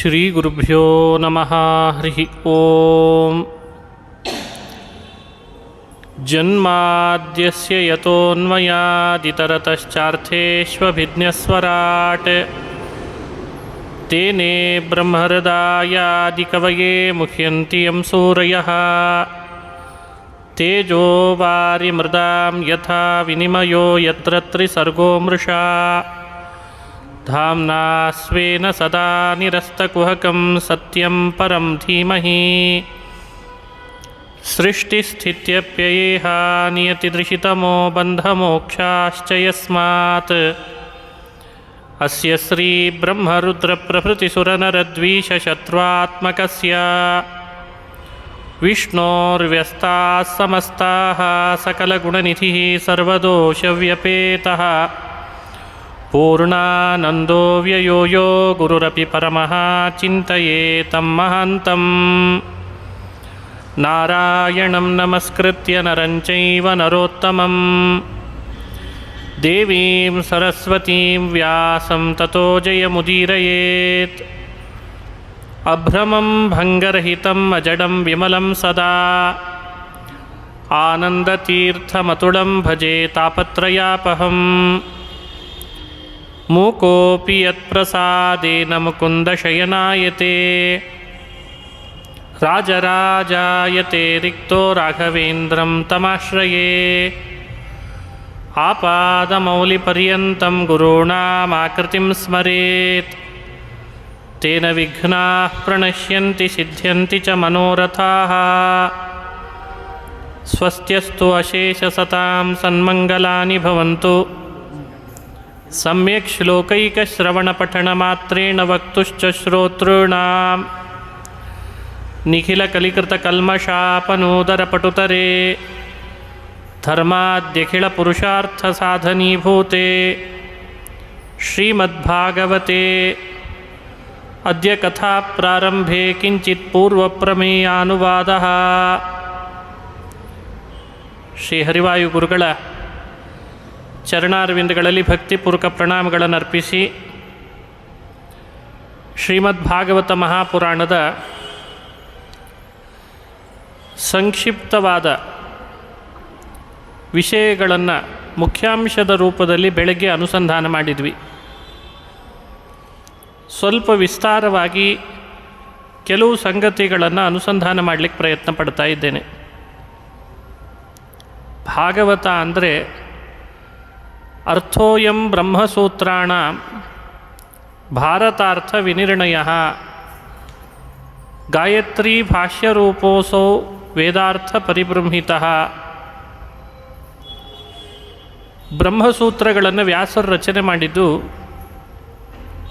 ಶ್ರೀ ಗುರುಭ್ಯೋ ನಮಃ. ಹರಿ ಓಂ. ಜನ್ಮಾದ್ಯಸ್ಯ ಯತೋನ್ಮಯಾದಿತರತಶ್ಚಾರ್ಥೇಷ್ವಭಿಜ್ಞಸ್ವರಾಟ್ ತೇನೇ ಬ್ರಹ್ಮಹೃದಾಯಾದಿಕವಯೇ ಮುಹ್ಯಂತಿ ಯಂ ಸೂರಯಃ. ತೇಜೋ ವಾರಿಮೃದಾಂ ಯಥಾ ವಿನಿಮಯೋ ಯತ್ರ ತ್ರಿಸರ್ಗೋ ಮೃಷಾ ಧಾಮ್ನಾ ಸ್ವೇನ ಸದಾ ನಿರಸ್ತಕುಹಕಂ ಸತ್ಯಂ ಪರಂ ಧೀಮಹಿ. ಸೃಷ್ಟಿಸ್ಥಿತ್ಯಪ್ಯಯೇಹ ನಿಯತಿದೃಶಿತಮೋ ಬಂಧಮೋಕ್ಷಾಶ್ಚ ಯಸ್ಮಾತ್ ಅಸ್ಯ ಶ್ರೀ ಬ್ರಹ್ಮರುದ್ರಪ್ರಭೃತಿಸುರನರದ್ವೀಷಶತ್ರುತ್ಮಕಸ್ಯ ವಿಷ್ಣೋರ್ವ್ಯಸ್ತಾಃ ಸಮಸ್ತಾಃ ಸಕಲಗುಣನಿಧಿಃ ಸರ್ವದೋಷವ್ಯಪೇತಃ ಪೂರ್ಣಾನಂದೋ ವ್ಯಯೋ ಯೋ ಗುರುರಪಿ ಪರಮಃ ಚಿಂತಯೇತಂ ಮಹಾಂತಂ. ನಾರಾಯಣಂ ನಮಸ್ಕೃತ್ಯ ನರಂ ಚೈವ ನರೋತ್ತಮಂ ದೇವೀಂ ಸರಸ್ವತೀಂ ವ್ಯಾಸಂ ತತೋ ಜಯಮುದೀರಯೇತ್. ಅಭ್ರಮಂ ಭಂಗರಹಿತಂ ಅಜಡಂ ವಿಮಲಂ ಸದಾ ಆನಂದತೀರ್ಥಮತುಳಂ ಭಜೆ ತಾಪತ್ರಯಾಪಹಂ. ಮೂಕೋಪಿ ಯತ್ಪ್ರಸಾದೇನ ಮುಕುಂದಶಯನಾಯತೆ ರಾಜರಾಜಾಯತೆ ರಿಕ್ತೋ ರಾಘವೇಂದ್ರಂ ತಮಾಶ್ರಯೇ. ಆಪಾದಮೌಲಿಪರ್ಯಂತಂ ಗುರುಣಾಮಾಕೃತಿಂ ಸ್ಮರೇತ್ ತೇನ ವಿಘ್ನಾಃ ಪ್ರಣಶ್ಯಂತಿ ಸಿದ್ಧ್ಯಂತಿ ಚ ಮನೋರಥಾಃ. ಸ್ವಸ್ತ್ಯಸ್ತು ಅಶೇಷಸತಾಂ ಸನ್ಮಂಗಲಾನಿ ಭವಂತು. ಸಮ್ಯಕ್ ಶ್ಲೋಕೈಕಶ್ರವಣಪಠಣಮಾತ್ರೇಣ ವಕ್ತುಶ್ಚ ಶ್ರೋತॄಣಾಂ ನಿಖಿಲಕಲಿಕೃತಕಲ್ಮಷಾಪನೂದರಪಟುತರೆ ಧರ್ಮಾದ್ಯಖಿಲಪುರುಷಾರ್ಥಸಾಧನೀಭೂತೆ ಶ್ರೀಮದ್ಭಾಗವತೆ ಅದ್ಯ ಕಥಾಪ್ರಾರಂಭೆ ಕಿಂಚಿತ್ ಪೂರ್ವಪ್ರಮೇಯಾನುವಾದಃ. ಶ್ರೀ ಹರಿವಾಯು ಗುರುಗಳ ಚರಣಾರವಿಂದಗಳಲ್ಲಿ ಭಕ್ತಿಪೂರ್ವಕ ಪ್ರಣಾಮಗಳನ್ನು ಅರ್ಪಿಸಿ ಶ್ರೀಮದ್ಭಾಗವತ ಮಹಾಪುರಾಣದ ಸಂಕ್ಷಿಪ್ತವಾದ ವಿಷಯಗಳನ್ನು ಮುಖ್ಯಾಂಶದ ರೂಪದಲ್ಲಿ ಬೆಳಗ್ಗೆ ಅನುಸಂಧಾನ ಮಾಡಿದ್ವಿ. ಸ್ವಲ್ಪ ವಿಸ್ತಾರವಾಗಿ ಕೆಲವು ಸಂಗತಿಗಳನ್ನು ಅನುಸಂಧಾನ ಮಾಡಲಿಕ್ಕೆ ಪ್ರಯತ್ನ ಪಡ್ತಾ ಇದ್ದೇನೆ. ಭಾಗವತ ಅಂದರೆ ಅರ್ಥೋಯಂ ಬ್ರಹ್ಮಸೂತ್ರಾಣ ಭಾರತಾರ್ಥ ವಿನಿರ್ಣಯಃ ಗಾಯತ್ರಿ ಭಾಷ್ಯರೂಪೋಸೌ ವೇದಾರ್ಥ ಪರಿಬೃಂಹಿತಃ. ಬ್ರಹ್ಮಸೂತ್ರಗಳನ್ನು ವ್ಯಾಸರು ರಚನೆ ಮಾಡಿದ್ದು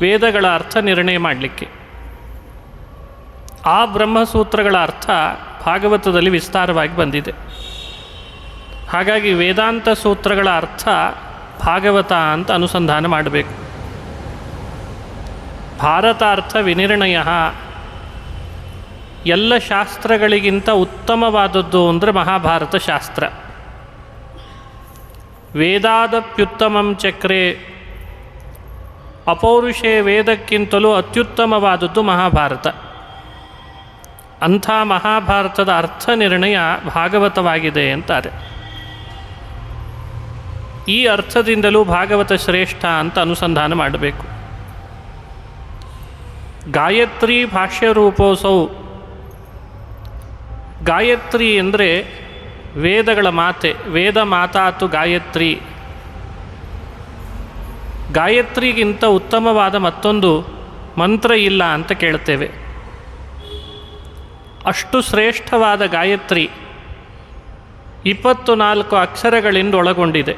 ವೇದಗಳ ಅರ್ಥ ನಿರ್ಣಯ ಮಾಡಲಿಕ್ಕೆ. ಆ ಬ್ರಹ್ಮಸೂತ್ರಗಳ ಅರ್ಥ ಭಾಗವತದಲ್ಲಿ ವಿಸ್ತಾರವಾಗಿ ಬಂದಿದೆ. ಹಾಗಾಗಿ ವೇದಾಂತ ಸೂತ್ರಗಳ ಅರ್ಥ ಭಾಗವತ ಅಂತ ಅನುಸಂಧಾನ ಮಾಡಬೇಕು. ಭಾರತಾರ್ಥ ವಿನಿರ್ಣಯ ಎಲ್ಲ ಶಾಸ್ತ್ರಗಳಿಗಿಂತ ಉತ್ತಮವಾದದ್ದು ಅಂದರೆ ಮಹಾಭಾರತ ಶಾಸ್ತ್ರ. ವೇದಾದಪ್ಯುತ್ತಮಂ ಚಕ್ರೆ, ಅಪೌರುಷೇ ವೇದಕ್ಕಿಂತಲೂ ಅತ್ಯುತ್ತಮವಾದದ್ದು ಮಹಾಭಾರತ. ಅಂಥ ಮಹಾಭಾರತದ ಅರ್ಥ ನಿರ್ಣಯ ಭಾಗವತವಾಗಿದೆ ಅಂತಾರೆ. ಈ ಅರ್ಥದಿಂದಲೂ ಭಾಗವತ ಶ್ರೇಷ್ಠ ಅಂತ ಅನುಸಂಧಾನ ಮಾಡಬೇಕು. ಗಾಯತ್ರಿ ಭಾಷ್ಯರೂಪೋಸೌ, ಗಾಯತ್ರಿ ಅಂದರೆ ವೇದಗಳ ಮಾತೆ, ವೇದ ಮಾತಾತು ಗಾಯತ್ರಿ. ಗಾಯತ್ರಿಗಿಂತ ಉತ್ತಮವಾದ ಮತ್ತೊಂದು ಮಂತ್ರ ಇಲ್ಲ ಅಂತ ಕೇಳ್ತೇವೆ. ಅಷ್ಟು ಶ್ರೇಷ್ಠವಾದ ಗಾಯತ್ರಿ 24 ಅಕ್ಷರಗಳಿಂದ ಒಳಗೊಂಡಿದೆ.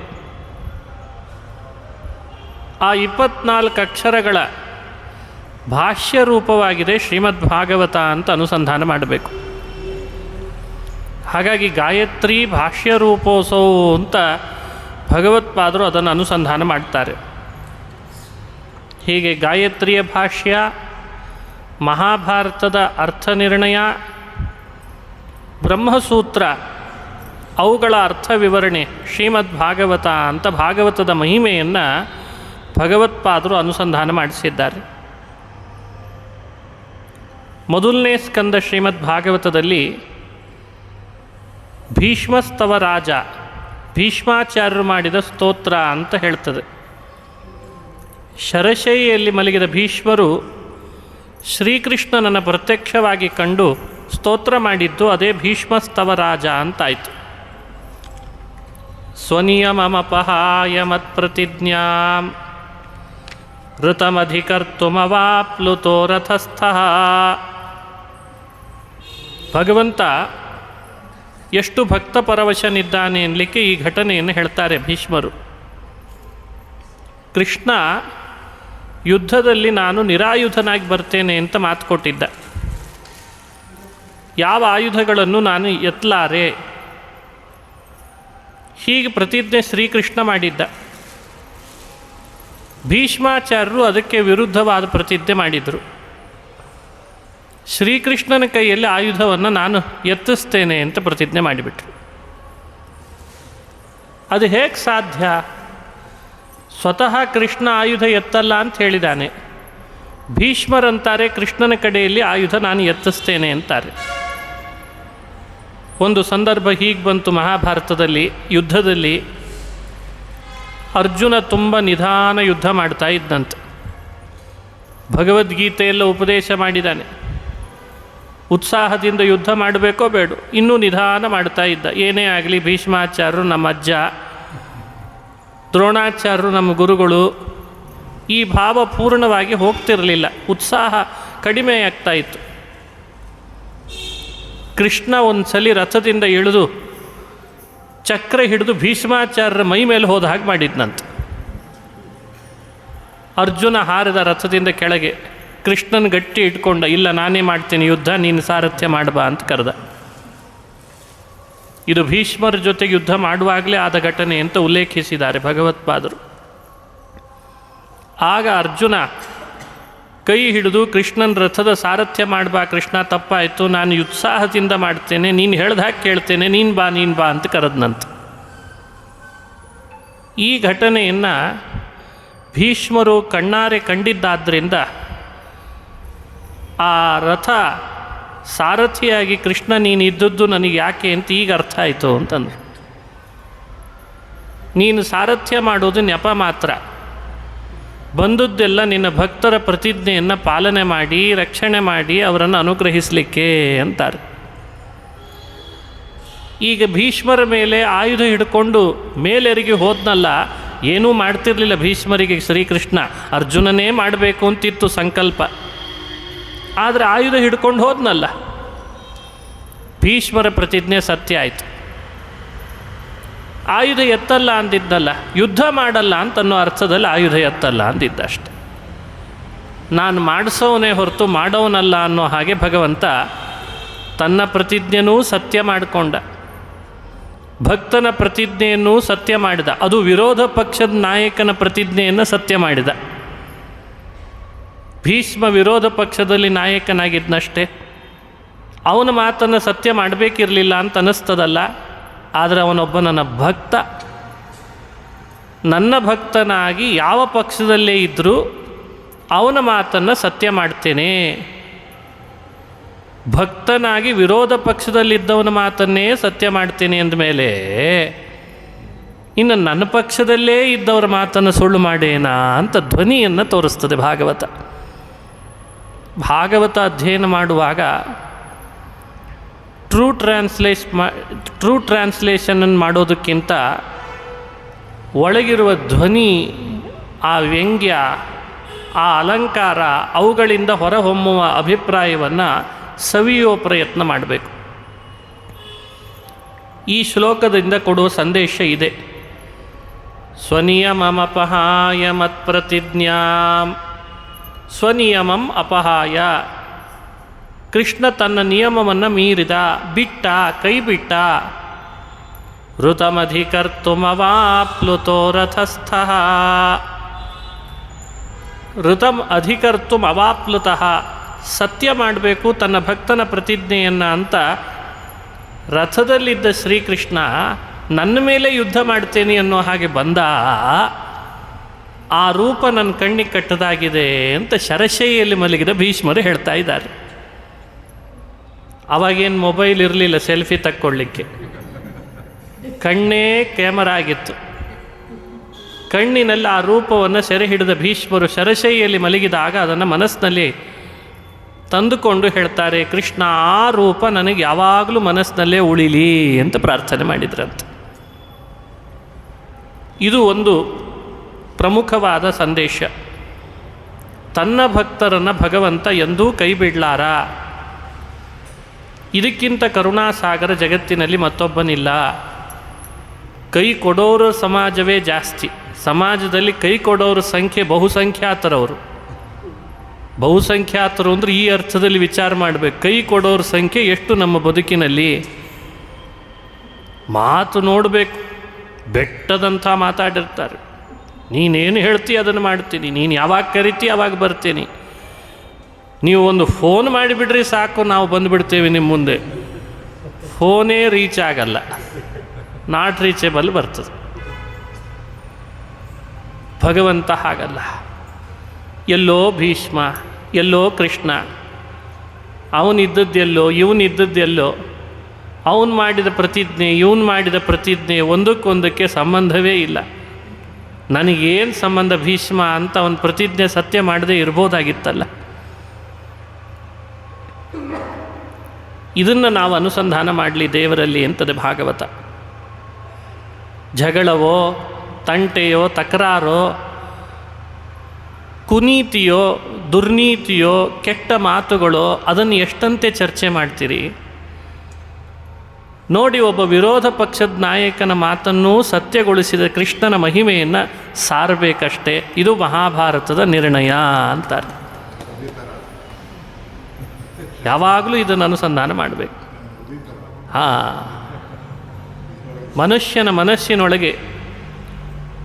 ಆ 24 ಅಕ್ಷರಗಳ ಭಾಷ್ಯ ರೂಪವಾಗಿದೆ ಶ್ರೀಮದ್ಭಾಗವತ ಅಂತ ಅನುಸಂಧಾನ ಮಾಡಬೇಕು. ಹಾಗಾಗಿ ಗಾಯತ್ರಿ ಭಾಷ್ಯ ರೂಪೋಸೌ ಅಂತ ಭಗವತ್ಪಾದರು ಅದನ್ನು ಅನುಸಂಧಾನ ಮಾಡ್ತಾರೆ. ಹೀಗೆ ಗಾಯತ್ರಿಯ ಭಾಷ್ಯ, ಮಹಾಭಾರತದ ಅರ್ಥ ನಿರ್ಣಯ, ಬ್ರಹ್ಮಸೂತ್ರ ಅವುಗಳ ಅರ್ಥ ವಿವರಣೆ ಶ್ರೀಮದ್ಭಾಗವತ ಅಂತ ಭಾಗವತದ ಮಹಿಮೆಯನ್ನು ಭಗವತ್ಪಾದರು ಅನುಸಂಧಾನ ಮಾಡಿಸಿದ್ದಾರೆ. ಮೊದಲನೇ ಸ್ಕಂದ ಶ್ರೀಮದ್ ಭಾಗವತದಲ್ಲಿ ಭೀಷ್ಮಸ್ತವ ರಾಜ, ಭೀಷ್ಮಾಚಾರ್ಯರು ಮಾಡಿದ ಸ್ತೋತ್ರ ಅಂತ ಹೇಳ್ತದೆ. ಶರಶೈಯಲ್ಲಿ ಮಲಗಿದ ಭೀಷ್ಮರು ಶ್ರೀಕೃಷ್ಣನನ್ನು ಪ್ರತ್ಯಕ್ಷವಾಗಿ ಕಂಡು ಸ್ತೋತ್ರ ಮಾಡಿದ್ದು ಅದೇ ಭೀಷ್ಮಸ್ತವ ರಾಜ ಅಂತಾಯಿತು. ಸ್ವನಿಯಮಮಪಹಾಯ ಮತ್ಪ್ರತಿಜ್ಞಾಂ ಋತಮಧಿಕರ್ತುಮವಾಪ್ಲುತೋ ರಥಸ್ಥಃ. ಭಗವಂತ ಎಷ್ಟು ಭಕ್ತ ಪರವಶನಿದ್ದಾನೆ ಎನ್ನಲಿಕ್ಕೆ ಈ ಘಟನೆಯನ್ನು ಹೇಳ್ತಾರೆ ಭೀಷ್ಮರು. ಕೃಷ್ಣ ಯುದ್ಧದಲ್ಲಿ ನಾನು ನಿರಾಯುಧನಾಗಿ ಬರ್ತೇನೆ ಅಂತ ಮಾತು ಕೊಟ್ಟಿದ್ದ. ಯಾವ ಆಯುಧಗಳನ್ನು ನಾನು ಎತ್ತಲಾರೆ ಹೀಗೆ ಪ್ರತಿಜ್ಞೆ ಶ್ರೀಕೃಷ್ಣ ಮಾಡಿದ್ದ. ಭೀಷ್ಮಾಚಾರ್ಯರು ಅದಕ್ಕೆ ವಿರುದ್ಧವಾದ ಪ್ರತಿಜ್ಞೆ ಮಾಡಿದರು. ಶ್ರೀಕೃಷ್ಣನ ಕೈಯಲ್ಲಿ ಆಯುಧವನ್ನು ನಾನು ಎತ್ತಿಸ್ತೇನೆ ಅಂತ ಪ್ರತಿಜ್ಞೆ ಮಾಡಿಬಿಟ್ರು. ಅದು ಹೇಗೆ ಸಾಧ್ಯ? ಸ್ವತಃ ಕೃಷ್ಣ ಆಯುಧ ಎತ್ತಲ್ಲ ಅಂತ ಹೇಳಿದ್ದಾನೆ. ಭೀಷ್ಮರಂತಾರೆ ಕೃಷ್ಣನ ಕಡೆಯಲ್ಲಿ ಆಯುಧ ನಾನು ಎತ್ತಿಸ್ತೇನೆ ಅಂತಾರೆ. ಒಂದು ಸಂದರ್ಭ ಹೀಗೆ ಬಂತು ಮಹಾಭಾರತದಲ್ಲಿ. ಯುದ್ಧದಲ್ಲಿ ಅರ್ಜುನ ತುಂಬ ನಿಧಾನ ಯುದ್ಧ ಮಾಡ್ತಾ ಇದ್ದಂತೆ. ಭಗವದ್ಗೀತೆಯೆಲ್ಲ ಉಪದೇಶ ಮಾಡಿದ್ದಾನೆ. ಉತ್ಸಾಹದಿಂದ ಯುದ್ಧ ಮಾಡಬೇಕೋ ಬೇಡೋ, ಇನ್ನೂ ನಿಧಾನ ಮಾಡ್ತಾ ಇದ್ದ. ಏನೇ ಆಗಲಿ ಭೀಷ್ಮಾಚಾರ್ಯರು ನಮ್ಮ ಅಜ್ಜ, ದ್ರೋಣಾಚಾರ್ಯರು ನಮ್ಮ ಗುರುಗಳು, ಈ ಭಾವ ಪೂರ್ಣವಾಗಿ ಹೋಗ್ತಿರಲಿಲ್ಲ. ಉತ್ಸಾಹ ಕಡಿಮೆ ಆಗ್ತಾ ಇತ್ತು. ಕೃಷ್ಣ ಒಂದು ಸಲ ರಥದಿಂದ ಇಳಿದು ಚಕ್ರ ಹಿಡಿದು ಭೀಷ್ಮಾಚಾರ್ಯರ ಮೈ ಮೇಲೆ ಹೋದ ಹಾಗೆ ಮಾಡಿದ್ನಂತೆ. ಅರ್ಜುನ ಹಾರಿದ ರಥದಿಂದ ಕೆಳಗೆ. ಕೃಷ್ಣನ ಗಟ್ಟಿ ಇಟ್ಕೊಂಡ, ಇಲ್ಲ ನಾನೇ ಮಾಡ್ತೀನಿ ಯುದ್ಧ, ನೀನು ಸಾರಥ್ಯ ಮಾಡಬಾ ಅಂತ ಕರೆದ. ಇದು ಭೀಷ್ಮರ ಜೊತೆಗೆ ಯುದ್ಧ ಮಾಡುವಾಗಲೇ ಆದ ಘಟನೆ ಅಂತ ಉಲ್ಲೇಖಿಸಿದ್ದಾರೆ ಭಗವತ್ಪಾದರು. ಆಗ ಅರ್ಜುನ ಕೈ ಹಿಡಿದು ಕೃಷ್ಣನ ರಥದ ಸಾರಥ್ಯ ಮಾಡಬಾ ಕೃಷ್ಣ, ತಪ್ಪಾಯಿತು, ನಾನು ಉತ್ಸಾಹದಿಂದ ಮಾಡ್ತೇನೆ, ನೀನು ಹೇಳ್ದ ಹಾಗೆ ಕೇಳ್ತೇನೆ, ನೀನು ಬಾ ಅಂತ ಕರೆದನಂತೆ. ಈ ಘಟನೆಯನ್ನು ಭೀಷ್ಮರು ಕಣ್ಣಾರೆ ಕಂಡಿದ್ದಾದ್ದರಿಂದ ಆ ರಥ ಸಾರಥಿಯಾಗಿ ಕೃಷ್ಣ ನೀನು ಇದ್ದದ್ದು ನನಗೆ ಯಾಕೆ ಅಂತ ಈಗ ಅರ್ಥ ಆಯಿತು ಅಂತಂದರು. ನೀನು ಸಾರಥ್ಯ ಮಾಡೋದು ನೆಪ ಮಾತ್ರ, ಬಂದದ್ದೆಲ್ಲ ನಿನ್ನ ಭಕ್ತರ ಪ್ರತಿಜ್ಞೆಯನ್ನು ಪಾಲನೆ ಮಾಡಿ ರಕ್ಷಣೆ ಮಾಡಿ ಅವರನ್ನು ಅನುಗ್ರಹಿಸಲಿಕ್ಕೆ ಅಂತಾರೆ. ಈಗ ಭೀಷ್ಮರ ಮೇಲೆ ಆಯುಧ ಹಿಡ್ಕೊಂಡು ಮೇಲೆರಿಗೆ ಹೋದ್ನಲ್ಲ, ಏನೂ ಮಾಡ್ತಿರ್ಲಿಲ್ಲ ಭೀಷ್ಮರಿಗೆ ಶ್ರೀಕೃಷ್ಣ. ಅರ್ಜುನನೇ ಮಾಡಬೇಕು ಅಂತಿತ್ತು ಸಂಕಲ್ಪ, ಆದರೆ ಆಯುಧ ಹಿಡ್ಕೊಂಡು ಹೋದ್ನಲ್ಲ, ಭೀಷ್ಮರ ಪ್ರತಿಜ್ಞೆ ಸತ್ಯ ಆಯಿತು. ಆಯುಧ ಎತ್ತಲ್ಲ ಅಂದಿದ್ದಲ್ಲ, ಯುದ್ಧ ಮಾಡಲ್ಲ ಅಂತನ್ನೋ ಅರ್ಥದಲ್ಲಿ ಆಯುಧ ಎತ್ತಲ್ಲ ಅಂದಿದ್ದ ಅಷ್ಟೆ. ನಾನು ಮಾಡಿಸೋವನೇ ಹೊರತು ಮಾಡೋನಲ್ಲ ಅನ್ನೋ ಹಾಗೆ ಭಗವಂತ ತನ್ನ ಪ್ರತಿಜ್ಞೆನೂ ಸತ್ಯ ಮಾಡಿಕೊಂಡ, ಭಕ್ತನ ಪ್ರತಿಜ್ಞೆಯನ್ನೂ ಸತ್ಯ ಮಾಡಿದ. ಅದು ವಿರೋಧ ಪಕ್ಷದ ನಾಯಕನ ಪ್ರತಿಜ್ಞೆಯನ್ನು ಸತ್ಯ ಮಾಡಿದ. ಭೀಷ್ಮ ವಿರೋಧ ಪಕ್ಷದಲ್ಲಿ ನಾಯಕನಾಗಿದ್ದನಷ್ಟೇ, ಅವನ ಮಾತನ್ನು ಸತ್ಯ ಮಾಡಬೇಕಿರಲಿಲ್ಲ ಅಂತ ಅನ್ನಿಸ್ತದಲ್ಲ. ಆದರೆ ಅವನೊಬ್ಬ ನನ್ನ ಭಕ್ತ, ನನ್ನ ಭಕ್ತನಾಗಿ ಯಾವ ಪಕ್ಷದಲ್ಲೇ ಇದ್ದರೂ ಅವನ ಮಾತನ್ನು ಸತ್ಯ ಮಾಡ್ತೇನೆ. ಭಕ್ತನಾಗಿ ವಿರೋಧ ಪಕ್ಷದಲ್ಲಿದ್ದವನ ಮಾತನ್ನೇ ಸತ್ಯ ಮಾಡ್ತೇನೆ ಅಂದಮೇಲೆ ಇನ್ನು ನನ್ನ ಪಕ್ಷದಲ್ಲೇ ಇದ್ದವರ ಮಾತನ್ನು ಸುಳ್ಳು ಮಾಡೇನಾ ಅಂತ ಧ್ವನಿಯನ್ನು ತೋರಿಸ್ತದೆ ಭಾಗವತ. ಭಾಗವತ ಅಧ್ಯಯನ ಮಾಡುವಾಗ ಟ್ರೂ ಟ್ರಾನ್ಸ್ಲೇಷನನ್ನು ಮಾಡೋದಕ್ಕಿಂತ ಒಳಗಿರುವ ಧ್ವನಿ, ಆ ವ್ಯಂಗ್ಯ, ಆ ಅಲಂಕಾರ, ಅವುಗಳಿಂದ ಹೊರಹೊಮ್ಮುವ ಅಭಿಪ್ರಾಯವನ್ನು ಸವಿಯೋ ಪ್ರಯತ್ನ ಮಾಡಬೇಕು. ಈ ಶ್ಲೋಕದಿಂದ ಕೊಡುವ ಸಂದೇಶ ಇದೆ. ಸ್ವನಿಯಮಮಪಹಾಯ ಮತ್ಪ್ರತಿಜ್ಞಾಂ. ಸ್ವನಿಯಮಂ ಅಪಹಾಯ, ಕೃಷ್ಣ ತನ್ನ ನಿಯಮವನ್ನು ಮೀರಿದ, ಬಿಟ್ಟ, ಕೈ ಬಿಟ್ಟ. ಋತಮಧಿಕರ್ತುಮವಾಪ್ಲುತೋ ರಥಸ್ಥಃ. ಋತಂ ಅಧಿಕರ್ತುಂ ಅವಾಪ್ಲುತಃ, ಸತ್ಯ ಮಾಡಬೇಕು ತನ್ನ ಭಕ್ತನ ಪ್ರತಿಜ್ಞೆಯನ್ನು ಅಂತ ರಥದಲ್ಲಿದ್ದ ಶ್ರೀಕೃಷ್ಣ ನನ್ನ ಮೇಲೆ ಯುದ್ಧ ಮಾಡ್ತೇನೆ ಅನ್ನೋ ಹಾಗೆ ಬಂದ. ಆ ರೂಪ ನನ್ನ ಕಣ್ಣಿಗೆ ಕಟ್ಟದಾಗಿದೆ ಅಂತ ಶರಶೈಯಲ್ಲಿ ಮಲಗಿದ ಭೀಷ್ಮರು ಹೇಳ್ತಾ ಇದ್ದಾರೆ. ಅವಾಗೇನು ಮೊಬೈಲ್ ಇರಲಿಲ್ಲ ಸೆಲ್ಫಿ ತಕ್ಕೊಳ್ಳಿಕ್ಕೆ, ಕಣ್ಣೇ ಕ್ಯಾಮರಾ ಆಗಿತ್ತು. ಕಣ್ಣಿನಲ್ಲಿ ಆ ರೂಪವನ್ನು ಸೆರೆ ಹಿಡಿದ ಭೀಷ್ಮರು ಶರಶೈಯಲ್ಲಿ ಮಲಗಿದಾಗ ಅದನ್ನು ಮನಸ್ಸಿನಲ್ಲಿ ತಂದುಕೊಂಡು ಹೇಳ್ತಾರೆ, ಕೃಷ್ಣ ಆ ರೂಪ ನನಗೆ ಯಾವಾಗಲೂ ಮನಸ್ಸಿನಲ್ಲೇ ಉಳಿಲಿ ಅಂತ ಪ್ರಾರ್ಥನೆ ಮಾಡಿದ್ರಂತೆ. ಇದು ಒಂದು ಪ್ರಮುಖವಾದ ಸಂದೇಶ. ತನ್ನ ಭಕ್ತರನ್ನು ಭಗವಂತ ಎಂದೂ ಕೈ ಬಿಡಲಾರ. ಇದಕ್ಕಿಂತ ಕರುಣಾಸಾಗರ ಜಗತ್ತಿನಲ್ಲಿ ಮತ್ತೊಬ್ಬನಿಲ್ಲ. ಕೈ ಕೊಡೋರ ಸಮಾಜವೇ ಜಾಸ್ತಿ. ಸಮಾಜದಲ್ಲಿ ಕೈ ಕೊಡೋರ ಸಂಖ್ಯೆ ಬಹುಸಂಖ್ಯಾತರವರು. ಬಹುಸಂಖ್ಯಾತರು ಅಂದರೆ ಈ ಅರ್ಥದಲ್ಲಿ ವಿಚಾರ ಮಾಡಬೇಕು. ಕೈ ಕೊಡೋರ ಸಂಖ್ಯೆ ಎಷ್ಟು ನಮ್ಮ ಬದುಕಿನಲ್ಲಿ. ಮಾತು ನೋಡಬೇಕು, ಬೆಟ್ಟದಂಥ ಮಾತಾಡಿರ್ತಾರೆ. ನೀನೇನು ಹೇಳ್ತೀಯ ಅದನ್ನು ಮಾಡ್ತೀನಿ, ನೀನು ಯಾವಾಗ ಕರಿತೀಯ ಅವಾಗ ಬರ್ತೀನಿ, ನೀವು ಒಂದು ಫೋನ್ ಮಾಡಿಬಿಡ್ರಿ ಸಾಕು ನಾವು ಬಂದುಬಿಡ್ತೇವೆ ನಿಮ್ಮ ಮುಂದೆ. ಫೋನೇ ರೀಚ್ ಆಗಲ್ಲ, ನಾಟ್ ರೀಚೇಬಲ್ ಬರ್ತದೆ. ಭಗವಂತ ಹಾಗಲ್ಲ. ಎಲ್ಲೋ ಭೀಷ್ಮ, ಎಲ್ಲೋ ಕೃಷ್ಣ, ಅವನಿದ್ದದ್ದೆಲ್ಲೋ ಇವನಿದ್ದದ್ದೆಲ್ಲೋ, ಅವನು ಮಾಡಿದ ಪ್ರತಿಜ್ಞೆ ಇವನು ಮಾಡಿದ ಪ್ರತಿಜ್ಞೆ ಒಂದಕ್ಕೊಂದಕ್ಕೆ ಸಂಬಂಧವೇ ಇಲ್ಲ. ನನಗೇನು ಸಂಬಂಧ ಭೀಷ್ಮ ಅಂತ ಅವನ ಪ್ರತಿಜ್ಞೆ ಸತ್ಯ ಮಾಡದೇ ಇರ್ಬೋದಾಗಿತ್ತಲ್ಲ. ಇದನ್ನು ನಾವು ಅನುಸಂಧಾನ ಮಾಡಲಿ ದೇವರಲ್ಲಿ ಅಂತದೆ ಭಾಗವತ. ಜಗಳವೋ ತಂಟೆಯೋ ತಕರಾರೋ ಕುನೀತಿಯೋ ದುರ್ನೀತಿಯೋ ಕೆಟ್ಟ ಮಾತುಗಳೋ ಅದನ್ನು ಎಷ್ಟಂತೆ ಚರ್ಚೆ ಮಾಡ್ತೀರಿ ನೋಡಿ. ಒಬ್ಬ ವಿರೋಧ ಪಕ್ಷದ ನಾಯಕನ ಮಾತನ್ನೂ ಸತ್ಯಗೊಳಿಸಿದ ಕೃಷ್ಣನ ಮಹಿಮೆಯನ್ನು ಸಾರಬೇಕಷ್ಟೇ. ಇದು ಮಹಾಭಾರತದ ನಿರ್ಣಯ ಅಂತಾರೆ. ಯಾವಾಗಲೂ ಇದನ್ನು ಅನುಸಂಧಾನ ಮಾಡಬೇಕು. ಮನುಷ್ಯನ ಮನಸ್ಸಿನೊಳಗೆ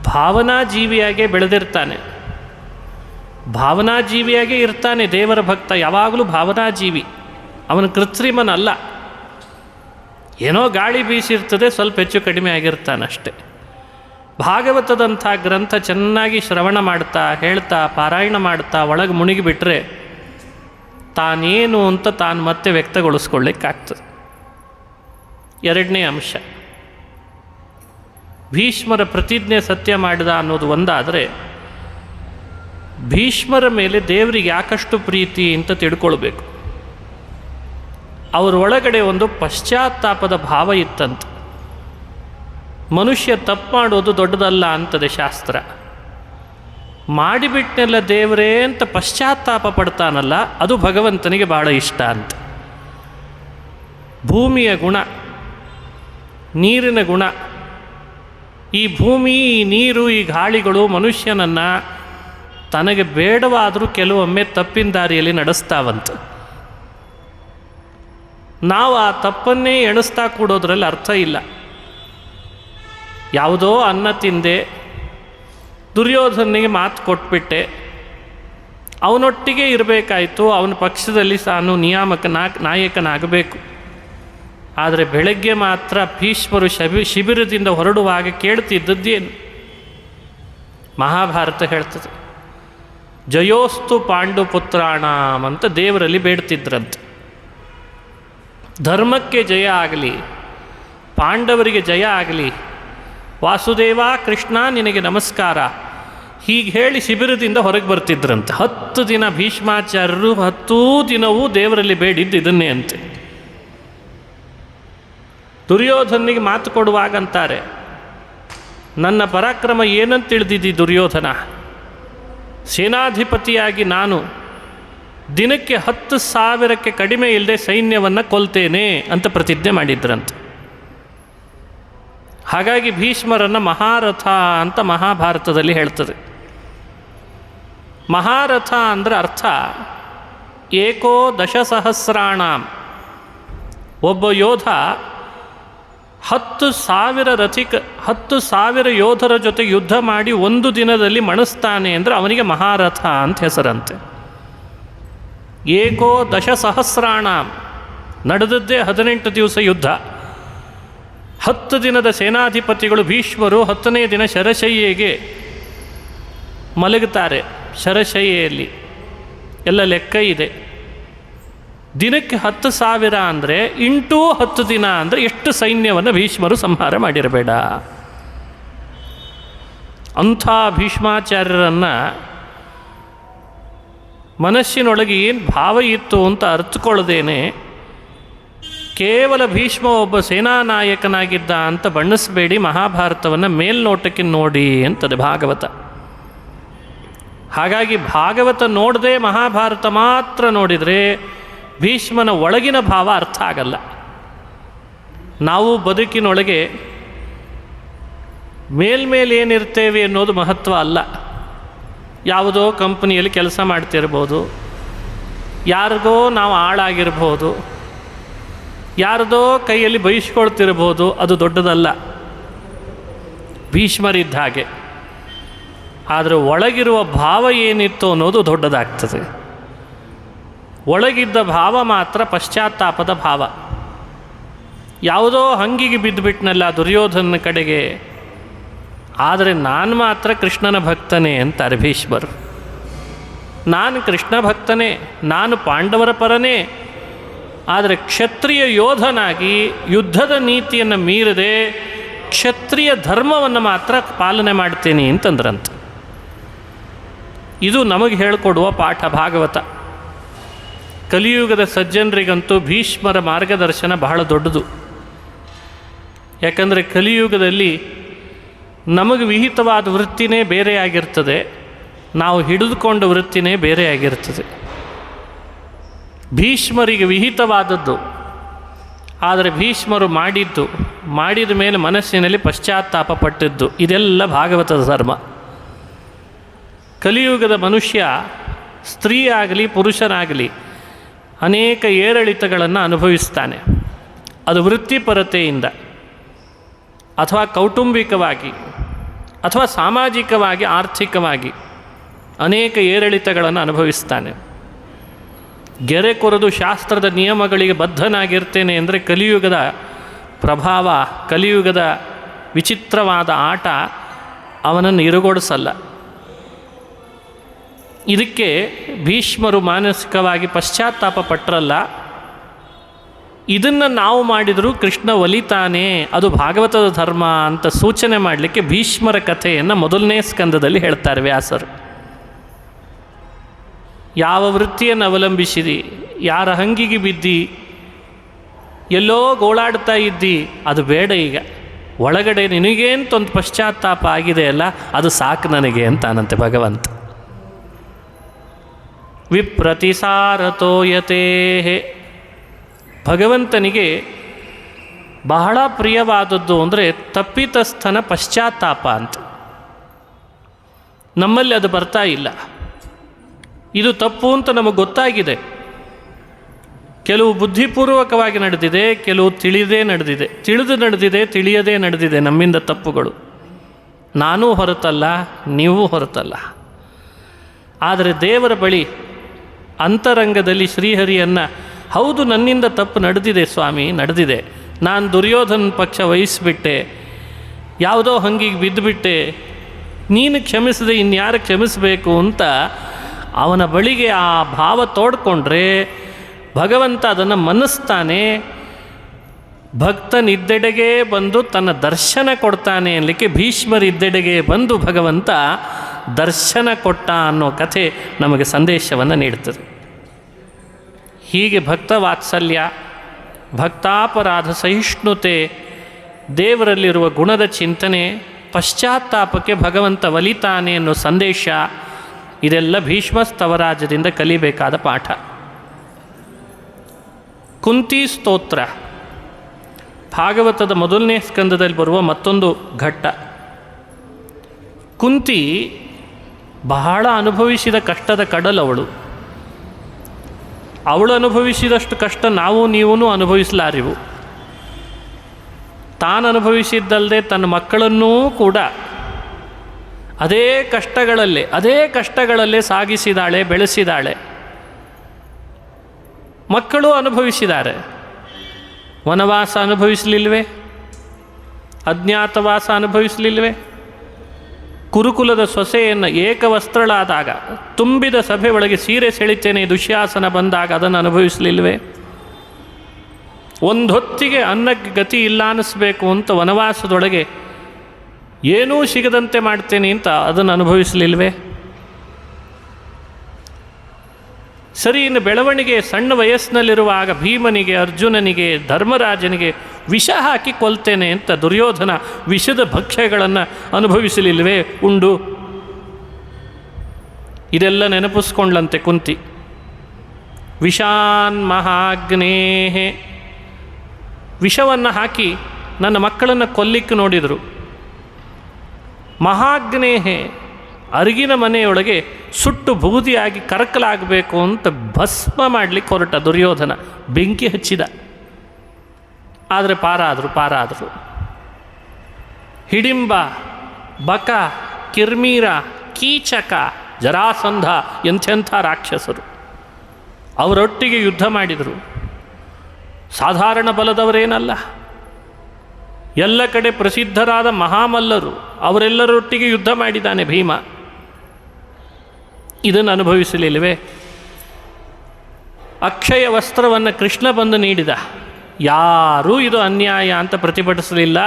ಭಾವನಾಜೀವಿಯಾಗೇ ಬೆಳೆದಿರ್ತಾನೆ, ಭಾವನಾಜೀವಿಯಾಗೇ ಇರ್ತಾನೆ. ದೇವರ ಭಕ್ತ ಯಾವಾಗಲೂ ಭಾವನಾಜೀವಿ, ಅವನ ಕೃತ್ರಿಮನಲ್ಲ. ಏನೋ ಗಾಳಿ ಬೀಸಿರ್ತದೆ, ಸ್ವಲ್ಪ ಹೆಚ್ಚು ಕಡಿಮೆ ಆಗಿರ್ತಾನಷ್ಟೆ. ಭಾಗವತದಂಥ ಗ್ರಂಥ ಚೆನ್ನಾಗಿ ಶ್ರವಣ ಮಾಡ್ತಾ ಹೇಳ್ತಾ ಪಾರಾಯಣ ಮಾಡ್ತಾ ಒಳಗೆ ಮುಳುಗಿಬಿಟ್ರೆ ತಾನೇನು ಅಂತ ತಾನು ಮತ್ತೆ ವ್ಯಕ್ತಗೊಳಿಸ್ಕೊಳ್ಳಿಕ್ಕಾಗ್ತದೆ. ಎರಡನೇ ಅಂಶ, ಭೀಷ್ಮರ ಪ್ರತಿಜ್ಞೆ ಸತ್ಯ ಮಾಡಿದ ಅನ್ನೋದು ಒಂದಾದರೆ, ಭೀಷ್ಮರ ಮೇಲೆ ದೇವರಿಗೆ ಯಾಕಷ್ಟು ಪ್ರೀತಿ ಅಂತ ತಿಳ್ಕೊಳ್ಬೇಕು. ಅವರ ಒಳಗಡೆ ಒಂದು ಪಶ್ಚಾತ್ತಾಪದ ಭಾವ ಇತ್ತಂತೆ. ಮನುಷ್ಯ ತಪ್ಪು ಮಾಡೋದು ದೊಡ್ಡದಲ್ಲ ಅಂತದೆ ಶಾಸ್ತ್ರ. ಮಾಡಿಬಿಟ್ನೆಲ್ಲ ದೇವರೇ ಅಂತ ಪಶ್ಚಾತ್ತಾಪ ಪಡ್ತಾನಲ್ಲ, ಅದು ಭಗವಂತನಿಗೆ ಭಾಳ ಇಷ್ಟ ಅಂತ. ಭೂಮಿಯ ಗುಣ, ನೀರಿನ ಗುಣ, ಈ ಭೂಮಿ, ಈ ನೀರು, ಈ ಗಾಳಿಗಳು ಮನುಷ್ಯನನ್ನು ತನಗೆ ಬೇಡವಾದರೂ ಕೆಲವೊಮ್ಮೆ ತಪ್ಪಿನ ದಾರಿಯಲ್ಲಿ ನಡೆಸ್ತಾವಂತೆ. ನಾವು ಆ ತಪ್ಪನ್ನೇ ಎಣಿಸ್ತಾ ಕೂಡೋದ್ರಲ್ಲಿ ಅರ್ಥ ಇಲ್ಲ. ಯಾವುದೋ ಅನ್ನ ತಿಂದೆ, ದುರ್ಯೋಧನಿಗೆ ಮಾತು ಕೊಟ್ಬಿಟ್ಟೆ, ಅವನೊಟ್ಟಿಗೆ ಇರಬೇಕಾಯಿತು, ಅವನ ಪಕ್ಷದಲ್ಲಿ ತಾನು ನಾಯಕನಾಗಬೇಕು. ಆದರೆ ಬೆಳಗ್ಗೆ ಮಾತ್ರ ಭೀಷ್ಮರು ಶಿಬಿರದಿಂದ ಹೊರಡುವಾಗ ಕೇಳ್ತಿದ್ದದ್ದೇನು? ಮಹಾಭಾರತ ಹೇಳ್ತದೆ, ಜಯೋಸ್ತು ಪಾಂಡುಪುತ್ರಾಣಾಮ್ ಅಂತ ದೇವರಲ್ಲಿ ಬೇಡ್ತಿದ್ರಂತೆ. ಧರ್ಮಕ್ಕೆ ಜಯ ಆಗಲಿ, ಪಾಂಡವರಿಗೆ ಜಯ ಆಗಲಿ, ವಾಸುದೇವ ಕೃಷ್ಣ ನಿನಗೆ ನಮಸ್ಕಾರ, ಹೀಗೆ ಹೇಳಿ ಶಿಬಿರದಿಂದ ಹೊರಗೆ ಬರ್ತಿದ್ರಂತೆ. 10 ದಿನ ಭೀಷ್ಮಾಚಾರ್ಯರು 10 ದಿನವೂ ದೇವರಲ್ಲಿ ಬೇಡಿದ್ದು ಇದನ್ನೇ ಅಂತೆ. ದುರ್ಯೋಧನಿಗೆ ಮಾತು ಕೊಡುವಾಗಂತಾರೆ, ನನ್ನ ಪರಾಕ್ರಮ ಏನಂತ ತಿಳಿದಿದ್ದಿ ದುರ್ಯೋಧನ, ಸೇನಾಧಿಪತಿಯಾಗಿ ನಾನು ದಿನಕ್ಕೆ 10,000ಕ್ಕೆ ಕಡಿಮೆ ಇಲ್ಲದೆ ಸೈನ್ಯವನ್ನು ಕೊಲ್ತೇನೆ ಅಂತ ಪ್ರತಿಜ್ಞೆ ಮಾಡಿದ್ರಂತೆ. ಹಾಗಾಗಿ ಭೀಷ್ಮರನ್ನು ಮಹಾರಥ ಅಂತ ಮಹಾಭಾರತದಲ್ಲಿ ಹೇಳ್ತದೆ. ಮಹಾರಥ ಅಂದರೆ ಅರ್ಥ ಏಕೋ ದಶಸಹಸ್ರಾಣಾಂ. ಒಬ್ಬ ಯೋಧ 10,000 ಯೋಧರ ಜೊತೆ ಯುದ್ಧ ಮಾಡಿ ಒಂದು ದಿನದಲ್ಲಿ ಮಣಿಸ್ತಾನೆ ಅಂದರೆ ಅವನಿಗೆ ಮಹಾರಥ ಅಂತ ಹೆಸರಂತೆ. ಏಕೋ ದಶಸಹಸ್ರಾಣಾಂ, ನಡೆದದ್ದೇ 18 ದಿವಸ ಯುದ್ಧ. 10 ದಿನದ ಸೇನಾಧಿಪತಿಗಳು ಭೀಷ್ಮರು 10ನೇ ದಿನ ಶರಶಯ್ಯೆಗೆ ಮಲಗುತ್ತಾರೆ. ಶರಶಯ್ಯೆಯಲ್ಲಿ ಎಲ್ಲ ಲೆಕ್ಕ ಇದೆ. ದಿನಕ್ಕೆ 10,000 ಅಂದರೆ ಇಂಟು 10 ದಿನ ಅಂದರೆ ಎಷ್ಟು ಸೈನ್ಯವನ್ನು ಭೀಷ್ಮರು ಸಂಹಾರ ಮಾಡಿರಬೇಡ. ಅಂಥ ಭೀಷ್ಮಾಚಾರ್ಯರನ್ನು ಮನಸ್ಸಿನೊಳಗೆ ಏನು ಭಾವ ಇತ್ತು ಅಂತ ಅರ್ಥಕೊಳ್ಳದೇನೆ ಕೇವಲ ಭೀಷ್ಮ ಒಬ್ಬ ಸೇನಾನಾಯಕನಾಗಿದ್ದ ಅಂತ ಬಣ್ಣಿಸಬೇಡಿ, ಮಹಾಭಾರತವನ್ನು ಮೇಲ್ನೋಟಕ್ಕೆ ನೋಡಿ ಅಂತದೆ ಭಾಗವತ. ಹಾಗಾಗಿ ಭಾಗವತ ನೋಡದೆ ಮಹಾಭಾರತ ಮಾತ್ರ ನೋಡಿದರೆ ಭೀಷ್ಮನ ಒಳಗಿನ ಭಾವ ಅರ್ಥ ಆಗಲ್ಲ. ನಾವು ಬದುಕಿನೊಳಗೆ ಮೇಲ್ಮೇಲೇನಿರ್ತೇವೆ ಅನ್ನೋದು ಮಹತ್ವ ಅಲ್ಲ. ಯಾವುದೋ ಕಂಪನಿಯಲ್ಲಿ ಕೆಲಸ ಮಾಡ್ತಿರ್ಬೋದು, ಯಾರಿಗೋ ನಾವು ಆಳಾಗಿರ್ಬೋದು, ಯಾರದೋ ಕೈಯಲ್ಲಿ ಬಯಸ್ಕೊಳ್ತಿರ್ಬೋದು, ಅದು ದೊಡ್ಡದಲ್ಲ ಭೀಷ್ಮರಿದ್ದ ಹಾಗೆ. ಆದರೆ ಒಳಗಿರುವ ಭಾವ ಏನಿತ್ತು ಅನ್ನೋದು ದೊಡ್ಡದಾಗ್ತದೆ. ಒಳಗಿದ್ದ ಭಾವ ಮಾತ್ರ ಪಶ್ಚಾತ್ತಾಪದ ಭಾವ. ಯಾವುದೋ ಹಂಗಿಗೆ ಬಿದ್ದುಬಿಟ್ನಲ್ಲ ದುರ್ಯೋಧನ ಕಡೆಗೆ, ಆದರೆ ನಾನು ಮಾತ್ರ ಕೃಷ್ಣನ ಭಕ್ತನೇ ಅಂತಾರೆ ಭೀಷ್ಮರು. ನಾನು ಕೃಷ್ಣ ಭಕ್ತನೇ, ನಾನು ಪಾಂಡವರ ಪರನೇ, ಆದರೆ ಕ್ಷತ್ರಿಯ ಯೋಧನಾಗಿ ಯುದ್ಧದ ನೀತಿಯನ್ನು ಮೀರದೆ ಕ್ಷತ್ರಿಯ ಧರ್ಮವನ್ನು ಮಾತ್ರ ಪಾಲನೆ ಮಾಡ್ತೀನಿ ಅಂತಂದ್ರಂತ. ಇದು ನಮಗೆ ಹೇಳಿಕೊಡುವ ಪಾಠ ಭಾಗವತ. ಕಲಿಯುಗದ ಸಜ್ಜನರಿಗಂತೂ ಭೀಷ್ಮರ ಮಾರ್ಗದರ್ಶನ ಬಹಳ ದೊಡ್ಡದು. ಯಾಕಂದರೆ ಕಲಿಯುಗದಲ್ಲಿ ನಮಗೆ ವಿಹಿತವಾದ ವೃತ್ತಿನೇ ಬೇರೆಯಾಗಿರ್ತದೆ, ನಾವು ಹಿಡಿದುಕೊಂಡ ವೃತ್ತಿನೇ ಬೇರೆಯಾಗಿರ್ತದೆ. ಭೀಷ್ಮರಿಗೆ ವಿಹಿತವಾದದ್ದು, ಆದರೆ ಭೀಷ್ಮರು ಮಾಡಿದ ಮೇಲೆ ಮನಸ್ಸಿನಲ್ಲಿ ಪಶ್ಚಾತ್ತಾಪ ಪಟ್ಟಿದ್ದು, ಇದೆಲ್ಲ ಭಾಗವತದ ಧರ್ಮ. ಕಲಿಯುಗದ ಮನುಷ್ಯ ಸ್ತ್ರೀ ಆಗಲಿ ಪುರುಷನಾಗಲಿ ಅನೇಕ ಏರಿಳಿತಗಳನ್ನು ಅನುಭವಿಸ್ತಾನೆ. ಅದು ವೃತ್ತಿಪರತೆಯಿಂದ ಅಥವಾ ಕೌಟುಂಬಿಕವಾಗಿ ಅಥವಾ ಸಾಮಾಜಿಕವಾಗಿ ಆರ್ಥಿಕವಾಗಿ ಅನೇಕ ಏರಿಳಿತಗಳನ್ನು ಅನುಭವಿಸ್ತಾನೆ. ಗೆರೆ ಕೊರೆದು ಶಾಸ್ತ್ರದ ನಿಯಮಗಳಿಗೆ ಬದ್ಧನಾಗಿರ್ತೇನೆ ಅಂದರೆ ಕಲಿಯುಗದ ಪ್ರಭಾವ, ಕಲಿಯುಗದ ವಿಚಿತ್ರವಾದ ಆಟ ಅವನನ್ನು ಇರುಗೊಡಿಸಲ್ಲ. ಇದಕ್ಕೆ ಭೀಷ್ಮರು ಮಾನಸಿಕವಾಗಿ ಪಶ್ಚಾತ್ತಾಪ ಪಟ್ಟರಲ್ಲ. ಇದನ್ನು ನಾವು ಮಾಡಿದರೂ ಕೃಷ್ಣ ಒಲಿತಾನೆ, ಅದು ಭಾಗವತದ ಧರ್ಮ ಅಂತ ಸೂಚನೆ ಮಾಡಲಿಕ್ಕೆ ಭೀಷ್ಮರ ಕಥೆಯನ್ನು ಮೊದಲನೇ ಸ್ಕಂದದಲ್ಲಿ ಹೇಳ್ತಾರೆ ವ್ಯಾಸರು. ಯಾವ ವೃತ್ತಿಯನ್ನು ಅವಲಂಬಿಸಿದಿ, ಯಾರ ಹಂಗಿಗೆ ಬಿದ್ದಿ, ಎಲ್ಲೋ ಗೋಳಾಡ್ತಾ ಇದ್ದಿ, ಅದು ಬೇಡ. ಈಗ ಒಳಗಡೆ ನಿನಗೇಂತೊಂದು ಪಶ್ಚಾತ್ತಾಪ ಆಗಿದೆ ಅಲ್ಲ, ಅದು ಸಾಕು ನನಗೆ ಅಂತಾನಂತೆ ಭಗವಂತ. ವಿಪ್ರತಿಸಾರತೋಯತೆ, ಭಗವಂತನಿಗೆ ಬಹಳ ಪ್ರಿಯವಾದದ್ದು ಅಂದರೆ ತಪ್ಪಿತಸ್ಥನ ಪಶ್ಚಾತ್ತಾಪ ಅಂತ. ನಮ್ಮಲ್ಲಿ ಅದು ಬರ್ತಾ ಇಲ್ಲ. ಇದು ತಪ್ಪು ಅಂತ ನಮಗೆ ಗೊತ್ತಾಗಿದೆ. ಕೆಲವು ಬುದ್ಧಿಪೂರ್ವಕವಾಗಿ ನಡೆದಿದೆ, ಕೆಲವು ತಿಳಿದೇ ನಡೆದಿದೆ, ತಿಳಿಯದೇ ನಡೆದಿದೆ ನಮ್ಮಿಂದ ತಪ್ಪುಗಳು. ನಾನೂ ಹೊರತಲ್ಲ, ನೀವೂ ಹೊರತಲ್ಲ. ಆದರೆ ದೇವರ ಬಳಿ ಅಂತರಂಗದಲ್ಲಿ ಶ್ರೀಹರಿಯನ್ನು, ಹೌದು ನನ್ನಿಂದ ತಪ್ಪು ನಡೆದಿದೆ ಸ್ವಾಮಿ, ನಡೆದಿದೆ, ನಾನು ದುರ್ಯೋಧನ ಪಕ್ಷ ವಹಿಸಿಬಿಟ್ಟೆ, ಯಾವುದೋ ಹಂಗಿಗೆ ಬಿದ್ದುಬಿಟ್ಟೆ, ನೀನು ಕ್ಷಮಿಸದೆ ಇನ್ಯಾರು ಕ್ಷಮಿಸಬೇಕು ಅಂತ ಅವನ ಬಳಿಗೆ ಆ ಭಾವ ತೋಡ್ಕೊಂಡ್ರೆ ಭಗವಂತ ಅದನ್ನು ಮನ್ನಿಸ್ತಾನೆ. ಭಕ್ತನಿದ್ದೆಡೆಗೆ ಬಂದು ತನ್ನ ದರ್ಶನ ಕೊಡ್ತಾನೆ ಅನ್ನಲಿಕ್ಕೆ ಭೀಷ್ಮರಿದ್ದೆಡೆಗೆ ಬಂದು ಭಗವಂತ ದರ್ಶನ ಕೊಟ್ಟ ಅನ್ನೋ ಕಥೆ ನಮಗೆ ಸಂದೇಶವನ್ನು ನೀಡುತ್ತದೆ. ಹೀಗೆ ಭಕ್ತ ವಾತ್ಸಲ್ಯ, ಭಕ್ತಾಪರಾಧ ಸಹಿಷ್ಣುತೆ, ದೇವರಲ್ಲಿರುವ ಗುಣದ ಚಿಂತನೆ, ಪಶ್ಚಾತ್ತಾಪಕ್ಕೆ ಭಗವಂತ ಒಲಿತಾನೆ ಅನ್ನೋ ಸಂದೇಶ, ಇದೆಲ್ಲ ಭೀಷ್ಮ ಸ್ತವರಾಜದಿಂದ ಕಲಿಬೇಕಾದ ಪಾಠ. ಕುಂತಿ ಸ್ತೋತ್ರ ಭಾಗವತದ ಮೊದಲನೇ ಸ್ಕಂದದಲ್ಲಿ ಬರುವ ಮತ್ತೊಂದು ಘಟ್ಟ. ಕುಂತಿ ಬಹಳ ಅನುಭವಿಸಿದ ಕಷ್ಟದ ಕಡಲವಳು. ಅವಳು ಅನುಭವಿಸಿದಷ್ಟು ಕಷ್ಟ ನಾವು ನೀವೂ ಅನುಭವಿಸಲಾರಿವು. ತಾನು ಅನುಭವಿಸಿದ್ದಲ್ಲದೆ ತನ್ನ ಮಕ್ಕಳನ್ನೂ ಕೂಡ ಅದೇ ಕಷ್ಟಗಳಲ್ಲೇ ಸಾಗಿಸಿದಾಳೆ, ಬೆಳೆಸಿದಾಳೆ. ಮಕ್ಕಳು ಅನುಭವಿಸಿದ್ದಾರೆ. ವನವಾಸ ಅನುಭವಿಸಲಿಲ್ವೇ? ಅಜ್ಞಾತವಾಸ ಅನುಭವಿಸಲಿಲ್ವೇ? ಕುರುಕುಲದ ಸೊಸೆಯನ್ನು ಏಕವಸ್ತ್ರಳಾದಾಗ, ತುಂಬಿದ ಸಭೆ ಒಳಗೆ ಸೀರೆ ಸೆಳಿತೇನೆ ದುಶ್ಯಾಸನ ಬಂದಾಗ ಅದನ್ನು ಅನುಭವಿಸಲಿಲ್ವೇ? ಒಂದು ಹೊತ್ತಿಗೆ ಅನ್ನಕ್ಕೆ ಗತಿ ಇಲ್ಲ ಅನ್ನಿಸ್ಬೇಕು ಅಂತ ವನವಾಸದೊಳಗೆ ಏನೂ ಸಿಗದಂತೆ ಮಾಡ್ತೇನೆ ಅಂತ ಅದನ್ನು ಅನುಭವಿಸಲಿಲ್ವೇ? ಸರಿ, ಇನ್ನು ಬೆಳವಣಿಗೆ ಸಣ್ಣ ವಯಸ್ಸಿನಲ್ಲಿರುವಾಗ ಭೀಮನಿಗೆ, ಅರ್ಜುನನಿಗೆ, ಧರ್ಮರಾಜನಿಗೆ ವಿಷ ಹಾಕಿ ಕೊಲ್ತೇನೆ ಅಂತ ದುರ್ಯೋಧನ ವಿಷದ ಭಕ್ಷ್ಯಗಳನ್ನು ಅನುಭವಿಸಲಿಲ್ವೇ? ಉಂಡು. ಇದೆಲ್ಲ ನೆನಪಿಸ್ಕೊಂಡ್ಲಂತೆ ಕುಂತಿ. ವಿಷಾನ್ ಮಹಾಗ್ನೇಹೆ, ವಿಷವನ್ನು ಹಾಕಿ ನನ್ನ ಮಕ್ಕಳನ್ನು ಕೊಲ್ಲಿಕ್ಕೆ ನೋಡಿದರು. ಮಹಾಗ್ನೇಹೆ, ಅರಗಿನ ಮನೆಯೊಳಗೆ ಸುಟ್ಟು ಬೂದಿಯಾಗಿ ಕರಕಲಾಗಬೇಕು ಅಂತ ಭಸ್ಮ ಮಾಡಲಿಕ್ಕೆ ಹೊರಟ ದುರ್ಯೋಧನ. ಬೆಂಕಿ ಹಚ್ಚಿದ. ಆದರೆ ಪಾರಾದರು. ಹಿಡಿಂಬ, ಬಕ, ಕಿರ್ಮೀರ, ಕೀಚಕ, ಜರಾಸಂಧ ಎಂಥೆಂಥ ರಾಕ್ಷಸರು ಅವರೊಟ್ಟಿಗೆ ಯುದ್ಧ ಮಾಡಿದರು. ಸಾಧಾರಣ ಬಲದವರೇನಲ್ಲ, ಎಲ್ಲ ಕಡೆ ಪ್ರಸಿದ್ಧರಾದ ಮಹಾಮಲ್ಲರು, ಅವರೆಲ್ಲರೊಟ್ಟಿಗೆ ಯುದ್ಧ ಮಾಡಿದ್ದಾನೆ ಭೀಮ. ಇದನ್ನು ಅನುಭವಿಸಲಿಲ್ಲವೇ? ಅಕ್ಷಯ ವಸ್ತ್ರವನ್ನು ಕೃಷ್ಣ ಬಂದು ನೀಡಿದ. ಯಾರೂ ಇದು ಅನ್ಯಾಯ ಅಂತ ಪ್ರತಿಭಟಿಸಲಿಲ್ಲ.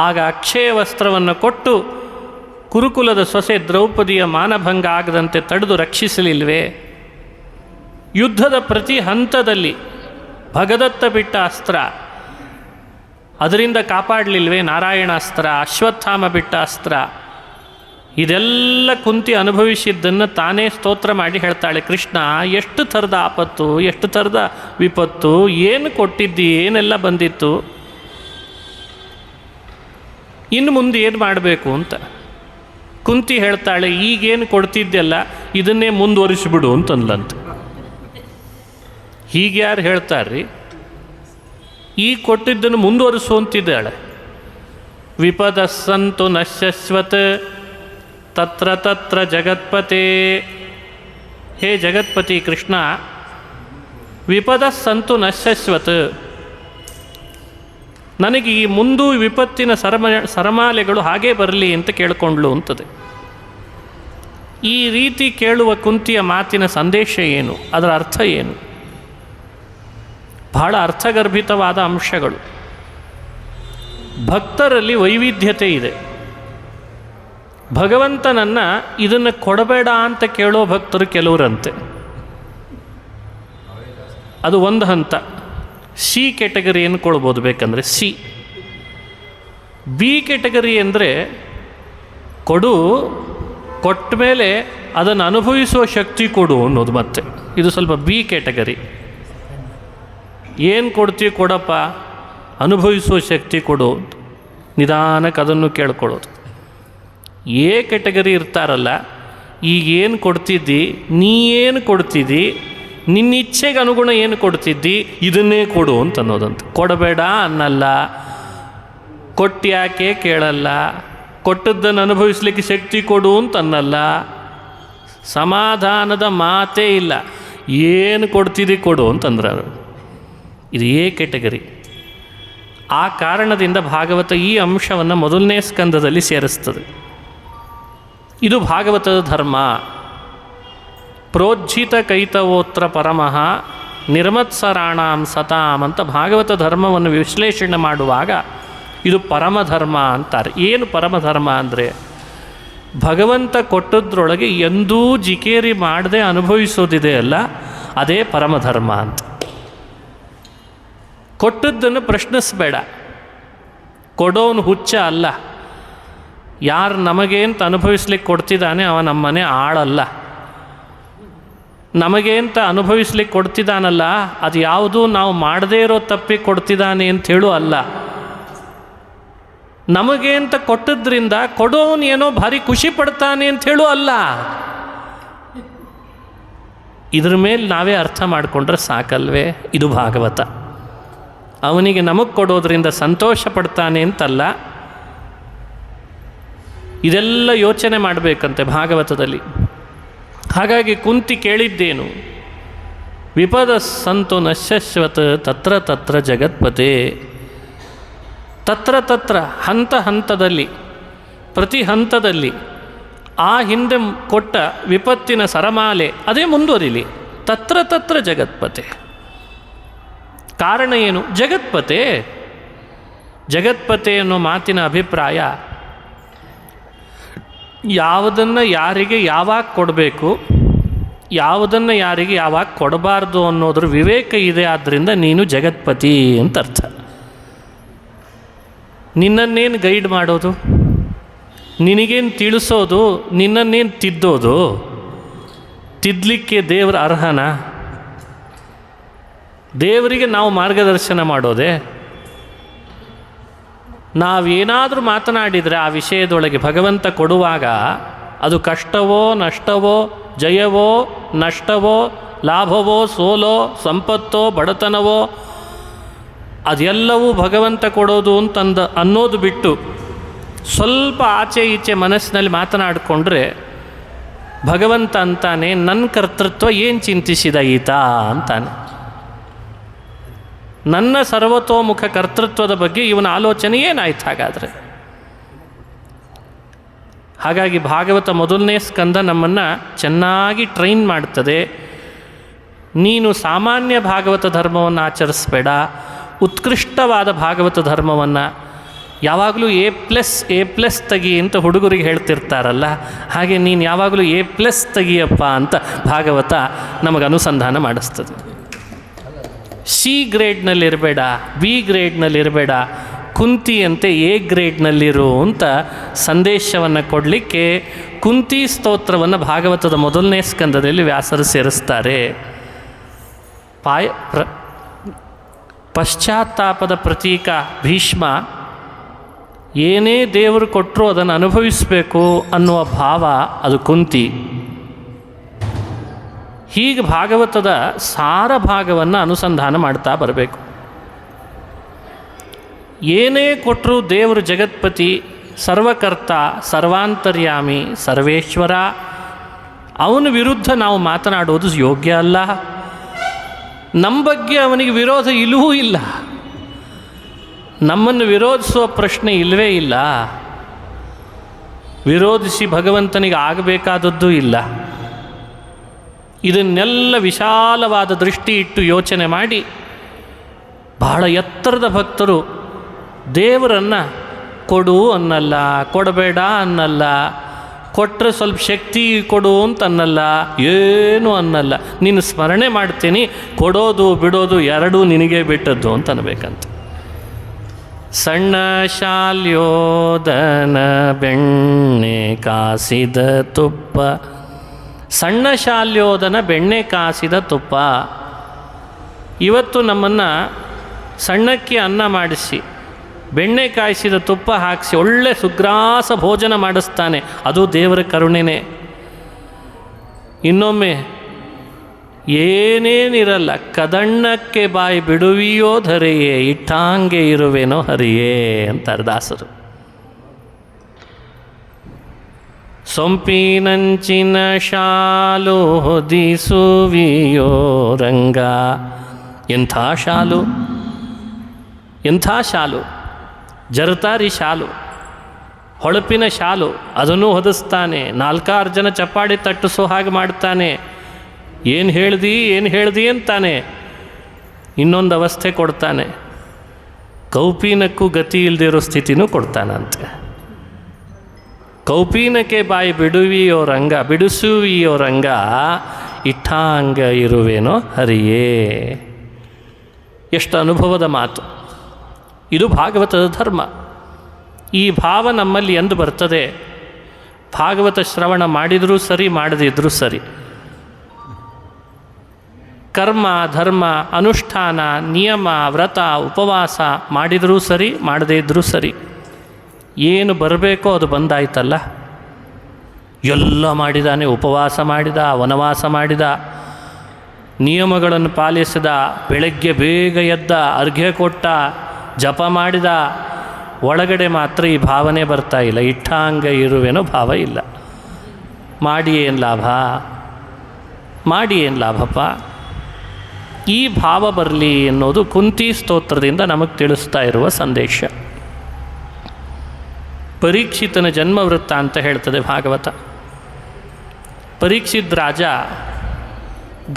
ಆಗ ಅಕ್ಷಯ ವಸ್ತ್ರವನ್ನು ಕೊಟ್ಟು ಕುರುಕುಲದ ಸೊಸೆ ದ್ರೌಪದಿಯ ಮಾನಭಂಗ ಆಗದಂತೆ ತಡೆದು ರಕ್ಷಿಸಲಿಲ್ವೇ? ಯುದ್ಧದ ಪ್ರತಿ ಹಂತದಲ್ಲಿ ಭಗದತ್ತ ಬಿಟ್ಟ ಅಸ್ತ್ರ, ಅದರಿಂದ ಕಾಪಾಡಲಿಲ್ವೇ? ನಾರಾಯಣಾಸ್ತ್ರ, ಅಶ್ವತ್ಥಾಮ ಬಿಟ್ಟ ಅಸ್ತ್ರ, ಇದೆಲ್ಲ ಕುಂತಿ ಅನುಭವಿಸಿದ್ದನ್ನು ತಾನೇ ಸ್ತೋತ್ರ ಮಾಡಿ ಹೇಳ್ತಾಳೆ. ಕೃಷ್ಣ ಎಷ್ಟು ಥರದ ಆಪತ್ತು, ಎಷ್ಟು ಥರದ ವಿಪತ್ತು, ಏನು ಕೊಟ್ಟಿದ್ದಿ, ಏನೆಲ್ಲ ಬಂದಿತ್ತು, ಇನ್ನು ಮುಂದೆ ಏನು ಮಾಡಬೇಕು ಅಂತ. ಕುಂತಿ ಹೇಳ್ತಾಳೆ, ಈಗೇನು ಕೊಡ್ತಿದ್ದೆಲ್ಲ ಇದನ್ನೇ ಮುಂದುವರಿಸಿಬಿಡು ಅಂತಂದ್ಲಂತೆ. ಹೀಗೆ ಯಾರು ಹೇಳ್ತಾರ್ರಿ? ಈಗ ಕೊಟ್ಟಿದ್ದನ್ನು ಮುಂದುವರಿಸುವಂತಿದ್ದಾಳೆ. ವಿಪದಸ್ಸಂತು ನಶ್ಯಶ್ವತ್ ತತ್ರ ತತ್ರ ಜಗತ್ಪತೆ. ಹೇ ಜಗತ್ಪತಿ ಕೃಷ್ಣ, ವಿಪದಸ್ಸಂತು ನಶ್ಯಶ್ವತ್, ನನಗೆ ಈ ಮುಂದೂ ವಿಪತ್ತಿನ ಸರಮಾಲೆಗಳು ಹಾಗೇ ಬರಲಿ ಅಂತ ಕೇಳಿಕೊಂಡ್ಲು ಅಂತದೆ. ಈ ರೀತಿ ಕೇಳುವ ಕುಂತಿಯ ಮಾತಿನ ಸಂದೇಶ ಏನು? ಅದರ ಅರ್ಥ ಏನು? ಬಹಳ ಅರ್ಥಗರ್ಭಿತವಾದ ಅಂಶಗಳು. ಭಕ್ತರಲ್ಲಿ ವೈವಿಧ್ಯತೆ ಇದೆ. ಭಗವಂತನನ್ನು ಇದನ್ನು ಕೊಡಬೇಡ ಅಂತ ಕೇಳೋ ಭಕ್ತರು ಕೆಲವರಂತೆ. ಅದು ಒಂದು ಹಂತ. ಸಿ ಕೆಟಗರಿಯನ್ನು ಕೊಡ್ಬೋದು ಬೇಕಂದರೆ ಸಿ. ಬಿ ಕೆಟಗರಿ ಅಂದರೆ ಕೊಟ್ಟ ಮೇಲೆ ಅದನ್ನು ಅನುಭವಿಸುವ ಶಕ್ತಿ ಕೊಡು ಅನ್ನೋದು. ಮತ್ತೆ ಇದು ಸ್ವಲ್ಪ ಬಿ ಕೆಟಗರಿ. ಏನು ಕೊಡ್ತೀವಿ ಕೊಡಪ್ಪ, ಅನುಭವಿಸುವ ಶಕ್ತಿ ಕೊಡು, ನಿಧಾನಕ್ಕೆ ಅದನ್ನು ಕೇಳ್ಕೊಳ್ಳೋದು. ಎ ಕೆಟಗರಿ ಇರ್ತಾರಲ್ಲ, ಈಗೇನು ಕೊಡ್ತಿದ್ದಿ, ನೀ ಏನು ಕೊಡ್ತಿದ್ದಿ, ನಿನ್ನ ಇಚ್ಛೆಗೆ ಅನುಗುಣ ಏನು ಕೊಡ್ತಿದ್ದಿ, ಇದನ್ನೇ ಕೊಡು ಅಂತ ಅನ್ನೋದಂತ. ಕೊಡಬೇಡ ಅನ್ನಲ್ಲ, ಕೊಟ್ಟ್ಯಾಕೆ ಕೇಳಲ್ಲ, ಕೊಟ್ಟದ್ದನ್ನು ಅನುಭವಿಸ್ಲಿಕ್ಕೆ ಶಕ್ತಿ ಕೊಡು ಅಂತ ಅನ್ನಲ್ಲ, ಸಮಾಧಾನದ ಮಾತೇ ಇಲ್ಲ, ಏನು ಕೊಡ್ತಿದ್ದಿ ಕೊಡು ಅಂತಂದ್ರೆ ಇದು ಎ ಕೆಟಗರಿ. ಆ ಕಾರಣದಿಂದ ಭಾಗವತ ಈ ಅಂಶವನ್ನು ಮೊದಲನೇ ಸ್ಕಂದದಲ್ಲಿ ಸೇರಿಸ್ತದೆ. ಇದು ಭಾಗವತದ ಧರ್ಮ. ಪ್ರೋಜ್ಜಿತ ಕೈತವೋತ್ರ ಪರಮಃ ನಿರ್ಮತ್ಸರಾಣಾಂ ಸತಾಂ ಅಂತ ಭಾಗವತ ಧರ್ಮವನ್ನು ವಿಶ್ಲೇಷಣೆ ಮಾಡುವಾಗ ಇದು ಪರಮಧರ್ಮ ಅಂತಾರೆ. ಏನು ಪರಮಧರ್ಮ ಅಂದರೆ ಭಗವಂತ ಕೊಟ್ಟದ್ರೊಳಗೆ ಎಂದೂ ಜಿಕೇರಿ ಮಾಡದೆ ಅನುಭವಿಸೋದಿದೆ ಅಲ್ಲ, ಅದೇ ಪರಮಧರ್ಮ ಅಂತ. ಕೊಟ್ಟದ್ದನ್ನು ಪ್ರಶ್ನಿಸಬೇಡ. ಕೊಡೋನು ಹುಚ್ಚ ಅಲ್ಲ. ಯಾರು ನಮಗೇಂತ ಅನುಭವಿಸ್ಲಿಕ್ಕೆ ಕೊಡ್ತಿದ್ದಾನೆ ಅವ ನಮ್ಮನೆ ಆಳಲ್ಲ. ನಮಗೇಂತ ಅನುಭವಿಸ್ಲಿಕ್ಕೆ ಕೊಡ್ತಿದ್ದಾನಲ್ಲ, ಅದು ಯಾವುದೂ ನಾವು ಮಾಡದೇ ಇರೋ ತಪ್ಪಿಗೆ ಕೊಡ್ತಿದ್ದಾನೆ ಅಂಥೇಳು ಅಲ್ಲ. ನಮಗೇಂತ ಕೊಟ್ಟದ್ರಿಂದ ಕೊಡೋನು ಏನೋ ಭಾರಿ ಖುಷಿ ಪಡ್ತಾನೆ ಅಂಥೇಳು ಅಲ್ಲ. ಇದ್ರ ಮೇಲೆ ನಾವೇ ಅರ್ಥ ಮಾಡಿಕೊಂಡ್ರೆ ಸಾಕಲ್ವೇ? ಇದು ಭಾಗವತ. ಅವನಿಗೆ ನಮಗೆ ಕೊಡೋದ್ರಿಂದ ಸಂತೋಷ ಪಡ್ತಾನೆ ಅಂತಲ್ಲ. ಇದೆಲ್ಲ ಯೋಚನೆ ಮಾಡಬೇಕಂತೆ ಭಾಗವತದಲ್ಲಿ. ಹಾಗಾಗಿ ಕುಂತಿ ಕೇಳಿದ್ದೇನು? ವಿಪದ ಸಂತು ನಶ್ಯಶ್ವತ್ ತತ್ರ ತತ್ರ ಜಗತ್ಪತೆ. ತತ್ರ ತತ್ರ ಹಂತ ಹಂತದಲ್ಲಿ ಪ್ರತಿ ಹಂತದಲ್ಲಿ ಆ ಹಿಂದೆ ಕೊಟ್ಟ ವಿಪತ್ತಿನ ಸರಮಾಲೆ ಅದೇ ಮುಂದುವರಿಲಿ. ತತ್ರ ತತ್ರ ಜಗತ್ಪತೆ. ಕಾರಣ ಏನು? ಜಗತ್ಪತೆ. ಜಗತ್ಪತೆ ಅನ್ನೋ ಮಾತಿನ ಅಭಿಪ್ರಾಯ ಯಾವುದನ್ನು ಯಾರಿಗೆ ಯಾವಾಗ ಕೊಡಬೇಕು, ಯಾವುದನ್ನು ಯಾರಿಗೆ ಯಾವಾಗ ಕೊಡಬಾರ್ದು ಅನ್ನೋದ್ರ ವಿವೇಕ ಇದೆ. ಆದ್ದರಿಂದ ನೀನು ಜಗತ್ಪತಿ ಅಂತ ಅರ್ಥ. ನಿನ್ನನ್ನೇನು ಗೈಡ್ ಮಾಡೋದು, ನಿನಗೇನು ತಿಳಿಸೋದು, ನಿನ್ನನ್ನೇನು ತಿದ್ದೋದು? ತಿದ್ದಲಿಕ್ಕೆ ದೇವರ ಅರ್ಹನ? ದೇವರಿಗೆ ನಾವು ಮಾರ್ಗದರ್ಶನ ಮಾಡೋದೆ? ನಾವೇನಾದರೂ ಮಾತನಾಡಿದರೆ ಆ ವಿಷಯದೊಳಗೆ ಭಗವಂತ ಕೊಡುವಾಗ ಅದು ಕಷ್ಟವೋ ನಷ್ಟವೋ, ಜಯವೋ ನಷ್ಟವೋ, ಲಾಭವೋ ಸೋಲೋ, ಸಂಪತ್ತೋ ಬಡತನವೋ, ಅದೆಲ್ಲವೂ ಭಗವಂತ ಕೊಡೋದು ಅನ್ನೋದು ಬಿಟ್ಟು ಸ್ವಲ್ಪ ಆಚೆ ಈಚೆ ಮನಸ್ಸಿನಲ್ಲಿ ಮಾತನಾಡಿಕೊಂಡ್ರೆ ಭಗವಂತ ಅಂತಾನೆ, ನನ್ನ ಕರ್ತೃತ್ವ ಏನು ಚಿಂತಿಸಿದ ಈತ ಅಂತಾನೆ. ನನ್ನ ಸರ್ವತೋಮುಖ ಕರ್ತೃತ್ವದ ಬಗ್ಗೆ ಇವನ ಆಲೋಚನೆ ಏನಾಯ್ತು ಹಾಗಾದರೆ? ಹಾಗಾಗಿ ಭಾಗವತ ಮೊದಲನೇ ಸ್ಕಂದ ನಮ್ಮನ್ನು ಚೆನ್ನಾಗಿ ಟ್ರೈನ್ ಮಾಡ್ತದೆ. ನೀನು ಸಾಮಾನ್ಯ ಭಾಗವತ ಧರ್ಮವನ್ನು ಆಚರಿಸಬೇಡ, ಉತ್ಕೃಷ್ಟವಾದ ಭಾಗವತ ಧರ್ಮವನ್ನು ಯಾವಾಗಲೂ A+, ತೆಗಿ ಅಂತ ಹುಡುಗರಿಗೆ ಹೇಳ್ತಿರ್ತಾರಲ್ಲ, ಹಾಗೆ ನೀನು ಯಾವಾಗಲೂ A+ ತೆಗಿಯಪ್ಪ ಅಂತ ಭಾಗವತ ನಮಗೆ ಅನುಸಂಧಾನ ಮಾಡಿಸ್ತದೆ. C ಗ್ರೇಡ್ನಲ್ಲಿರಬೇಡ, B ಗ್ರೇಡ್ನಲ್ಲಿರಬೇಡ, ಕುಂತಿಯಂತೆ A ಗ್ರೇಡ್ನಲ್ಲಿರು ಅಂತ ಸಂದೇಶವನ್ನು ಕೊಡಲಿಕ್ಕೆ ಕುಂತಿ ಸ್ತೋತ್ರವನ್ನು ಭಾಗವತದ ಮೊದಲನೇ ಸ್ಕಂದದಲ್ಲಿ ವ್ಯಾಸರು ಸೇರಿಸ್ತಾರೆ. ಪಶ್ಚಾತ್ತಾಪದ ಪ್ರತೀಕ ಭೀಷ್ಮ ಏನೇ ದೇವರು ಕೊಟ್ಟರೂ ಅದನ್ನು ಅನುಭವಿಸಬೇಕು ಅನ್ನುವ ಭಾವ ಅದು ಕುಂತಿ. ಹೀಗೆ ಭಾಗವತದ ಸಾರ ಭಾಗವನ್ನು ಅನುಸಂಧಾನ ಮಾಡ್ತಾ ಬರಬೇಕು. ಏನೇ ಕೊಟ್ಟರೂ ದೇವರು ಜಗತ್ಪತಿ, ಸರ್ವಕರ್ತ, ಸರ್ವಾಂತರ್ಯಾಮಿ, ಸರ್ವೇಶ್ವರ. ಅವನ ವಿರುದ್ಧ ನಾವು ಮಾತನಾಡುವುದು ಯೋಗ್ಯ ಅಲ್ಲ. ನಮ್ಮ ಬಗ್ಗೆ ಅವನಿಗೆ ವಿರೋಧ ಇಲ್ಲವೂ ಇಲ್ಲ. ನಮ್ಮನ್ನು ವಿರೋಧಿಸುವ ಪ್ರಶ್ನೆ ಇಲ್ಲವೇ ಇಲ್ಲ. ವಿರೋಧಿಸಿ ಭಗವಂತನಿಗೆ ಆಗಬೇಕಾದದ್ದೂ ಇಲ್ಲ. ಇದನ್ನೆಲ್ಲ ವಿಶಾಲವಾದ ದೃಷ್ಟಿ ಇಟ್ಟು ಯೋಚನೆ ಮಾಡಿ ಬಹಳ ಎತ್ತರದ ಭಕ್ತರು ದೇವರನ್ನು ಕೊಡು ಅನ್ನಲ್ಲ, ಕೊಡಬೇಡ ಅನ್ನಲ್ಲ, ಕೊಟ್ಟರೆ ಸ್ವಲ್ಪ ಶಕ್ತಿ ಕೊಡು ಅಂತ ಅನ್ನಲ್ಲ, ಏನೂ ಅನ್ನಲ್ಲ. ನೀನು ಸ್ಮರಣೆ ಮಾಡ್ತೀನಿ, ಕೊಡೋದು ಬಿಡೋದು ಎರಡೂ ನಿನಗೆ ಬಿಟ್ಟದ್ದು ಅಂತ ಅನ್ಬೇಕಂತ. ಸಣ್ಣ ಶಾಲ್ಯೋದನ ಬೆಣ್ಣೆ ಕಾಸಿದ ತುಪ್ಪ, ಸಣ್ಣ ಶಾಲ್ಯೋದನ ಬೆಣ್ಣೆ ಕಾಸಿದ ತುಪ್ಪ. ಇವತ್ತು ನಮ್ಮನ್ನು ಸಣ್ಣಕ್ಕೆ ಅನ್ನ ಮಾಡಿಸಿ ಬೆಣ್ಣೆ ಕಾಯಿಸಿದ ತುಪ್ಪ ಹಾಕಿಸಿ ಒಳ್ಳೆ ಸುಗ್ರಾಸ ಭೋಜನ ಮಾಡಿಸ್ತಾನೆ, ಅದು ದೇವರ ಕರುಣೆನೇ. ಇನ್ನೊಮ್ಮೆ ಏನೇನಿರಲ್ಲ, ಕದಣ್ಣಕ್ಕೆ ಬಾಯಿ ಬಿಡುವಿಯೋ ಧರೆಯೇ, ಇಟ್ಟಾಂಗೆ ಇರುವೆನೋ ಹರಿಯೇ ಅಂತಾರೆ ದಾಸರು. ಸೊಂಪಿನಂಚಿನ ಶಾಲು ಹೊದಿಸುವಿಯೋ ರಂಗ. ಎಂಥ ಶಾಲು, ಎಂಥ ಶಾಲು, ಜರತಾರಿ ಶಾಲು, ಹೊಳಪಿನ ಶಾಲು, ಅದನ್ನು ಹೊದಿಸ್ತಾನೆ. 4-6 ಜನ ಚಪ್ಪಾಡಿ ತಟ್ಟಿಸೋ ಹಾಗೆ ಮಾಡ್ತಾನೆ. ಏನು ಹೇಳ್ದಿ ಅಂತಾನೆ. ಇನ್ನೊಂದು ಅವಸ್ಥೆ ಕೊಡ್ತಾನೆ, ಕೌಪೀನಕ್ಕೂ ಗತಿ ಇಲ್ಲದಿರೋ ಸ್ಥಿತಿನೂ ಕೊಡ್ತಾನಂತೆ. ಕೌಪೀನಕ್ಕೆ ಬಾಯಿ ಬಿಡುವಿಯೋ ರಂಗ, ಬಿಡಿಸುವಿಯೋ ರಂಗ, ಇಟ್ಟಾಂಗ ಇರುವೇನೋ ಹರಿಯೇ. ಎಷ್ಟು ಅನುಭವದ ಮಾತು ಇದು ಭಾಗವತದ ಧರ್ಮ. ಈ ಭಾವ ನಮ್ಮಲ್ಲಿ ಎಂದು ಬರ್ತದೆ, ಭಾಗವತ ಶ್ರವಣ ಮಾಡಿದರೂ ಸರಿ, ಮಾಡದಿದ್ದರೂ ಸರಿ, ಕರ್ಮ ಧರ್ಮ ಅನುಷ್ಠಾನ ನಿಯಮ ವ್ರತ ಉಪವಾಸ ಮಾಡಿದರೂ ಸರಿ, ಮಾಡದೇ ಇದ್ದರೂ ಸರಿ, ಏನು ಬರಬೇಕೋ ಅದು ಬಂದಾಯ್ತಲ್ಲ. ಎಲ್ಲ ಮಾಡಿದಾನೆ, ಉಪವಾಸ ಮಾಡಿದ, ವನವಾಸ ಮಾಡಿದ, ನಿಯಮಗಳನ್ನು ಪಾಲಿಸಿದ, ಬೆಳಗ್ಗೆ ಬೇಗ ಎದ್ದ, ಅರ್ಘ್ಯ ಕೊಟ್ಟ, ಜಪ ಮಾಡಿದ, ಒಳಗಡೆ ಮಾತ್ರ ಈ ಭಾವನೆ ಬರ್ತಾ ಇಲ್ಲ. ಇಟ್ಟಾಂಗ ಇರುವೇನೋ ಭಾವ ಇಲ್ಲ. ಮಾಡಿ ಏನು ಲಾಭ, ಮಾಡಿ ಏನು ಲಾಭಪ್ಪ? ಈ ಭಾವ ಬರಲಿ ಅನ್ನೋದು ಕುಂತಿ ಸ್ತೋತ್ರದಿಂದ ನಮಗೆ ತಿಳಿಸ್ತಾ ಇರುವ ಸಂದೇಶ. ಪರೀಕ್ಷಿತನ ಜನ್ಮವೃತ್ತ ಅಂತ ಹೇಳ್ತದೆ ಭಾಗವತ. ಪರೀಕ್ಷಿತ್ ರಾಜ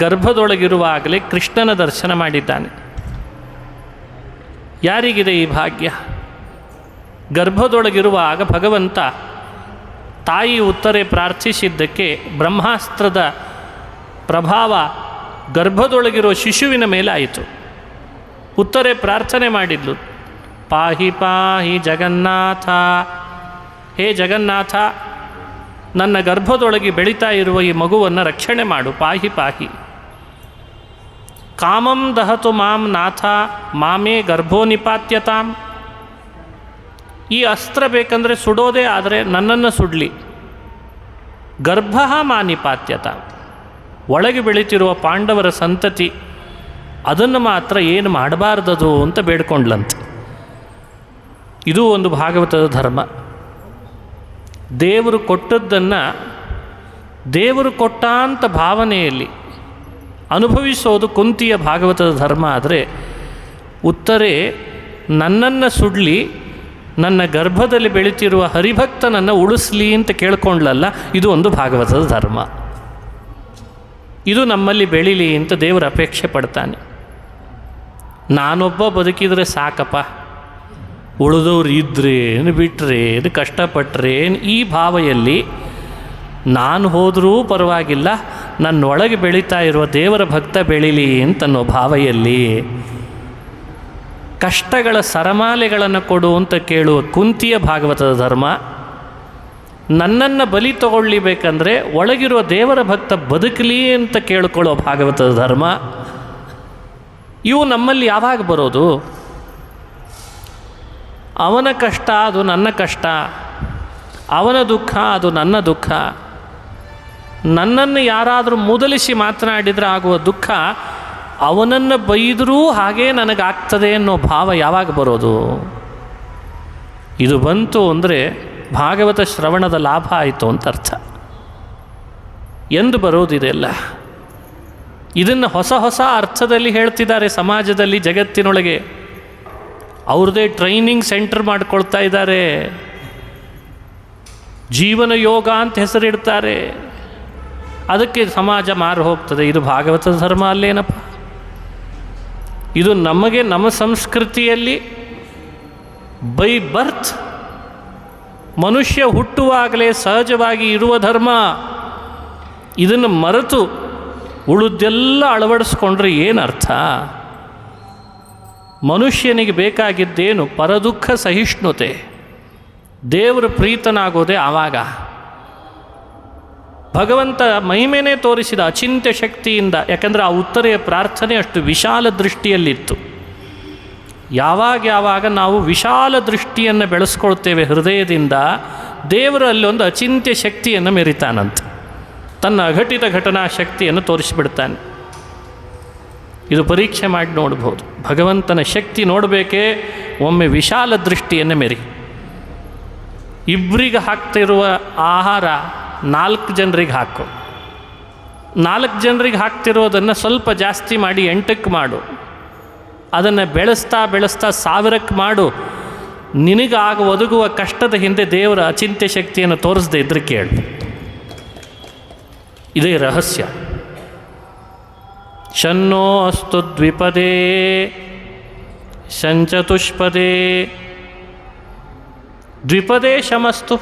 ಗರ್ಭದೊಳಗಿರುವಾಗಲೇ ಕೃಷ್ಣನ ದರ್ಶನ ಮಾಡಿದ್ದಾನೆ. ಯಾರಿಗಿದೆ ಈ ಭಾಗ್ಯ? ಗರ್ಭದೊಳಗಿರುವಾಗ ಭಗವಂತ ತಾಯಿ ಉತ್ತರೆ ಪ್ರಾರ್ಥಿಸಿದ್ದಕ್ಕೆ ಬ್ರಹ್ಮಾಸ್ತ್ರದ ಪ್ರಭಾವ ಗರ್ಭದೊಳಗಿರುವ ಶಿಶುವಿನ ಮೇಲೆ ಆಯಿತು. ಉತ್ತರೆ ಪ್ರಾರ್ಥನೆ ಮಾಡಿದ್ಲು, ಪಾಹಿ ಪಾಹಿ ಜಗನ್ನಾಥ, ಹೇ ಜಗನ್ನಾಥ, ನನ್ನ ಗರ್ಭದೊಳಗೆ ಬೆಳೀತಾ ಇರುವ ಈ ಮಗುವನ್ನು ರಕ್ಷಣೆ ಮಾಡು, ಪಾಹಿ ಪಾಹಿ. ಕಾಮಂ ದಹತು ಮಾಂ ನಾಥ ಮಾಮೇ ಗರ್ಭೋ ನಿಪಾತ್ಯತಾಂ. ಈ ಅಸ್ತ್ರ ಬೇಕಂದರೆ ಸುಡೋದೇ ಆದರೆ ನನ್ನನ್ನು ಸುಡಲಿ. ಗರ್ಭ ಮಾ ನಿಪಾತ್ಯತಾಂ, ಒಳಗೆ ಬೆಳೀತಿರುವ ಪಾಂಡವರ ಸಂತತಿ ಅದನ್ನು ಮಾತ್ರ ಏನು ಮಾಡಬಾರ್ದದು ಅಂತ ಬೇಡ್ಕೊಂಡ್ಲಂತೆ. ಇದು ಒಂದು ಭಾಗವತದ ಧರ್ಮ. ದೇವರು ಕೊಟ್ಟದ್ದನ್ನು ದೇವರು ಕೊಟ್ಟ ಅಂತ ಭಾವನೆಯಲ್ಲಿ ಅನುಭವಿಸೋದು ಕುಂತಿಯ ಭಾಗವತದ ಧರ್ಮ. ಆದರೆ ಉತ್ತರೆ ನನ್ನನ್ನು ಸುಡಲಿ, ನನ್ನ ಗರ್ಭದಲ್ಲಿ ಬೆಳೀತಿರುವ ಹರಿಭಕ್ತನನ್ನು ಉಳಿಸ್ಲಿ ಅಂತ ಕೇಳ್ಕೊಂಡ್ಲಲ್ಲ, ಇದು ಒಂದು ಭಾಗವತದ ಧರ್ಮ. ಇದು ನಮ್ಮಲ್ಲಿ ಬೆಳೀಲಿ ಅಂತ ದೇವರ ಅಪೇಕ್ಷೆ ಪಡ್ತಾನೆ. ನಾನೊಬ್ಬ ಬದುಕಿದರೆ ಸಾಕಪ್ಪ, ಉಳಿದವ್ರು ಇದ್ರೇನು ಬಿಟ್ಟರೇನು ಕಷ್ಟಪಟ್ಟರೇನು ಈ ಭಾವೆಯಲ್ಲಿ ನಾನು ಹೋದರೂ ಪರವಾಗಿಲ್ಲ, ನನ್ನೊಳಗೆ ಬೆಳೀತಾ ಇರುವ ದೇವರ ಭಕ್ತ ಬೆಳೀಲಿ ಅಂತನ್ನೋ ಭಾವೆಯಲ್ಲಿ ಕಷ್ಟಗಳ ಸರಮಾಲೆಗಳನ್ನು ಕೊಡು ಅಂತ ಕೇಳುವ ಕುಂತಿಯ ಭಾಗವತದ ಧರ್ಮ. ನನ್ನನ್ನು ಬಲಿ ತಗೊಳ್ಳಿಬೇಕಂದ್ರೆ ಒಳಗಿರುವ ದೇವರ ಭಕ್ತ ಬದುಕಲಿ ಅಂತ ಕೇಳ್ಕೊಳ್ಳೋ ಭಾಗವತದ ಧರ್ಮ. ಇವು ನಮ್ಮಲ್ಲಿ ಯಾವಾಗ ಬರೋದು? ಅವನ ಕಷ್ಟ ಅದು ನನ್ನ ಕಷ್ಟ, ಅವನ ದುಃಖ ಅದು ನನ್ನ ದುಃಖ. ನನ್ನನ್ನು ಯಾರಾದರೂ ಮೂದಲಿಸಿ ಮಾತನಾಡಿದರೆ ಆಗುವ ದುಃಖ ಅವನನ್ನು ಬೈದರೂ ಹಾಗೇ ನನಗಾಗ್ತದೆ ಅನ್ನೋ ಭಾವ ಯಾವಾಗ ಬರೋದು? ಇದು ಬಂತು ಅಂದರೆ ಭಾಗವತ ಶ್ರವಣದ ಲಾಭ ಆಯಿತು ಅಂತ ಅರ್ಥ. ಎಂದು ಬರೋದಿದೆಲ್ಲ. ಇದನ್ನು ಹೊಸ ಹೊಸ ಅರ್ಥದಲ್ಲಿ ಹೇಳ್ತಿದ್ದಾರೆ ಸಮಾಜದಲ್ಲಿ, ಜಗತ್ತಿನೊಳಗೆ. ಅವ್ರದ್ದೇ ಟ್ರೈನಿಂಗ್ ಸೆಂಟರ್ ಮಾಡ್ಕೊಳ್ತಾ ಇದ್ದಾರೆ, ಜೀವನ ಯೋಗ ಅಂತ ಹೆಸರಿಡ್ತಾರೆ. ಅದಕ್ಕೆ ಸಮಾಜ ಮಾರು ಹೋಗ್ತದೆ. ಇದು ಭಾಗವತದ ಧರ್ಮ ಅಲ್ಲೇನಪ್ಪ? ಇದು ನಮಗೆ ನಮ್ಮ ಸಂಸ್ಕೃತಿಯಲ್ಲಿ ಬೈ ಬರ್ತ್ ಮನುಷ್ಯ ಹುಟ್ಟುವಾಗಲೇ ಸಹಜವಾಗಿ ಇರುವ ಧರ್ಮ. ಇದನ್ನು ಮರೆತು ಉಳಿದೆಲ್ಲ ಅಳವಡಿಸ್ಕೊಂಡ್ರೆ ಏನರ್ಥ? ಮನುಷ್ಯನಿಗೆ ಬೇಕಾಗಿದ್ದೇನು? ಪರದುಃಖ ಸಹಿಷ್ಣುತೆ. ದೇವರು ಪ್ರೀತನಾಗೋದೇ ಆವಾಗ. ಭಗವಂತ ಮಹಿಮೆನೇ ತೋರಿಸಿದ ಅಚಿಂತ್ಯ ಶಕ್ತಿಯಿಂದ. ಯಾಕಂದರೆ ಆ ಉತ್ತರೆಯ ಪ್ರಾರ್ಥನೆ ಅಷ್ಟು ವಿಶಾಲ ದೃಷ್ಟಿಯಲ್ಲಿತ್ತು. ಯಾವಾಗ ನಾವು ವಿಶಾಲ ದೃಷ್ಟಿಯನ್ನು ಬೆಳೆಸ್ಕೊಳ್ತೇವೆ ಹೃದಯದಿಂದ, ದೇವರು ಅಲ್ಲಿ ಒಂದು ಅಚಿಂತ್ಯ ಶಕ್ತಿಯನ್ನು ಮೆರಿತಾನಂತೆ. ತನ್ನ ಅಘಟಿತ ಘಟನಾ ಶಕ್ತಿಯನ್ನು ತೋರಿಸಿಬಿಡ್ತಾನೆ. ಇದು ಪರೀಕ್ಷೆ ಮಾಡಿ ನೋಡ್ಬೋದು. ಭಗವಂತನ ಶಕ್ತಿ ನೋಡಬೇಕೇ, ಒಮ್ಮೆ ವಿಶಾಲ ದೃಷ್ಟಿಯನ್ನು ಮೆರಿ. ಇಬ್ಬರಿಗೆ ಹಾಕ್ತಿರುವ ಆಹಾರ 4 ಜನರಿಗೆ ಹಾಕು. 4 ಜನರಿಗೆ ಹಾಕ್ತಿರೋದನ್ನು ಸ್ವಲ್ಪ ಜಾಸ್ತಿ ಮಾಡಿ 8ಕ್ಕೆ ಮಾಡು. ಅದನ್ನು ಬೆಳೆಸ್ತಾ 1000ಕ್ಕೆ ಮಾಡು. ನಿನಗಾಗ ಒದಗುವ ಕಷ್ಟದ ಹಿಂದೆ ದೇವರ ಅಚಿಂತ್ಯ ಶಕ್ತಿಯನ್ನು ತೋರಿಸದೇ ಇದ್ರೆ ಕೇಳು. ಇದೇ ರಹಸ್ಯ. ಶನ್ನೋ ಅಸ್ತು ದ್ವಿಪದೇ ಶಂಚತುಷ್ಪದೇ ದ್ವಿಪದೇ ಶಮಸ್ತು.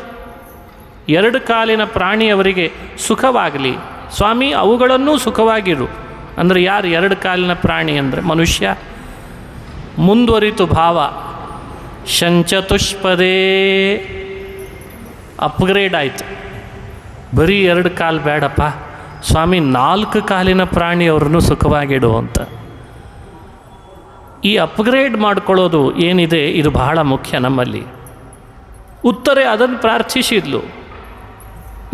2 ಕಾಲಿನ ಪ್ರಾಣಿಯವರಿಗೆ ಸುಖವಾಗಲಿ ಸ್ವಾಮಿ, ಅವುಗಳನ್ನೂ ಸುಖವಾಗಿರು. ಅಂದರೆ ಯಾರು 2 ಕಾಲಿನ ಪ್ರಾಣಿ? ಅಂದರೆ ಮನುಷ್ಯ. ಮುಂದುವರಿತು ಭಾವ. ಶಂಚತುಷ್ಪದೇ, ಅಪ್ಗ್ರೇಡ್ ಆಯಿತು. ಬರೀ 2 ಕಾಲು ಬೇಡಪ್ಪ ಸ್ವಾಮಿ, 4 ಕಾಲಿನ ಪ್ರಾಣಿಯವ್ರನ್ನೂ ಸುಖವಾಗಿಡು ಅಂತ. ಈ ಅಪ್ಗ್ರೇಡ್ ಮಾಡ್ಕೊಳ್ಳೋದು ಏನಿದೆ, ಇದು ಬಹಳ ಮುಖ್ಯ ನಮ್ಮಲ್ಲಿ. ಉತ್ತರೆ ಅದನ್ನು ಪ್ರಾರ್ಥಿಸಿದ್ಲು.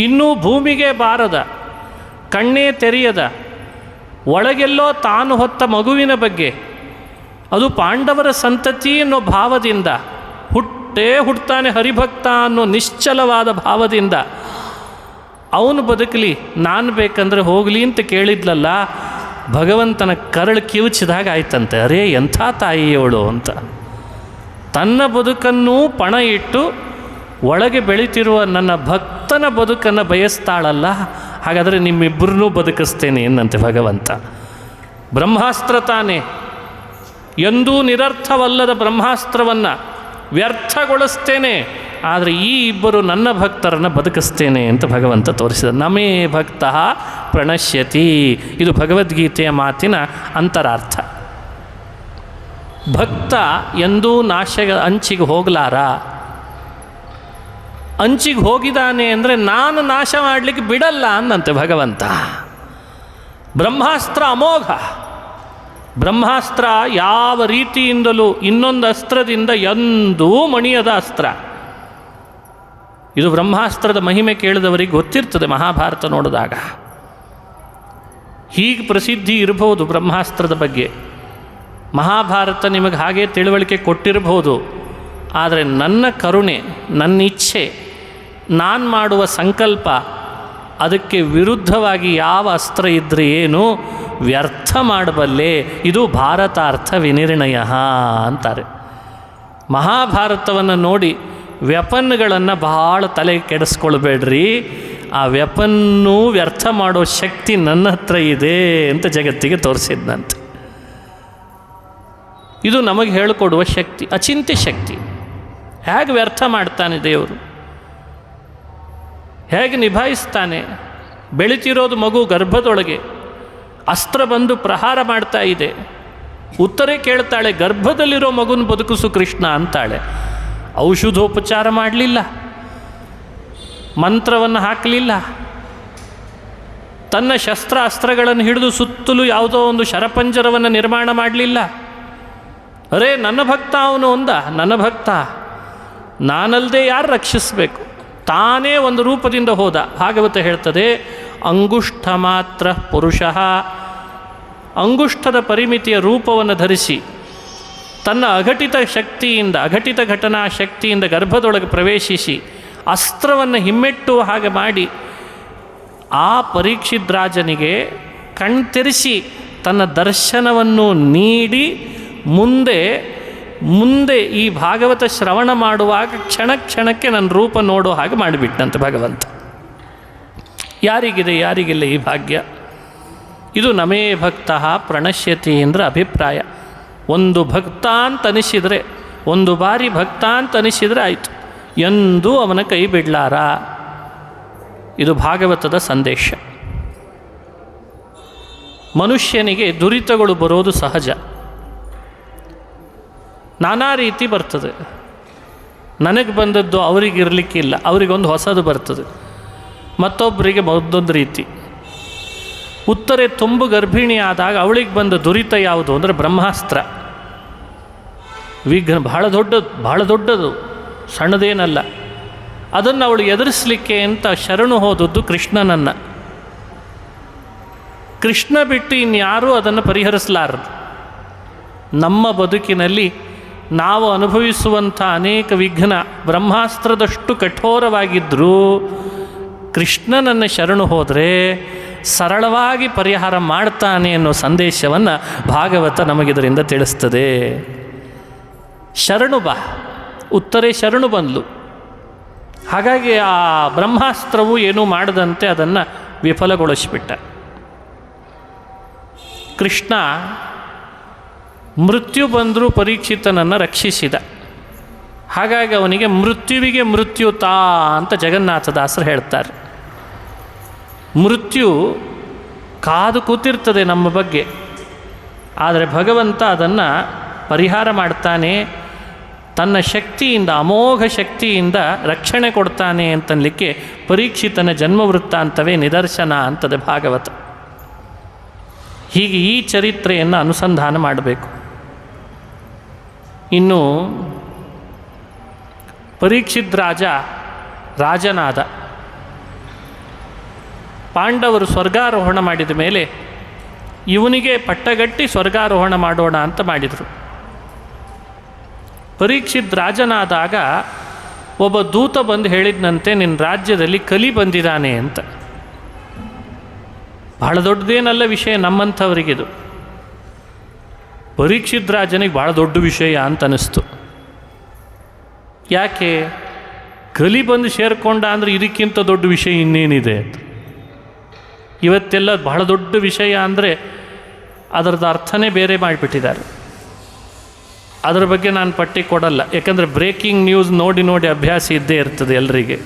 ಇನ್ನೂ ಭೂಮಿಗೆ ಬಾರದ, ಕಣ್ಣೇ ತೆರೆಯದ, ಒಳಗೆಲ್ಲೋ ತಾನು ಹೊತ್ತ ಮಗುವಿನ ಬಗ್ಗೆ, ಅದು ಪಾಂಡವರ ಸಂತತಿ ಅನ್ನೋ ಭಾವದಿಂದ, ಹುಟ್ತಾನೆ ಹರಿಭಕ್ತ ಅನ್ನೋ ನಿಶ್ಚಲವಾದ ಭಾವದಿಂದ ಅವನು ಬದುಕಲಿ, ನಾನು ಬೇಕಂದ್ರೆ ಹೋಗಲಿ ಅಂತ ಕೇಳಿದ್ಲಲ್ಲ. ಭಗವಂತನ ಕರಳು ಕಿವುಚಿದಾಗ ಆಯ್ತಂತೆ. ಅರೇ ಎಂಥ ತಾಯಿಯವಳು ಅಂತ. ತನ್ನ ಬದುಕನ್ನೂ ಪಣ ಇಟ್ಟು ಒಳಗೆ ಬೆಳೀತಿರುವ ನನ್ನ ಭಕ್ತನ ಬದುಕನ್ನು ಬಯಸ್ತಾಳಲ್ಲ, ಹಾಗಾದರೆ ನಿಮ್ಮಿಬ್ಬರನ್ನೂ ಬದುಕಿಸ್ತೇನೆ ಎನ್ನಂತೆ ಭಗವಂತ. ಬ್ರಹ್ಮಾಸ್ತ್ರ ತಾನೇ, ಎಂದೂ ನಿರರ್ಥವಲ್ಲದ ಬ್ರಹ್ಮಾಸ್ತ್ರವನ್ನು ವ್ಯರ್ಥಗೊಳಿಸ್ತೇನೆ, ಆದರೆ ಈ ಇಬ್ಬರು ನನ್ನ ಭಕ್ತರನ್ನು ಬದುಕಿಸ್ತೇನೆ ಅಂತ ಭಗವಂತ ತೋರಿಸಿದ. ನಮೇ ಭಕ್ತ ಪ್ರಣಶ್ಯತಿ, ಇದು ಭಗವದ್ಗೀತೆಯ ಮಾತಿನ ಅಂತರಾರ್ಥ. ಭಕ್ತ ಎಂದೂ ಅಂಚಿಗೆ ಹೋಗಲಾರ. ಅಂಚಿಗೆ ಹೋಗಿದ್ದಾನೆ ಅಂದರೆ ನಾನು ನಾಶ ಮಾಡಲಿಕ್ಕೆ ಬಿಡಲ್ಲ ಅನ್ನಂತೆ ಭಗವಂತ. ಬ್ರಹ್ಮಾಸ್ತ್ರ ಅಮೋಘ. ಬ್ರಹ್ಮಾಸ್ತ್ರ ಯಾವ ರೀತಿಯಿಂದಲೂ ಇನ್ನೊಂದು ಅಸ್ತ್ರದಿಂದ ಎಂದೂ ಮಣಿಯದ ಅಸ್ತ್ರ. ಇದು ಬ್ರಹ್ಮಾಸ್ತ್ರದ ಮಹಿಮೆ ಕೇಳಿದವರಿಗೆ ಗೊತ್ತಿರ್ತದೆ ಮಹಾಭಾರತ ನೋಡಿದಾಗ. ಹೀಗೆ ಪ್ರಸಿದ್ಧಿ ಇರಬಹುದು ಬ್ರಹ್ಮಾಸ್ತ್ರದ ಬಗ್ಗೆ. ಮಹಾಭಾರತ ನಿಮಗೆ ಹಾಗೆ ತಿಳುವಳಿಕೆ ಕೊಟ್ಟಿರಬಹುದು. ಆದರೆ ನನ್ನ ಕರುಣೆ, ನನ್ನ ಇಚ್ಛೆ, ನಾನು ಮಾಡುವ ಸಂಕಲ್ಪ, ಅದಕ್ಕೆ ವಿರುದ್ಧವಾಗಿ ಯಾವ ಅಸ್ತ್ರ ಇದ್ದರೆ ಏನು ವ್ಯರ್ಥ ಮಾಡಬಲ್ಲೆ. ಇದು ಭಾರತಾರ್ಥ ವಿನಿರ್ಣಯ ಅಂತಾರೆ. ಮಹಾಭಾರತವನ್ನು ನೋಡಿ ವ್ಯಪನ್ಗಳನ್ನು ಬಹಳ ತಲೆ ಕೆಡಿಸ್ಕೊಳ್ಬೇಡ್ರಿ, ಆ ವ್ಯಪನ್ನೂ ವ್ಯರ್ಥ ಮಾಡೋ ಶಕ್ತಿ ನನ್ನ ಹತ್ರ ಇದೆ ಅಂತ ಜಗತ್ತಿಗೆ ತೋರಿಸಿದ್ನಂತೆ. ಇದು ನಮಗೆ ಹೇಳಿಕೊಡುವ ಶಕ್ತಿ, ಅಚಿಂತ್ಯ ಶಕ್ತಿ. ಹೇಗೆ ವ್ಯರ್ಥ ಮಾಡ್ತಾನೆ ದೇವರು, ಹೇಗೆ ನಿಭಾಯಿಸ್ತಾನೆ. ಬೆಳೀತಿರೋದು ಮಗು ಗರ್ಭದೊಳಗೆ, ಅಸ್ತ್ರ ಬಂದು ಪ್ರಹಾರ ಮಾಡ್ತಾ ಇದೆ. ಉತ್ತರೇ ಕೇಳ್ತಾಳೆ, ಗರ್ಭದಲ್ಲಿರೋ ಮಗುನ ಬದುಕಿಸು ಕೃಷ್ಣ ಅಂತಾಳೆ. ಔಷಧೋಪಚಾರ ಮಾಡಲಿಲ್ಲ, ಮಂತ್ರವನ್ನು ಹಾಕಲಿಲ್ಲ, ತನ್ನ ಶಸ್ತ್ರ ಅಸ್ತ್ರಗಳನ್ನು ಹಿಡಿದು ಸುತ್ತಲೂ ಯಾವುದೋ ಒಂದು ಶರಪಂಜರವನ್ನು ನಿರ್ಮಾಣ ಮಾಡಲಿಲ್ಲ. ಅರೇ ನನ್ನ ಭಕ್ತ ಅವನು ಒಂದ, ನನ್ನ ಭಕ್ತ, ನಾನಲ್ಲದೆ ಯಾರು ರಕ್ಷಿಸಬೇಕು. ತಾನೇ ಒಂದು ರೂಪದಿಂದ ಹೋದ. ಭಾಗವತ ಹೇಳ್ತದೆ, ಅಂಗುಷ್ಠ ಮಾತ್ರ ಪುರುಷಃ, ಅಂಗುಷ್ಠದ ಪರಿಮಿತಿಯ ರೂಪವನ್ನು ಧರಿಸಿ ತನ್ನ ಅಘಟಿತ ಶಕ್ತಿಯಿಂದ, ಅಘಟಿತ ಘಟನಾ ಶಕ್ತಿಯಿಂದ ಗರ್ಭದೊಳಗೆ ಪ್ರವೇಶಿಸಿ ಅಸ್ತ್ರವನ್ನು ಹಿಮ್ಮೆಟ್ಟುವ ಹಾಗೆ ಮಾಡಿ ಆ ಪರೀಕ್ಷಿತ್ ರಾಜನಿಗೆ ಕಣ್ತೆರೆಸಿ ತನ್ನ ದರ್ಶನವನ್ನು ನೀಡಿ ಮುಂದೆ ಈ ಭಾಗವತ ಶ್ರವಣ ಮಾಡುವಾಗ ಕ್ಷಣ ಕ್ಷಣಕ್ಕೆ ನನ್ನ ರೂಪ ನೋಡೋ ಹಾಗೆ ಮಾಡಿಬಿಟ್ಟಂತೆ ಭಗವಂತ. ಯಾರಿಗಿಲ್ಲ ಈ ಭಾಗ್ಯ? ಇದು ನಮೇ ಭಕ್ತ ಪ್ರಣಶ್ಯತಿ ಅಂದರೆ ಅಭಿಪ್ರಾಯ. ಒಂದು ಭಕ್ತ ಅಂತ ಅನಿಸಿದರೆ, ಒಂದು ಬಾರಿ ಭಕ್ತ ಅಂತ ಅನಿಸಿದರೆ ಆಯಿತು, ಎಂದೂ ಅವನ ಕೈ ಬಿಡಲಾರ. ಇದು ಭಾಗವತದ ಸಂದೇಶ. ಮನುಷ್ಯನಿಗೆ ದುರಿತಗಳು ಬರೋದು ಸಹಜ, ನಾನಾ ರೀತಿ ಬರ್ತದೆ. ನನಗೆ ಬಂದದ್ದು ಅವರಿಗಿರಲಿಕ್ಕಿಲ್ಲ, ಅವರಿಗೊಂದು ಹೊಸದು ಬರ್ತದೆ, ಮತ್ತೊಬ್ಬರಿಗೆ ಒಂದೊಂದು ರೀತಿ. ಉತ್ತರೆ ತುಂಬು ಗರ್ಭಿಣಿ ಆದಾಗ ಅವಳಿಗೆ ಬಂದ ದುರಿತ ಯಾವುದು ಅಂದರೆ ಬ್ರಹ್ಮಾಸ್ತ್ರ. ವಿಘ್ನ ಬಹಳ ದೊಡ್ಡದು, ಸಣ್ಣದೇನಲ್ಲ. ಅದನ್ನು ಅವಳು ಎದುರಿಸಲಿಕ್ಕೆ ಅಂತ ಶರಣು ಹೋದದ್ದು ಕೃಷ್ಣನನ್ನು. ಕೃಷ್ಣ ಬಿಟ್ಟು ಇನ್ಯಾರೂ ಅದನ್ನು ಪರಿಹರಿಸಲಾರದು. ನಮ್ಮ ಬದುಕಿನಲ್ಲಿ ನಾವು ಅನುಭವಿಸುವಂಥ ಅನೇಕ ವಿಘ್ನ ಬ್ರಹ್ಮಾಸ್ತ್ರದಷ್ಟು ಕಠೋರವಾಗಿದ್ದರೂ ಕೃಷ್ಣನನ್ನು ಶರಣು ಹೋದರೆ ಸರಳವಾಗಿ ಪರಿಹಾರ ಮಾಡ್ತಾನೆ ಅನ್ನೋ ಸಂದೇಶವನ್ನು ಭಾಗವತ ನಮಗಿದರಿಂದ ತಿಳಿಸ್ತದೆ. ಶರಣು ಬಾ, ಉತ್ತರೆ ಶರಣು ಬಂದ್ಲು. ಹಾಗಾಗಿ ಆ ಬ್ರಹ್ಮಾಸ್ತ್ರವು ಏನೂ ಮಾಡದಂತೆ ಅದನ್ನು ವಿಫಲಗೊಳಿಸಿಬಿಟ್ಟ. ಕೃಷ್ಣ ಮೃತ್ಯು ಬಂದರೂ ಪರೀಕ್ಷಿತನನ್ನು ರಕ್ಷಿಸಿದ. ಹಾಗಾಗಿ ಅವನಿಗೆ ಮೃತ್ಯುವಿಗೆ ಮೃತ್ಯುತಾ ಅಂತ ಜಗನ್ನಾಥದಾಸರು ಹೇಳ್ತಾರೆ. ಮೃತ್ಯು ಕಾದು ಕೂತಿರ್ತದೆ ನಮ್ಮ ಬಗ್ಗೆ, ಆದರೆ ಭಗವಂತ ಅದನ್ನು ಪರಿಹಾರ ಮಾಡ್ತಾನೆ. ತನ್ನ ಶಕ್ತಿಯಿಂದ, ಅಮೋಘ ಶಕ್ತಿಯಿಂದ ರಕ್ಷಣೆ ಕೊಡ್ತಾನೆ ಅಂತನ್ಲಿಕ್ಕೆ ಪರೀಕ್ಷಿತನ ಜನ್ಮವೃತ್ತಾಂತವೇ ನಿದರ್ಶನ ಅಂತದೆ ಭಾಗವತ. ಹೀಗೆ ಈ ಚರಿತ್ರೆಯನ್ನು ಅನುಸಂಧಾನ ಮಾಡಬೇಕು. ಇನ್ನು ಪರೀಕ್ಷಿತ್ ರಾಜನಾದ. ಪಾಂಡವರು ಸ್ವರ್ಗಾರೋಹಣ ಮಾಡಿದ ಮೇಲೆ ಇವನಿಗೆ ಪಟ್ಟಗಟ್ಟಿ ಸ್ವರ್ಗಾರೋಹಣ ಮಾಡೋಣ ಅಂತ ಮಾಡಿದರು. ಪರೀಕ್ಷಿತ್ ರಾಜನಾದಾಗ ಒಬ್ಬ ದೂತ ಬಂದು ಹೇಳಿದ್ನಂತೆ, ನಿನ್ನ ರಾಜ್ಯದಲ್ಲಿ ಕಲಿ ಬಂದಿದ್ದಾನೆ ಅಂತ. ಬಹಳ ದೊಡ್ಡದೇನಲ್ಲ ವಿಷಯ ನಮ್ಮಂಥವರಿಗಿದು. ಪರೀಕ್ಷಿತ್ ರಾಜನಿಗೆ ಭಾಳ ದೊಡ್ಡ ವಿಷಯ ಅಂತ ಅನ್ನಿಸ್ತು. ಯಾಕೆ? ಕಲಿ ಬಂದು ಸೇರಿಕೊಂಡ ಅಂದರೆ ಇದಕ್ಕಿಂತ ದೊಡ್ಡ ವಿಷಯ ಇನ್ನೇನಿದೆ ಅಂತ. ಇವತ್ತೆಲ್ಲ ಬಹಳ ದೊಡ್ಡ ವಿಷಯ ಅಂದರೆ ಅದರದ್ದು ಅರ್ಥನೇ ಬೇರೆ ಮಾಡಿಬಿಟ್ಟಿದ್ದಾರೆ. ಅದರ ಬಗ್ಗೆ ನಾನು ಪಟ್ಟಿ ಕೊಡಲ್ಲ, ಯಾಕಂದರೆ ಬ್ರೇಕಿಂಗ್ ನ್ಯೂಸ್ ನೋಡಿ ನೋಡಿ ಅಭ್ಯಾಸ ಇದ್ದೇ ಇರ್ತದೆ ಎಲ್ಲರಿಗೆ.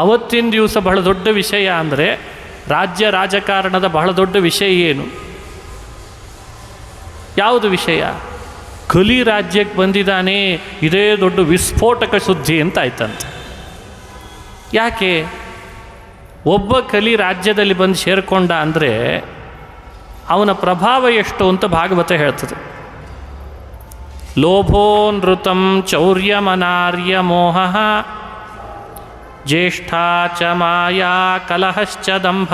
ಅವತ್ತಿನ ದಿವಸ ಬಹಳ ದೊಡ್ಡ ವಿಷಯ ಅಂದರೆ ರಾಜ್ಯ ರಾಜಕಾರಣದ ಬಹಳ ದೊಡ್ಡ ವಿಷಯ ಏನು? ಯಾವುದು ವಿಷಯ? ಕಲಿ ರಾಜ್ಯಕ್ಕೆ ಬಂದಿದ್ದಾನೆ, ಇದೇ ದೊಡ್ಡ ವಿಸ್ಫೋಟಕ ಸುದ್ದಿ ಅಂತ ಆಯ್ತಂತೆ. ಯಾಕೆ? ಒಬ್ಬ ಕಲಿ ರಾಜ್ಯದಲ್ಲಿ ಬಂದು ಸೇರಿಕೊಂಡ ಅಂದರೆ ಅವನ ಪ್ರಭಾವ ಎಷ್ಟು ಅಂತ ಭಾಗವತ ಹೇಳ್ತದೆ. ಲೋಭೋ ನೃತಂ ಚೌರ್ಯಮನಾರ್ಯ ಮೋಹ ಜ್ಯೇಷ್ಠಾ ಚ ಮಾಯಾ ಕಲಹಶ್ಚ ದಂಭ.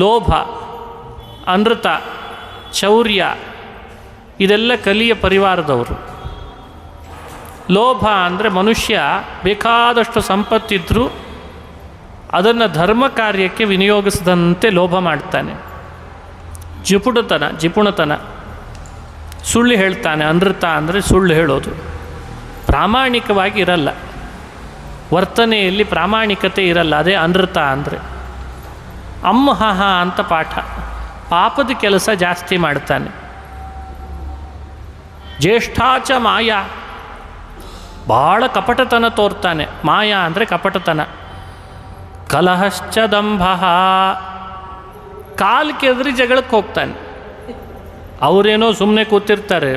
ಲೋಭ, ಅನೃತ, ಚೌರ್ಯ ಇದೆಲ್ಲ ಕಲಿಯ ಪರಿವಾರದವರು. ಲೋಭ ಅಂದರೆ ಮನುಷ್ಯ ಬೇಕಾದಷ್ಟು ಸಂಪತ್ತಿದ್ದರೂ ಅದನ್ನು ಧರ್ಮ ಕಾರ್ಯಕ್ಕೆ ವಿನಿಯೋಗಿಸದಂತೆ ಲೋಭ ಮಾಡ್ತಾನೆ. ಜಿಪುಣತನ, ಸುಳ್ಳು ಹೇಳ್ತಾನೆ. ಅನೃತ ಅಂದರೆ ಸುಳ್ಳು ಹೇಳೋದು, ಪ್ರಾಮಾಣಿಕವಾಗಿ ಇರಲ್ಲ, ವರ್ತನೆಯಲ್ಲಿ ಪ್ರಾಮಾಣಿಕತೆ ಇರಲ್ಲ, ಅದೇ ಅನೃತ ಅಂದರೆ. ಅಮ್ಮಹಹ ಅಂತ ಪಾಠ, ಪಾಪದ ಕೆಲಸ ಜಾಸ್ತಿ ಮಾಡ್ತಾನೆ. ಜ್ಯೇಷ್ಠಾಚ ಮಾಯಾ, ಭಾಳ ಕಪಟತನ ತೋರ್ತಾನೆ. ಮಾಯಾ ಅಂದರೆ ಕಪಟತನ. ಕಲಹಶ್ಚ ದಂಭ, ಕಾಲು ಕೆದರಿ ಜಗಳಕ್ಕೆ ಹೋಗ್ತಾನೆ. ಅವರೇನೋ ಸುಮ್ಮನೆ ಕೂತಿರ್ತಾರೆ,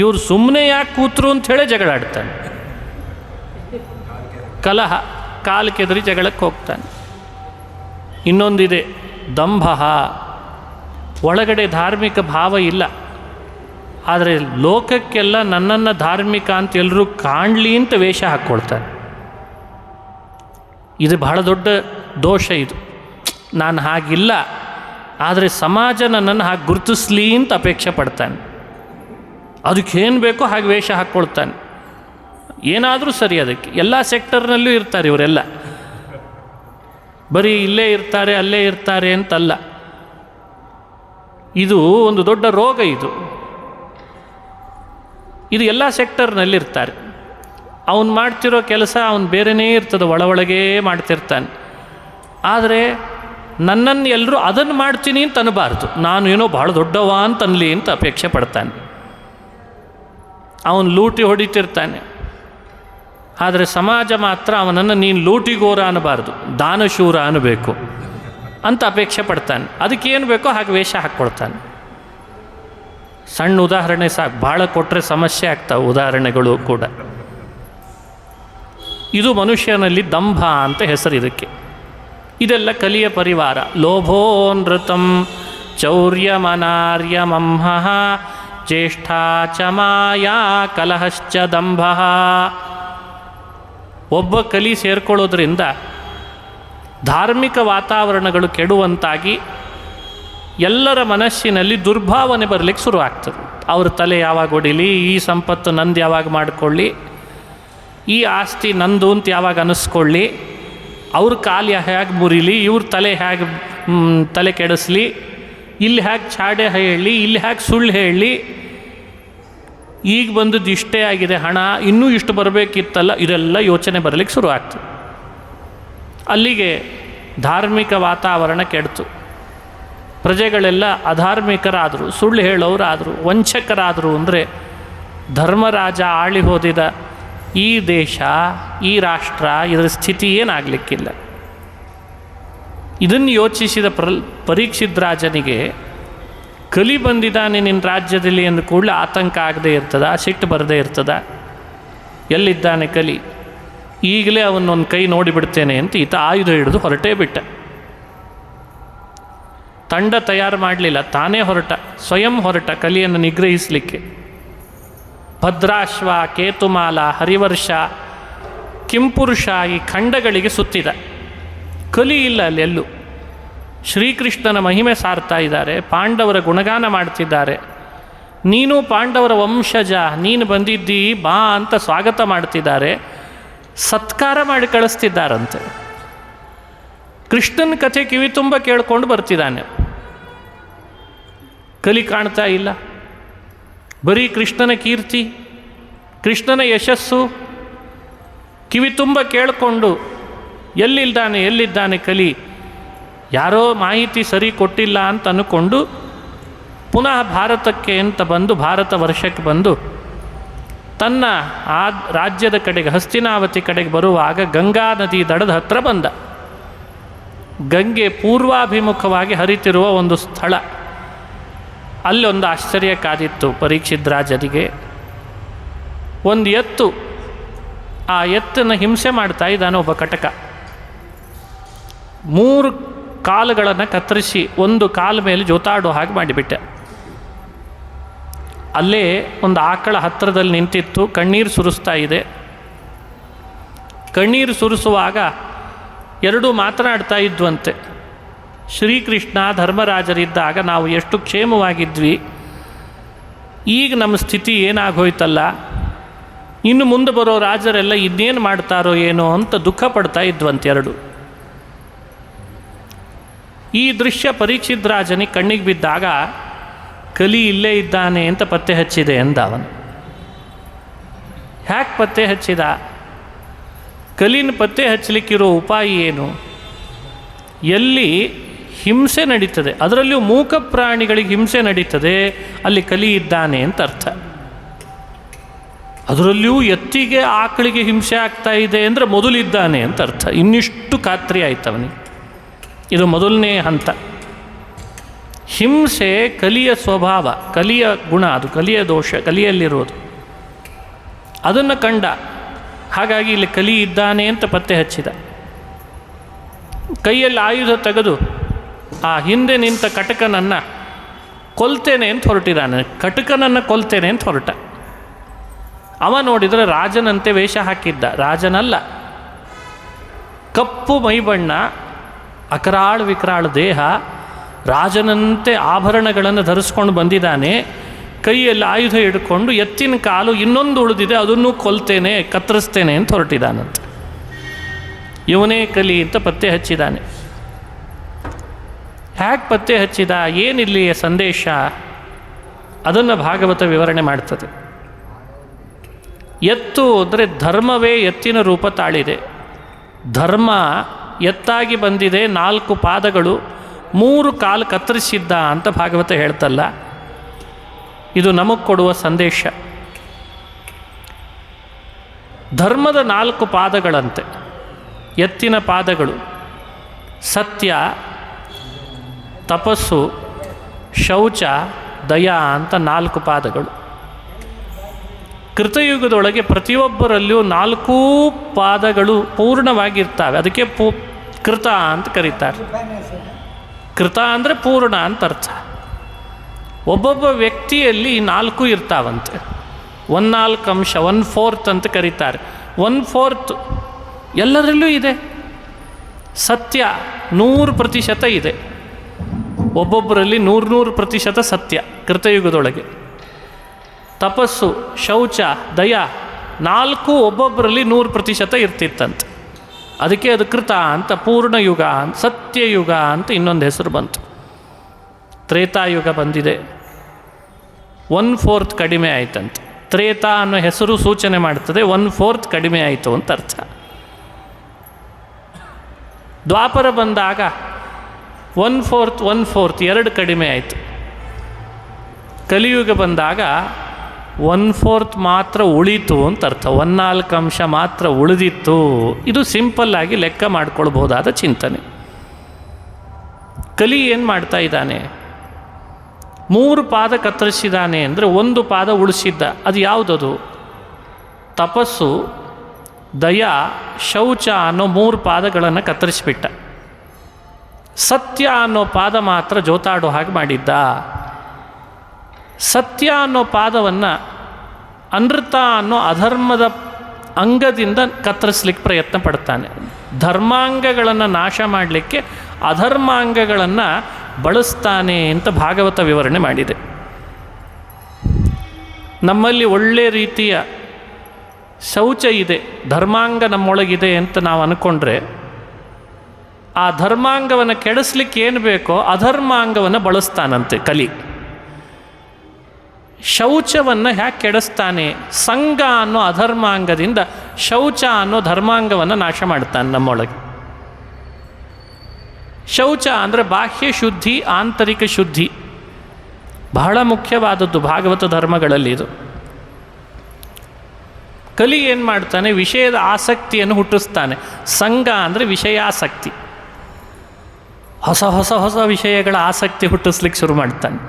ಇವ್ರು ಸುಮ್ಮನೆ ಯಾಕೆ ಕೂತರು ಅಂಥೇಳಿ ಜಗಳ ಆಡ್ತಾನೆ. ಕಲಹ, ಕಾಲು ಕೆದರಿ ಜಗಳಕ್ಕೆ ಹೋಗ್ತಾನೆ. ಇನ್ನೊಂದಿದೆ ದಂಭ, ಒಳಗಡೆ ಧಾರ್ಮಿಕ ಭಾವ ಇಲ್ಲ, ಆದರೆ ಲೋಕಕ್ಕೆಲ್ಲ ನನ್ನನ್ನು ಧಾರ್ಮಿಕ ಅಂತ ಎಲ್ಲರೂ ಕಾಣಲಿ ಅಂತ ವೇಷ ಹಾಕ್ಕೊಳ್ತಾನೆ. ಇದು ಬಹಳ ದೊಡ್ಡ ದೋಷ. ಇದು ನಾನು ಹಾಗಿಲ್ಲ, ಆದರೆ ಸಮಾಜ ನನ್ನನ್ನು ಹಾಗೆ ಗುರುತಿಸ್ಲಿ ಅಂತ ಅಪೇಕ್ಷೆ ಪಡ್ತಾನೆ. ಅದಕ್ಕೇನು ಬೇಕೋ ಹಾಗೆ ವೇಷ ಹಾಕ್ಕೊಳ್ತಾನೆ. ಏನಾದರೂ ಸರಿ, ಅದಕ್ಕೆ ಎಲ್ಲ ಸೆಕ್ಟರ್ನಲ್ಲೂ ಇರ್ತಾರೆ ಇವರೆಲ್ಲ. ಬರೀ ಇಲ್ಲೇ ಇರ್ತಾರೆ ಅಲ್ಲೇ ಇರ್ತಾರೆ ಅಂತಲ್ಲ. ಇದು ಒಂದು ದೊಡ್ಡ ರೋಗ. ಇದು ಎಲ್ಲ ಸೆಕ್ಟರ್ನಲ್ಲಿರ್ತಾರೆ. ಅವನು ಮಾಡ್ತಿರೋ ಕೆಲಸ ಅವನು ಬೇರೆಯೇ ಇರ್ತದೆ, ಒಳಗೆ ಮಾಡ್ತಿರ್ತಾನೆ. ಆದರೆ ನನ್ನನ್ನು ಎಲ್ಲರೂ ಅದನ್ನು ಮಾಡ್ತೀನಿ ಅಂತ ಅನ್ನಬಾರ್ದು, ನಾನು ಏನೋ ಭಾಳ ದೊಡ್ಡವ ಅಂತ ಅನ್ನಲಿ ಅಂತ ಅಪೇಕ್ಷೆ ಪಡ್ತಾನೆ. ಅವನು ಲೂಟಿ ಹೊಡಿತಿರ್ತಾನೆ, ಆದರೆ ಸಮಾಜ ಮಾತ್ರ ಅವನನ್ನು ನೀನು ಲೂಟಿಗೋರ ಅನ್ನಬಾರ್ದು, ದಾನಶೂರ ಅನ್ನಬೇಕು ಅಂತ ಅಪೇಕ್ಷೆ ಪಡ್ತಾನೆ. ಅದಕ್ಕೇನು ಬೇಕೋ ಹಾಗೆ ವೇಷ ಹಾಕ್ಕೊಳ್ತಾನೆ. ಸಣ್ಣ ಉದಾಹರಣೆ ಸಾಕು, ಭಾಳ ಕೊಟ್ಟರೆ ಸಮಸ್ಯೆ ಆಗ್ತಾವೆ ಉದಾಹರಣೆಗಳು ಕೂಡ. ಇದು ಮನುಷ್ಯನಲ್ಲಿ ದಂಭ ಅಂತ ಹೆಸರು ಇದಕ್ಕೆ. ಇದೆಲ್ಲ ಕಲಿಯ ಪರಿವಾರ. ಲೋಭೋ ನೃತಂ ಚೌರ್ಯಮನಾರ್ಯಮಂಹ ಜ್ಯೇಷ್ಠಾ ಚ ಮಾಯಾ ಕಲಹಶ್ಚ ದಂಭ. ಒಬ್ಬ ಕಲಿ ಸೇರ್ಕೊಳ್ಳೋದ್ರಿಂದ ಧಾರ್ಮಿಕ ವಾತಾವರಣಗಳು ಕೆಡುವಂತಾಗಿ ಎಲ್ಲರ ಮನಸ್ಸಿನಲ್ಲಿ ದುರ್ಭಾವನೆ ಬರಲಿಕ್ಕೆ ಶುರುವಾಗ್ತದೆ. ಅವ್ರ ತಲೆ ಯಾವಾಗ ಹೊಡಿಲಿ, ಈ ಸಂಪತ್ತು ನಂದು ಯಾವಾಗ ಮಾಡಿಕೊಳ್ಳಿ, ಈ ಆಸ್ತಿ ನಂದು ಅಂತ ಯಾವಾಗ ಅನ್ನಿಸ್ಕೊಳ್ಳಿ, ಅವ್ರ ಕಾಲು ಹೇಗೆ ಮುರಿಲಿ, ಇವ್ರ ತಲೆ ಹೇಗೆ ತಲೆ ಕೆಡಿಸ್ಲಿ, ಇಲ್ಲಿ ಹೇಗೆ ಚಾಡೆ ಹೇಳಿ, ಇಲ್ಲಿ ಹೇಗೆ ಸುಳ್ಳು ಹೇಳಿ, ಈಗ ಬಂದದ್ದು ಇಷ್ಟೇ ಆಗಿದೆ ಹಣ, ಇನ್ನೂ ಇಷ್ಟು ಬರಬೇಕಿತ್ತಲ್ಲ, ಇದೆಲ್ಲ ಯೋಚನೆ ಬರಲಿಕ್ಕೆ ಶುರುವಾಗ್ತದೆ. ಅಲ್ಲಿಗೆ ಧಾರ್ಮಿಕ ವಾತಾವರಣ ಕೆಡ್ತು. ಪ್ರಜೆಗಳೆಲ್ಲ ಅಧಾರ್ಮಿಕರಾದರು, ಸುಳ್ಳು ಹೇಳೋರಾದರು, ವಂಚಕರಾದರು. ಅಂದರೆ ಧರ್ಮರಾಜ ಆಳಿ ಹೋದಿದ ಈ ದೇಶ, ಈ ರಾಷ್ಟ್ರ, ಇದರ ಸ್ಥಿತಿ ಏನಾಗಲಿಕ್ಕಿಲ್ಲ. ಇದನ್ನು ಯೋಚಿಸಿದ ಪರೀಕ್ಷಿತ್ ರಾಜನಿಗೆ ಕಲಿ ಬಂದಿದ್ದಾನೆ ನಿನ್ನ ರಾಜ್ಯದಲ್ಲಿ ಎಂದು ಕೂಡಲೇ ಆತಂಕ ಆಗದೇ ಇರ್ತದ, ಸಿಟ್ಟು ಬರದೇ ಇರ್ತದ. ಎಲ್ಲಿದ್ದಾನೆ ಕಲಿ, ಈಗಲೇ ಅವನೊಂದು ಕೈ ನೋಡಿಬಿಡ್ತೇನೆ ಅಂತ ಈತ ಆಯುಧ ಹಿಡಿದು ಹೊರಟೇ ಬಿಟ್ಟ. ತಂಡ ತಯಾರು ಮಾಡಲಿಲ್ಲ, ತಾನೇ ಹೊರಟ, ಸ್ವಯಂ ಹೊರಟ ಕಲಿಯನ್ನು ನಿಗ್ರಹಿಸಲಿಕ್ಕೆ. ಭದ್ರಾಶ್ವ, ಕೇತುಮಾಲ, ಹರಿವರ್ಷ, ಕಿಂಪುರುಷ ಈ ಖಂಡಗಳಿಗೆ ಸುತ್ತಿದ. ಕಲಿ ಇಲ್ಲ ಅಲ್ಲೆಲ್ಲೂ. ಶ್ರೀಕೃಷ್ಣನ ಮಹಿಮೆ ಸಾರ್ತಾ ಇದ್ದಾರೆ, ಪಾಂಡವರ ಗುಣಗಾನ ಮಾಡ್ತಿದ್ದಾರೆ. ನೀನು ಪಾಂಡವರ ವಂಶಜ, ನೀನು ಬಂದಿದ್ದೀ ಬಾ ಅಂತ ಸ್ವಾಗತ ಮಾಡ್ತಿದ್ದಾರೆ, ಸತ್ಕಾರ ಮಾಡಿ ಕಳಿಸ್ತಿದ್ದಾರಂತೆ. ಕೃಷ್ಣನ ಕಥೆ ಕಿವಿ ತುಂಬ ಕೇಳ್ಕೊಂಡು ಬರ್ತಿದ್ದಾನೆ. ಕಲಿ ಕಾಣ್ತಾ ಇಲ್ಲ, ಬರೀ ಕೃಷ್ಣನ ಕೀರ್ತಿ, ಕೃಷ್ಣನ ಯಶಸ್ಸು ಕಿವಿ ತುಂಬ ಕೇಳಿಕೊಂಡು ಎಲ್ಲಿದ್ದಾನೆ ಕಲಿ, ಯಾರೋ ಮಾಹಿತಿ ಸರಿ ಕೊಟ್ಟಿಲ್ಲ ಅಂತ ಅಂದ್ಕೊಂಡು ಪುನಃ ಭಾರತಕ್ಕೆ ಅಂತ ಬಂದು ಭಾರತ ವರ್ಷಕ್ಕೆ ಬಂದು ತನ್ನ ಆ ರಾಜ್ಯದ ಕಡೆಗೆ ಹಸ್ತಿನಾವತಿ ಕಡೆಗೆ ಬರುವಾಗ ಗಂಗಾ ನದಿ ದಡದ ಹತ್ರ ಬಂದ. ಗಂಗೆ ಪೂರ್ವಾಭಿಮುಖವಾಗಿ ಹರಿತಿರುವ ಒಂದು ಸ್ಥಳ, ಅಲ್ಲೊಂದು ಆಶ್ಚರ್ಯ ಕಾದಿತ್ತು ಪರೀಕ್ಷಿತ್ ರಾಜರಿಗೆ. ಒಂದು ಎತ್ತು, ಆ ಎತ್ತನ್ನು ಹಿಂಸೆ ಮಾಡ್ತಾ ಇದ್ದಾನೆ ಒಬ್ಬ ಕಟಕ. 3 ಕಾಲುಗಳನ್ನು ಕತ್ತರಿಸಿ ಒಂದು ಕಾಲು ಮೇಲೆ ಜೋತಾಡೋ ಹಾಗೆ ಮಾಡಿಬಿಟ್ಟೆ. ಅಲ್ಲೇ ಒಂದು ಆಕಳ ಹತ್ತಿರದಲ್ಲಿ ನಿಂತಿತ್ತು, ಕಣ್ಣೀರು ಸುರಿಸ್ತಾ ಇದೆ. ಕಣ್ಣೀರು ಸುರಿಸುವಾಗ ಎರಡೂ ಮಾತನಾಡ್ತಾ ಇದ್ವಂತೆ. ಶ್ರೀಕೃಷ್ಣ ಧರ್ಮರಾಜರಿದ್ದಾಗ ನಾವು ಎಷ್ಟು ಕ್ಷೇಮವಾಗಿದ್ವಿ, ಈಗ ನಮ್ಮ ಸ್ಥಿತಿ ಏನಾಗೋಯ್ತಲ್ಲ, ಇನ್ನು ಮುಂದೆ ಬರೋ ರಾಜರೆಲ್ಲ ಇನ್ನೇನು ಮಾಡ್ತಾರೋ ಏನೋ ಅಂತ ದುಃಖ ಪಡ್ತಾ ಇದ್ವಂತೆ ಎರಡು. ಈ ದೃಶ್ಯ ಪರೀಕ್ಷಿತ್ ರಾಜನಿಗೆ ಕಣ್ಣಿಗೆ ಬಿದ್ದಾಗ ಕಲಿ ಇಲ್ಲೇ ಇದ್ದಾನೆ ಅಂತ ಪತ್ತೆ ಹಚ್ಚಿದೆ ಎಂದ ಅವನು. ಹ್ಯಾಕೆ ಪತ್ತೆ ಹಚ್ಚಿದ? ಕಲಿನ ಪತ್ತೆ ಹಚ್ಚಲಿಕ್ಕಿರೋ ಉಪಾಯ ಏನು? ಎಲ್ಲಿ ಹಿಂಸೆ ನಡೀತದೆ, ಅದರಲ್ಲಿಯೂ ಮೂಕ ಪ್ರಾಣಿಗಳಿಗೆ ಹಿಂಸೆ ನಡೀತದೆ, ಅಲ್ಲಿ ಕಲಿ ಇದ್ದಾನೆ ಅಂತ ಅರ್ಥ. ಅದರಲ್ಲಿಯೂ ಎತ್ತಿಗೆ ಆಕಳಿಗೆ ಹಿಂಸೆ ಆಗ್ತಾ ಇದೆ ಅಂದರೆ ಮೊದಲಿದ್ದಾನೆ ಅಂತ ಅರ್ಥ. ಇನ್ನಿಷ್ಟು ಖಾತ್ರಿ ಆಯ್ತು ಅವನಿಗೆ. ಇದು ಮೊದಲನೇ ಹಂತ. ಹಿಂಸೆ ಕಲಿಯ ಸ್ವಭಾವ, ಕಲಿಯ ಗುಣ, ಅದು ಕಲಿಯ ದೋಷ, ಕಲಿಯಲ್ಲಿರೋದು. ಅದನ್ನು ಕಂಡ. ಹಾಗಾಗಿ ಇಲ್ಲಿ ಕಲಿ ಇದ್ದಾನೆ ಅಂತ ಪತ್ತೆ ಹಚ್ಚಿದ. ಕೈಯಲ್ಲಿ ಆಯುಧ ತೆಗೆದು ಆ ಹಿಂದೆ ನಿಂತ ಕಟಕನನ್ನು ಕೊಲ್ತೇನೆ ಅಂತ ಹೊರಟಿದ್ದಾನೆ. ಕಟಕನನ್ನು ಕೊಲ್ತೇನೆ ಅಂತ ಹೊರಟ. ಅವ ನೋಡಿದರೆ ರಾಜನಂತೆ ವೇಷ ಹಾಕಿದ್ದ. ರಾಜನಲ್ಲ, ಕಪ್ಪು ಮೈಬಣ್ಣ, ಅಕರಾಳ ವಿಕರಾಳ ದೇಹ, ರಾಜನಂತೆ ಆಭರಣಗಳನ್ನು ಧರಿಸ್ಕೊಂಡು ಬಂದಿದ್ದಾನೆ. ಕೈಯಲ್ಲಿ ಆಯುಧ ಹಿಡ್ಕೊಂಡು ಎತ್ತಿನ ಕಾಲು ಇನ್ನೊಂದು ಉಳಿದಿದೆ, ಅದನ್ನು ಕೊಲ್ತೇನೆ, ಕತ್ತರಿಸ್ತೇನೆ ಅಂತ ಹೊರಟಿದ್ದಾನಂತೆ. ಇವನೇ ಕಲಿ ಅಂತ ಪತ್ತೆ ಹಚ್ಚಿದ್ದಾನೆ. ಹೇಗೆ ಪತ್ತೆ ಹಚ್ಚಿದ, ಏನಿಲ್ಲಿಯ ಸಂದೇಶ, ಅದನ್ನು ಭಾಗವತ ವಿವರಣೆ ಮಾಡ್ತದೆ. ಎತ್ತು ಅಂದರೆ ಧರ್ಮವೇ ಎತ್ತಿನ ರೂಪ ತಾಳಿದೆ. ಧರ್ಮ ಎತ್ತಾಗಿ ಬಂದಿದೆ, 4 ಪಾದಗಳು, 3 ಕಾಲು ಕತ್ತರಿಸಿದ್ದ ಅಂತ ಭಾಗವತ ಹೇಳ್ತಲ್ಲ. ಇದು ನಮಗೆ ಕೊಡುವ ಸಂದೇಶ. ಧರ್ಮದ 4 ಪಾದಗಳಂತೆ ಎತ್ತಿನ ಪಾದಗಳು: ಸತ್ಯ, ತಪಸ್ಸು, ಶೌಚ, ದಯಾ ಅಂತ 4 ಪಾದಗಳು. ಕೃತಯುಗದೊಳಗೆ ಪ್ರತಿಯೊಬ್ಬರಲ್ಲಿಯೂ 4 ಪಾದಗಳು ಪೂರ್ಣವಾಗಿರ್ತವೆ. ಅದಕ್ಕೆ ಕೃತ ಅಂತ ಕರೀತಾರೆ. ಕೃತ ಅಂದರೆ ಪೂರ್ಣ ಅಂತ ಅರ್ಥ. ಒಬ್ಬೊಬ್ಬ ವ್ಯಕ್ತಿಯಲ್ಲಿ 4 ಇರ್ತಾವಂತೆ. 1/4 ಅಂಶ, 1/4 ಅಂತ ಕರೀತಾರೆ. 1/4 ಎಲ್ಲರಲ್ಲೂ ಇದೆ. ಸತ್ಯ 100% ಇದೆ. ಒಬ್ಬೊಬ್ಬರಲ್ಲಿ 100% ಸತ್ಯ ಕೃತಯುಗದೊಳಗೆ. ತಪಸ್ಸು, ಶೌಚ, ದಯ 4 ಒಬ್ಬೊಬ್ಬರಲ್ಲಿ 100% ಇರ್ತಿತ್ತಂತೆ. ಅದಕ್ಕೆ ಅದು ಕೃತ ಅಂತ, ಪೂರ್ಣಯುಗ ಅಂತ, ಸತ್ಯಯುಗ ಅಂತ ಇನ್ನೊಂದು ಹೆಸರು ಬಂತು. ತ್ರೇತಾಯುಗ ಬಂದಿದೆ, 1/4 ಕಡಿಮೆ ಆಯ್ತಂತೆ. ತ್ರೇತಾ ಅನ್ನೋ ಹೆಸರು ಸೂಚನೆ ಮಾಡ್ತದೆ 1/4 ಕಡಿಮೆ ಆಯಿತು ಅಂತ ಅರ್ಥ. ದ್ವಾಪರ ಬಂದಾಗ 1/4 2 ಕಡಿಮೆ ಆಯಿತು. ಕಲಿಯುಗ ಬಂದಾಗ 1/4 ಮಾತ್ರ ಉಳಿತು ಅಂತ ಅರ್ಥ. 1/4 ಅಂಶ ಮಾತ್ರ ಉಳಿದಿತ್ತು. ಇದು ಸಿಂಪಲ್ಲಾಗಿ ಲೆಕ್ಕ ಮಾಡ್ಕೊಳ್ಬಹುದಾದ ಚಿಂತನೆ. ಕಲಿ ಏನು ಮಾಡ್ತಾ ಇದ್ದಾನೆ? 3 ಪಾದ ಕತ್ತರಿಸಿದ್ದಾನೆ ಅಂದರೆ 1 ಪಾದ ಉಳಿಸಿದ್ದ. ಅದು ಯಾವುದದು? ತಪಸ್ಸು, ದಯಾ, ಶೌಚ ಅನ್ನೋ 3 ಪಾದಗಳನ್ನು ಕತ್ತರಿಸಿಬಿಟ್ಟ. ಸತ್ಯ ಅನ್ನೋ ಪಾದ ಮಾತ್ರ ಜೋತಾಡೋ ಹಾಗೆ ಮಾಡಿದ್ದ. ಸತ್ಯ ಅನ್ನೋ ಪಾದವನ್ನು ಅನೃತ ಅನ್ನೋ ಅಧರ್ಮದ ಅಂಗದಿಂದ ಕತ್ತರಿಸ್ಲಿಕ್ಕೆ ಪ್ರಯತ್ನ ಪಡ್ತಾನೆ. ಧರ್ಮಾಂಗಗಳನ್ನು ನಾಶ ಮಾಡಲಿಕ್ಕೆ ಅಧರ್ಮಾಂಗಗಳನ್ನು ಬಳಸ್ತಾನೆ ಅಂತ ಭಾಗವತ ವಿವರಣೆ ಮಾಡಿದೆ. ನಮ್ಮಲ್ಲಿ ಒಳ್ಳೆ ರೀತಿಯ ಶೌಚ ಇದೆ, ಧರ್ಮಾಂಗ ನಮ್ಮೊಳಗಿದೆ ಅಂತ ನಾವು ಅಂದ್ಕೊಂಡ್ರೆ, ಆ ಧರ್ಮಾಂಗವನ್ನು ಕೆಡಿಸ್ಲಿಕ್ಕೆ ಏನು ಬೇಕೋ ಅಧರ್ಮಾಂಗವನ್ನು ಬಳಸ್ತಾನಂತೆ ಕಲಿ. ಶೌಚವನ್ನು ಹ್ಯಾಕೆ ಕೆಡಿಸ್ತಾನೆ? ಸಂಘ ಅನ್ನೋ ಅಧರ್ಮಾಂಗದಿಂದ ಶೌಚ ಅನ್ನೋ ಧರ್ಮಾಂಗವನ್ನು ನಾಶ ಮಾಡ್ತಾನೆ ನಮ್ಮೊಳಗೆ. ಶೌಚ ಅಂದರೆ ಬಾಹ್ಯ ಶುದ್ಧಿ, ಆಂತರಿಕ ಶುದ್ಧಿ, ಬಹಳ ಮುಖ್ಯವಾದದ್ದು ಭಾಗವತ ಧರ್ಮಗಳಲ್ಲಿ ಇದು. ಕಲಿ ಏನು ಮಾಡ್ತಾನೆ? ವಿಷಯದ ಆಸಕ್ತಿಯನ್ನು ಹುಟ್ಟಿಸ್ತಾನೆ. ಸಂಘ ಅಂದರೆ ವಿಷಯಾಸಕ್ತಿ, ಹೊಸ ಹೊಸ ಹೊಸ ವಿಷಯಗಳ ಆಸಕ್ತಿ ಹುಟ್ಟಿಸ್ಲಿಕ್ಕೆ ಶುರು ಮಾಡ್ತಾನೆ.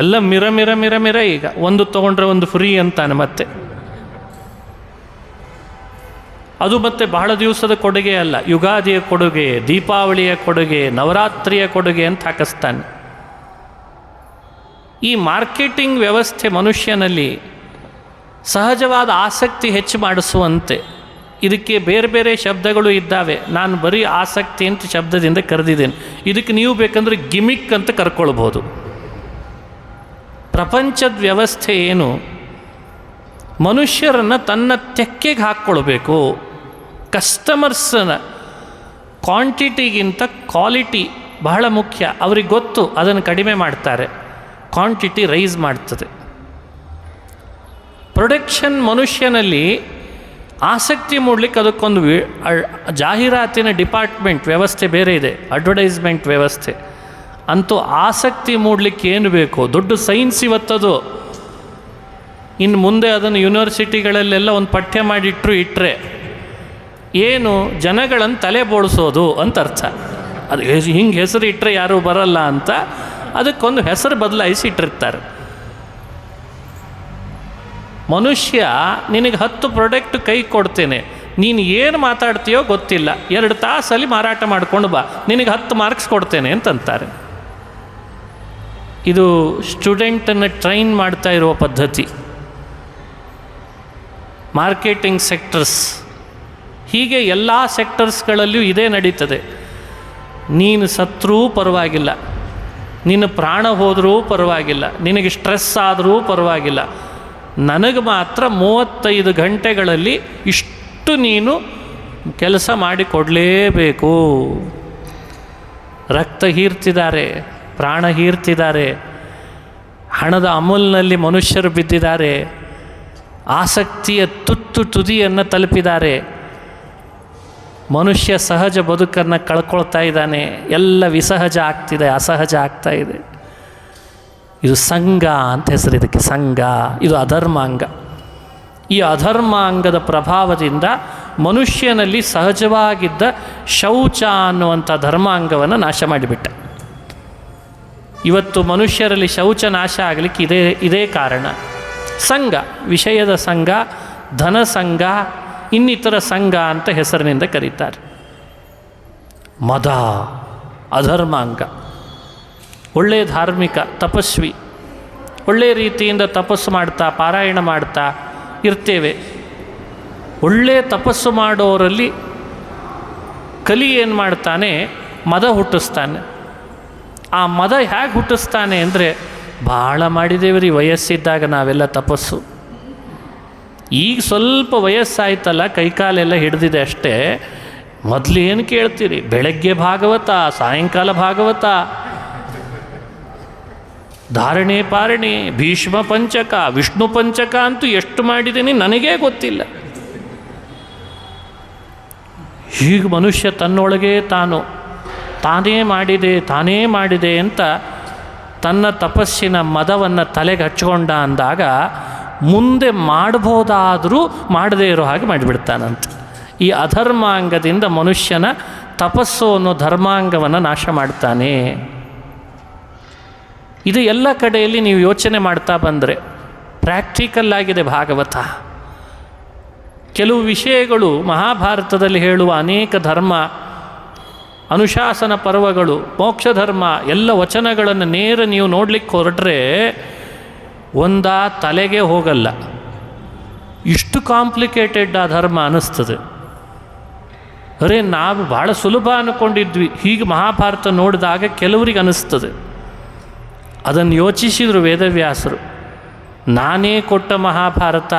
ಎಲ್ಲ ಮಿರ ಈಗ ಒಂದು ತೊಗೊಂಡ್ರೆ ಒಂದು ಫ್ರೀ ಅಂತಾನೆ. ಮತ್ತೆ ಅದು ಮತ್ತೆ ಬಹಳ ದಿವಸದ ಕೊಡುಗೆ ಅಲ್ಲ, ಯುಗಾದಿಯ ಕೊಡುಗೆ, ದೀಪಾವಳಿಯ ಕೊಡುಗೆ, ನವರಾತ್ರಿಯ ಕೊಡುಗೆ ಅಂತ ಹಾಕಿಸ್ತಾನೆ. ಈ ಮಾರ್ಕೆಟಿಂಗ್ ವ್ಯವಸ್ಥೆ ಮನುಷ್ಯನಲ್ಲಿ ಸಹಜವಾದ ಆಸಕ್ತಿ ಹೆಚ್ಚು ಮಾಡಿಸುವಂತೆ. ಇದಕ್ಕೆ ಬೇರೆ ಬೇರೆ ಶಬ್ದಗಳು ಇದ್ದಾವೆ, ನಾನು ಬರೀ ಆಸಕ್ತಿ ಅಂತ ಶಬ್ದದಿಂದ ಕರೆದಿದ್ದೇನೆ. ಇದಕ್ಕೆ ನೀವು ಬೇಕಂದ್ರೆ ಗಿಮಿಕ್ ಅಂತ ಕರ್ಕೊಳ್ಬೋದು. ಪ್ರಪಂಚದ ವ್ಯವಸ್ಥೆ ಏನು? ಮನುಷ್ಯರನ್ನು ತನ್ನ ತೆಕ್ಕೆಗೆ ಹಾಕ್ಕೊಳ್ಬೇಕು. ಕಸ್ಟಮರ್ಸನ ಕ್ವಾಂಟಿಟಿಗಿಂತ ಕ್ವಾಲಿಟಿ ಬಹಳ ಮುಖ್ಯ. ಅವ್ರಿಗೆ ಗೊತ್ತು, ಅದನ್ನು ಕಡಿಮೆ ಮಾಡ್ತಾರೆ, ಕ್ವಾಂಟಿಟಿ ರೈಸ್ ಮಾಡ್ತದೆ. ಪ್ರೊಡಕ್ಷನ್ ಮನುಷ್ಯನಲ್ಲಿ ಆಸಕ್ತಿ ಮೂಡಲಿಕ್ಕೆ ಅದಕ್ಕೊಂದು ಜಾಹೀರಾತಿನ ಡಿಪಾರ್ಟ್ಮೆಂಟ್ ವ್ಯವಸ್ಥೆ ಬೇರೆ ಇದೆ, ಅಡ್ವರ್ಟೈಸ್ಮೆಂಟ್ ವ್ಯವಸ್ಥೆ. ಅಂತೂ ಆಸಕ್ತಿ ಮೂಡಲಿಕ್ಕೆ ಏನು ಬೇಕು? ದೊಡ್ಡ ಸೈನ್ಸ್ ಇವತ್ತದು. ಇನ್ನು ಮುಂದೆ ಅದನ್ನು ಯೂನಿವರ್ಸಿಟಿಗಳಲ್ಲೆಲ್ಲ ಒಂದು ಪಠ್ಯ ಇಟ್ಟರೆ ಏನು, ಜನಗಳನ್ನು ತಲೆ ಬೋಳಿಸೋದು ಅಂತ ಅರ್ಥ. ಅದು ಹಿಂಗೆ ಹೆಸರು ಇಟ್ಟರೆ ಯಾರೂ ಬರಲ್ಲ ಅಂತ ಅದಕ್ಕೊಂದು ಹೆಸರು ಬದಲಾಯಿಸಿ ಇಟ್ಟಿರ್ತಾರೆ. ಮನುಷ್ಯ ನಿನಗೆ 10 ಪ್ರಾಡಕ್ಟ್ ಕೈ ಕೊಡ್ತೇನೆ, ನೀನು ಏನು ಮಾತಾಡ್ತೀಯೋ ಗೊತ್ತಿಲ್ಲ, 2 ತಾಸಲ್ಲಿ ಮಾರಾಟ ಮಾಡಿಕೊಂಡು ಬಾ, ನಿನಗೆ 10 ಮಾರ್ಕ್ಸ್ ಕೊಡ್ತೇನೆ ಅಂತಂತಾರೆ. ಇದು ಸ್ಟೂಡೆಂಟನ್ನು ಟ್ರೈನ್ ಮಾಡ್ತಾ ಇರುವ ಪದ್ಧತಿ. ಮಾರ್ಕೆಟಿಂಗ್ ಸೆಕ್ಟರ್ಸ್, ಹೀಗೆ ಎಲ್ಲ ಸೆಕ್ಟರ್ಸ್ಗಳಲ್ಲಿಯೂ ಇದೇ ನಡೀತದೆ. ನೀನು ಸತ್ರೂ ಪರವಾಗಿಲ್ಲ, ನಿನ್ನ ಪ್ರಾಣ ಹೋದರೂ ಪರವಾಗಿಲ್ಲ, ನಿನಗೆ ಸ್ಟ್ರೆಸ್ ಆದರೂ ಪರವಾಗಿಲ್ಲ, ನನಗೆ ಮಾತ್ರ 35 ಗಂಟೆಗಳಲ್ಲಿ ಇಷ್ಟು ನೀನು ಕೆಲಸ ಮಾಡಿಕೊಡಲೇಬೇಕು. ರಕ್ತ ಹೀರ್ತಿದ್ದಾರೆ, ಪ್ರಾಣ ಹೀರ್ತಿದ್ದಾರೆ, ಹಣದ ಅಮೂಲ್ನಲ್ಲಿ ಮನುಷ್ಯರು ಬಿದ್ದಿದ್ದಾರೆ, ಆಸಕ್ತಿಯ ತುದಿಯನ್ನು ತಲುಪಿದ್ದಾರೆ, ಮನುಷ್ಯ ಸಹಜ ಬದುಕನ್ನು ಕಳ್ಕೊಳ್ತಾ ಇದ್ದಾನೆ, ಎಲ್ಲ ವಿಸಹಜ ಆಗ್ತಿದೆ, ಅಸಹಜ ಆಗ್ತಾ ಇದೆ. ಇದು ಸಂಘ ಅಂತ ಹೆಸರು ಇದಕ್ಕೆ, ಸಂಘ. ಇದು ಅಧರ್ಮಾಂಗ. ಈ ಅಧರ್ಮಾಂಗದ ಪ್ರಭಾವದಿಂದ ಮನುಷ್ಯನಲ್ಲಿ ಸಹಜವಾಗಿದ್ದ ಶೌಚ ಅನ್ನುವಂಥ ಧರ್ಮಾಂಗವನ್ನು ನಾಶ ಮಾಡಿಬಿಟ್ಟ. ಇವತ್ತು ಮನುಷ್ಯರಲ್ಲಿ ಶೌಚ ನಾಶ ಆಗಲಿಕ್ಕೆ ಇದೇ ಕಾರಣ. ಸಂಘ, ವಿಷಯದ ಸಂಘ, ಧನ ಸಂಘ, ಇನ್ನಿತರ ಸಂಘ ಅಂತ ಹೆಸರಿನಿಂದ ಕರೀತಾರೆ. ಮದ ಅಧರ್ಮಾಂಗ. ಒಳ್ಳೆಯ ಧಾರ್ಮಿಕ ತಪಸ್ವಿ, ಒಳ್ಳೆಯ ರೀತಿಯಿಂದ ತಪಸ್ಸು ಮಾಡ್ತಾ ಪಾರಾಯಣ ಮಾಡ್ತಾ ಇರ್ತೇವೆ. ಒಳ್ಳೆಯ ತಪಸ್ಸು ಮಾಡೋರಲ್ಲಿ ಕಲಿ ಏನು ಮಾಡ್ತಾನೆ? ಮದ ಹುಟ್ಟಿಸ್ತಾನೆ. ಆ ಮದ ಹೇಗೆ ಹುಟ್ಟಿಸ್ತಾನೆ ಅಂದರೆ, ಭಾಳ ಮಾಡಿದ್ದೇವೆ ವಯಸ್ಸಿದ್ದಾಗ ನಾವೆಲ್ಲ ತಪಸ್ಸು. ಈಗ ಸ್ವಲ್ಪ ವಯಸ್ಸಾಯ್ತಲ್ಲ, ಕೈಕಾಲೆಲ್ಲ ಹಿಡಿದಿದೆ ಅಷ್ಟೇ. ಮೊದಲು ಏನು ಕೇಳ್ತೀರಿ? ಬೆಳಗ್ಗೆ ಭಾಗವತ, ಸಾಯಂಕಾಲ ಭಾಗವತ, ಧಾರಣೆ ಪಾರಣೆ, ಭೀಷ್ಮ ಪಂಚಕ, ವಿಷ್ಣು ಪಂಚಕ ಅಂತೂ ಎಷ್ಟು ಮಾಡಿದ್ದೀನಿ ನನಗೇ ಗೊತ್ತಿಲ್ಲ. ಹೀಗೆ ಮನುಷ್ಯ ತನ್ನೊಳಗೆ ತಾನೇ ಮಾಡಿದೆ ಅಂತ ತನ್ನ ತಪಸ್ಸಿನ ಮದವನ್ನು ತಲೆಗೆ ಹಚ್ಕೊಂಡ ಅಂದಾಗ ಮುಂದೆ ಮಾಡ್ಬೋದಾದರೂ ಮಾಡದೇ ಇರೋ ಹಾಗೆ ಮಾಡಿಬಿಡ್ತಾನಂತೆ. ಈ ಅಧರ್ಮಾಂಗದಿಂದ ಮನುಷ್ಯನ ತಪಸ್ಸು ಅನ್ನೋ ಧರ್ಮಾಂಗವನ್ನು ನಾಶ ಮಾಡ್ತಾನೆ. ಇದು ಎಲ್ಲ ಕಡೆಯಲ್ಲಿ ನೀವು ಯೋಚನೆ ಮಾಡ್ತಾ ಬಂದರೆ ಪ್ರಾಕ್ಟಿಕಲ್ ಆಗಿದೆ ಭಾಗವತ. ಕೆಲವು ವಿಷಯಗಳು ಮಹಾಭಾರತದಲ್ಲಿ ಹೇಳುವ ಅನೇಕ ಧರ್ಮ, ಅನುಶಾಸನ ಪರ್ವಗಳು, ಮೋಕ್ಷ ಧರ್ಮ ಎಲ್ಲ ವಚನಗಳನ್ನು ನೇರ ನೀವು ನೋಡಲಿಕ್ಕೆ ಹೊರಟ್ರೆ ತಲೆಗೆ ಹೋಗಲ್ಲ. ಇಷ್ಟು ಕಾಂಪ್ಲಿಕೇಟೆಡ್ ಆ ಧರ್ಮ ಅನ್ನಿಸ್ತದೆ. ನಾವು ಭಾಳ ಸುಲಭ ಅಂದ್ಕೊಂಡಿದ್ವಿ. ಹೀಗೆ ಮಹಾಭಾರತ ನೋಡಿದಾಗ ಕೆಲವರಿಗೆ ಅನ್ನಿಸ್ತದೆ. ಅದನ್ನು ಯೋಚಿಸಿದರು ವೇದವ್ಯಾಸರು. ನಾನೇ ಕೊಟ್ಟ ಮಹಾಭಾರತ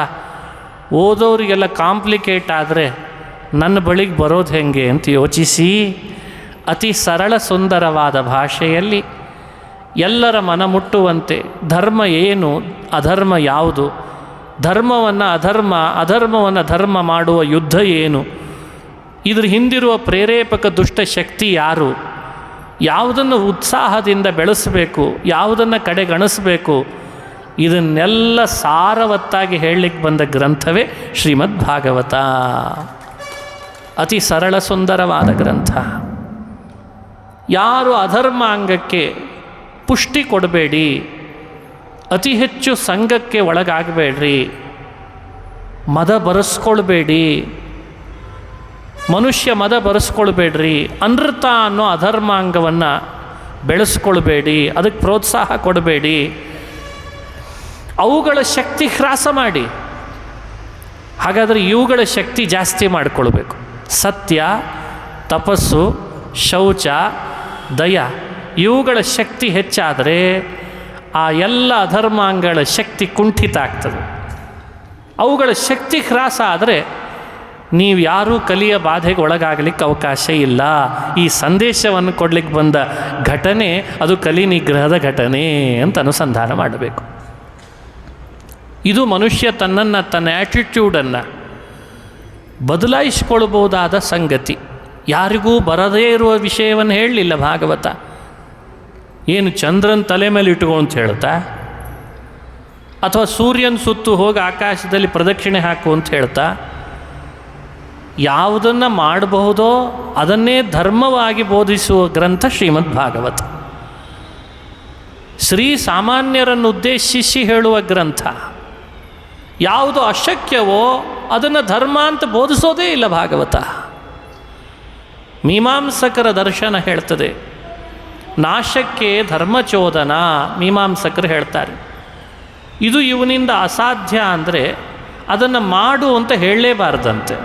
ಓದೋರಿಗೆಲ್ಲ ಕಾಂಪ್ಲಿಕೇಟ್ ಆದರೆ ನನ್ನ ಬಳಿಗೆ ಬರೋದು ಹೆಂಗೆ ಅಂತ ಯೋಚಿಸಿ ಅತಿ ಸರಳ ಸುಂದರವಾದ ಭಾಷೆಯಲ್ಲಿ ಎಲ್ಲರ ಮನ ಮುಟ್ಟುವಂತೆ ಧರ್ಮ ಏನು, ಅಧರ್ಮ ಯಾವುದು, ಧರ್ಮವನ್ನು ಅಧರ್ಮ, ಅಧರ್ಮವನ್ನು ಧರ್ಮ ಮಾಡುವ ಯುದ್ಧ ಏನು, ಇದ್ರ ಹಿಂದಿರುವ ಪ್ರೇರೇಪಕ ದುಷ್ಟ ಶಕ್ತಿ ಯಾರು, ಯಾವುದನ್ನು ಉತ್ಸಾಹದಿಂದ ಬೆಳೆಸಬೇಕು, ಯಾವುದನ್ನು ಕಡೆಗಣಿಸಬೇಕು, ಇದನ್ನೆಲ್ಲ ಸಾರವತ್ತಾಗಿ ಹೇಳಲಿಕ್ಕೆ ಬಂದ ಗ್ರಂಥವೇ ಶ್ರೀಮದ್ ಭಾಗವತ. ಅತಿ ಸರಳ ಸುಂದರವಾದ ಗ್ರಂಥ. ಯಾರು ಅಧರ್ಮಾಂಗಕ್ಕೆ ಪುಷ್ಟಿ ಕೊಡಬೇಡಿ, ಅತಿ ಹೆಚ್ಚು ಸಂಘಕ್ಕೆ ಒಳಗಾಗಬೇಡ್ರಿ, ಮದ ಬರೆಸ್ಕೊಳ್ಬೇಡಿ, ಮನುಷ್ಯ ಮದ ಬರೆಸ್ಕೊಳ್ಬೇಡ್ರಿ, ಅನೃತ ಅನ್ನೋ ಅಧರ್ಮಾಂಗವನ್ನು ಬೆಳೆಸ್ಕೊಳ್ಬೇಡಿ, ಅದಕ್ಕೆ ಪ್ರೋತ್ಸಾಹ ಕೊಡಬೇಡಿ, ಅವುಗಳ ಶಕ್ತಿ ಹ್ರಾಸ ಮಾಡಿ. ಹಾಗಾದರೆ ಇವುಗಳ ಶಕ್ತಿ ಜಾಸ್ತಿ ಮಾಡಿಕೊಳ್ಬೇಕು. ಸತ್ಯ, ತಪಸ್ಸು, ಶೌಚ, ದಯ ಇವುಗಳ ಶಕ್ತಿ ಹೆಚ್ಚಾದರೆ ಆ ಎಲ್ಲ ಅಧರ್ಮಾಂಗಗಳ ಶಕ್ತಿ ಕುಂಠಿತ ಆಗ್ತದೆ. ಅವುಗಳ ಶಕ್ತಿ ಹ್ರಾಸ ಆದರೆ ನೀವು ಯಾರೂ ಕಲಿಯ ಬಾಧೆಗೆ ಒಳಗಾಗಲಿಕ್ಕೆ ಅವಕಾಶ ಇಲ್ಲ. ಈ ಸಂದೇಶವನ್ನು ಕೊಡಲಿಕ್ಕೆ ಬಂದ ಘಟನೆ ಅದು ಕಲಿ ನಿಗ್ರಹದ ಘಟನೆ ಅಂತ ಅನುಸಂಧಾನ ಮಾಡಬೇಕು. ಇದು ಮನುಷ್ಯ ತನ್ನನ್ನು, ತನ್ನ ಆ್ಯಟಿಟ್ಯೂಡನ್ನು ಬದಲಾಯಿಸಿಕೊಳ್ಬಹುದಾದ ಸಂಗತಿ. ಯಾರಿಗೂ ಬರದೇ ಇರುವ ವಿಷಯವನ್ನು ಹೇಳಲಿಲ್ಲ ಭಾಗವತ. ಏನು ಚಂದ್ರನ ತಲೆ ಮೇಲೆ ಇಟ್ಕೊ ಅಂತ ಹೇಳ್ತಾ, ಅಥವಾ ಸೂರ್ಯನ ಸುತ್ತು ಹೋಗಿ ಆಕಾಶದಲ್ಲಿ ಪ್ರದಕ್ಷಿಣೆ ಹಾಕು ಅಂತ ಹೇಳ್ತಾ, ಯಾವುದನ್ನು ಮಾಡಬಹುದೋ ಅದನ್ನೇ ಧರ್ಮವಾಗಿ ಬೋಧಿಸುವ ಗ್ರಂಥ ಶ್ರೀಮದ್ ಭಾಗವತ. ಶ್ರೀ ಸಾಮಾನ್ಯರನ್ನು ಉದ್ದೇಶಿಸಿ ಹೇಳುವ ಗ್ರಂಥ. ಯಾವುದು ಅಶಕ್ಯವೋ ಅದನ್ನು ಧರ್ಮ ಅಂತ ಬೋಧಿಸೋದೇ ಇಲ್ಲ ಭಾಗವತ. ಮೀಮಾಂಸಕರ ದರ್ಶನ ಹೇಳ್ತದೆ, ನಾಶಕ್ಕೆ ಧರ್ಮಚೋದನ. ಮೀಮಾಂಸಕರು ಹೇಳ್ತಾರೆ, ಇದು ಇವನಿಂದ ಅಸಾಧ್ಯ ಅಂದರೆ ಅದನ್ನು ಮಾಡು ಅಂತ ಹೇಳಲೇಬಾರ್ದಂತೆ,